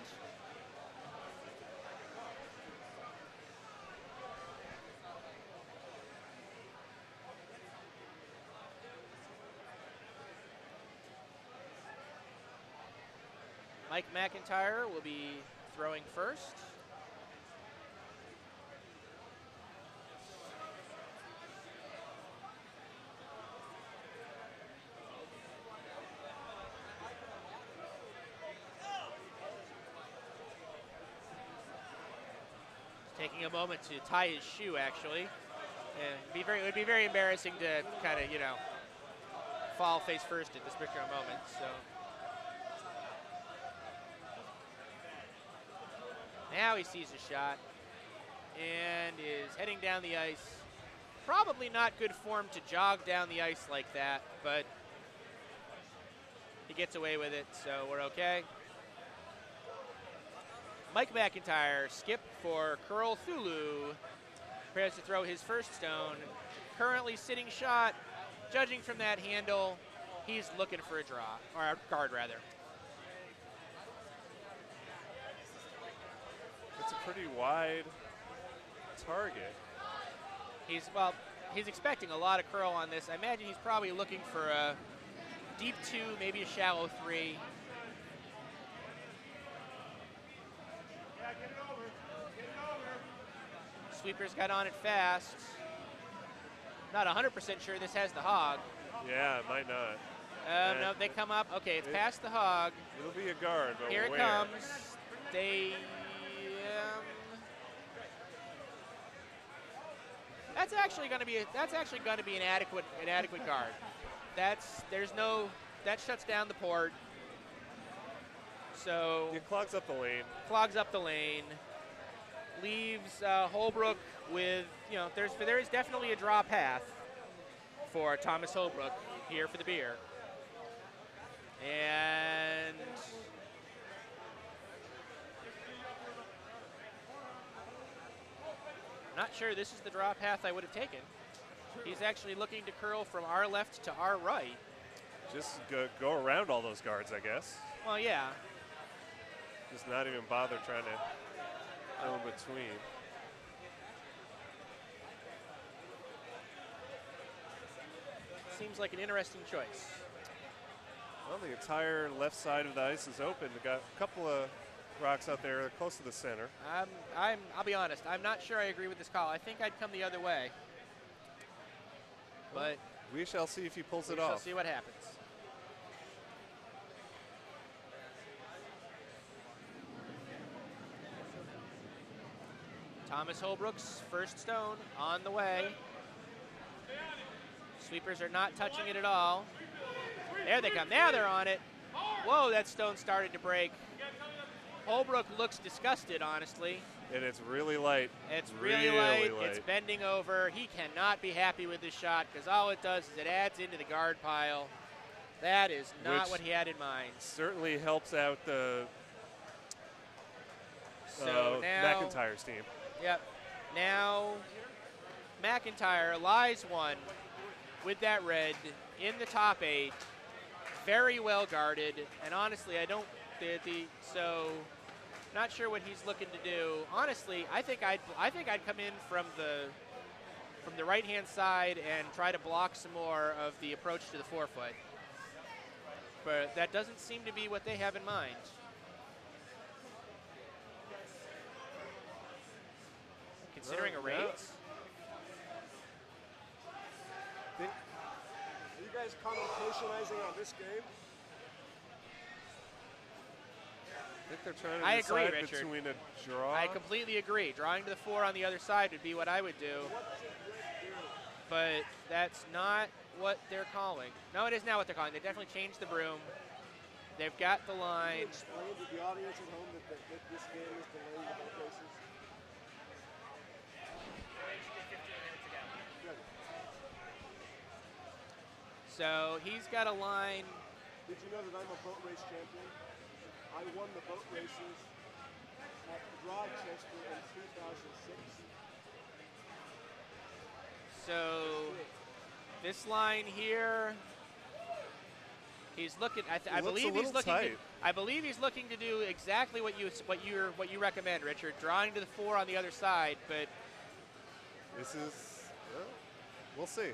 Mike McIntyre will be throwing first. Taking a moment to tie his shoe, actually. It would be very embarrassing to kind of, you know, fall face first at this particular moment. So now he sees a shot and is heading down the ice. Probably not good form to jog down the ice like that, but he gets away with it, so we're okay. Mike McIntyre, skip for Curl Thulu, prepares to throw his first stone. Currently sitting shot, judging from that handle, he's looking for a draw, or a guard rather. It's a pretty wide target. He's expecting a lot of curl on this. I imagine he's probably looking for a deep 2, maybe a shallow 3. Sweepers got on it fast. Not 100% sure this has the hog. Yeah, it might not. No, they come up. Okay, it's past the hog. It'll be a guard, but Here it where? comes. They. That's actually going to be an adequate guard. That shuts down the port. So It clogs up the lane. Leaves Holbrook with, you know, there is definitely a draw path for Thomas Holbrook here for the beer. And not sure this is the draw path I would have taken. He's actually looking to curl from our left to our right. Just go around all those guards, I guess. Well, yeah. Just not even bother trying to go in between. Seems like an interesting choice. Well, the entire left side of the ice is open. We got a couple of rocks out there close to the center. I'll be honest, I'm not sure I agree with this call. I think I'd come the other way. But we shall see if he pulls it we off. shall see what happens. Thomas Holbrook's first stone on the way. Sweepers are not touching it at all. There they come. Now they're on it. Whoa, that stone started to break. Holbrook looks disgusted, honestly. And it's really light. It's really light. It's bending over. He cannot be happy with this shot because all it does is it adds into the guard pile. That is not what he had in mind. Certainly helps out the so now, McIntyre's team. Yep. Now McIntyre lies one with that red in the top 8. Very well guarded. And honestly, so not sure what he's looking to do. Honestly, I think I'd come in from the right-hand side and try to block some more of the approach to the forefoot. But that doesn't seem to be what they have in mind. Considering a rate? Are you guys commentationizing on this game? I think they're trying to decide agree, Richard. between a draw. I completely agree. Drawing to the 4 on the other side would be what I would do. But that's not what they're calling. No, it is now what they're calling. They definitely changed the broom. They've got the line. Can you explain to the audience at home that this game is delayed in both places? Good. So he's got a line. Did you know that I'm a boat race champion? I won the boat races at Rochester in 2006. So this line here, he's looking. I believe he's looking. I believe he's looking to do exactly what you recommend, Richard. Drawing to the 4 on the other side, but this is. We'll see.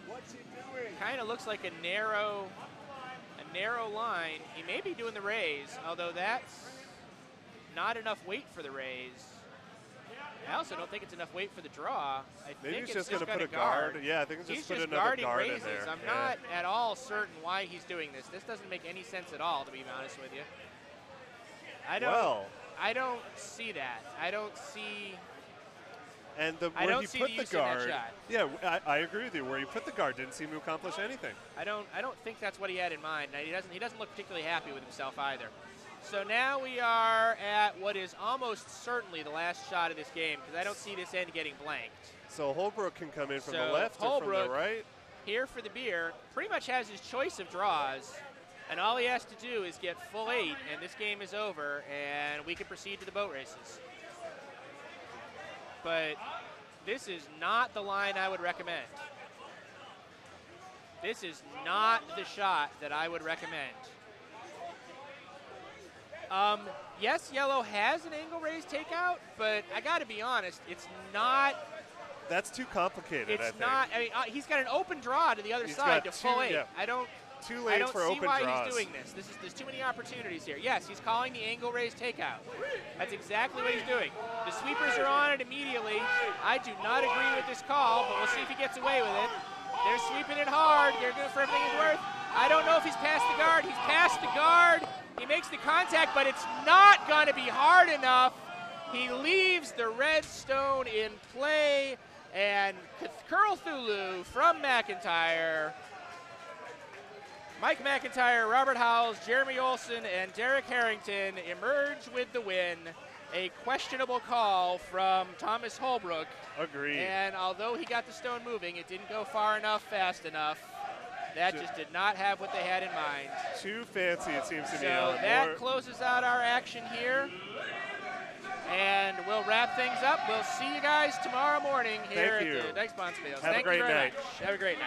What's he doing? Kind of looks like a narrow narrow line. He may be doing the raise, although that's not enough weight for the raise. I also don't think it's enough weight for the draw. Maybe think he's it's just going to put a guard. guard. Yeah, I think it's He's just put just another guarding guard raises. in there. I'm Yeah. not at all certain why he's doing this. This doesn't make any sense at all, to be honest with you. I don't see that. I don't see. And I where don't he see put the the use of that guard, shot. yeah, I agree with you. Where he put the guard didn't seem to accomplish anything. I don't think that's what he had in mind. Now, he doesn't look particularly happy with himself either. So now we are at what is almost certainly the last shot of this game, because I don't see this end getting blanked. So Holbrook can come in from the So left or from the Holbrook right. Here for the beer, pretty much has his choice of draws, and all he has to do is get full 8, and this game is over, and we can proceed to the boat races. But this is not the line I would recommend. This is not the shot that I would recommend. Yes, yellow has an angle raise takeout, but I got to be honest, it's not. That's too complicated. It's I think. not. I mean, he's got an open draw to the other He's side got to full 8. yeah. I don't Too see late for open why draws. he's doing this. There's too many opportunities here. Yes, he's calling the angle raise takeout. That's exactly what he's doing. The sweepers are on it immediately. I do not agree with this call, but we'll see if he gets away with it. They're sweeping it hard. They're going for everything it's worth. I don't know if he's past the guard. He's past the guard. He makes the contact, but it's not going to be hard enough. He leaves the red stone in play, and Curl Thulu from McIntyre. Mike McIntyre, Robert Howells, Jeremy Olson, and Derek Harrington emerge with the win. A questionable call from Thomas Holbrook. Agreed. And although he got the stone moving, it didn't go far enough, fast enough. That just did not have what they had in mind. Too fancy, it seems to me. So that closes out our action here. And we'll wrap things up. We'll see you guys tomorrow morning here Thank you. at the Dykes Bonspiel. Have a great you very night. much. Have a great night.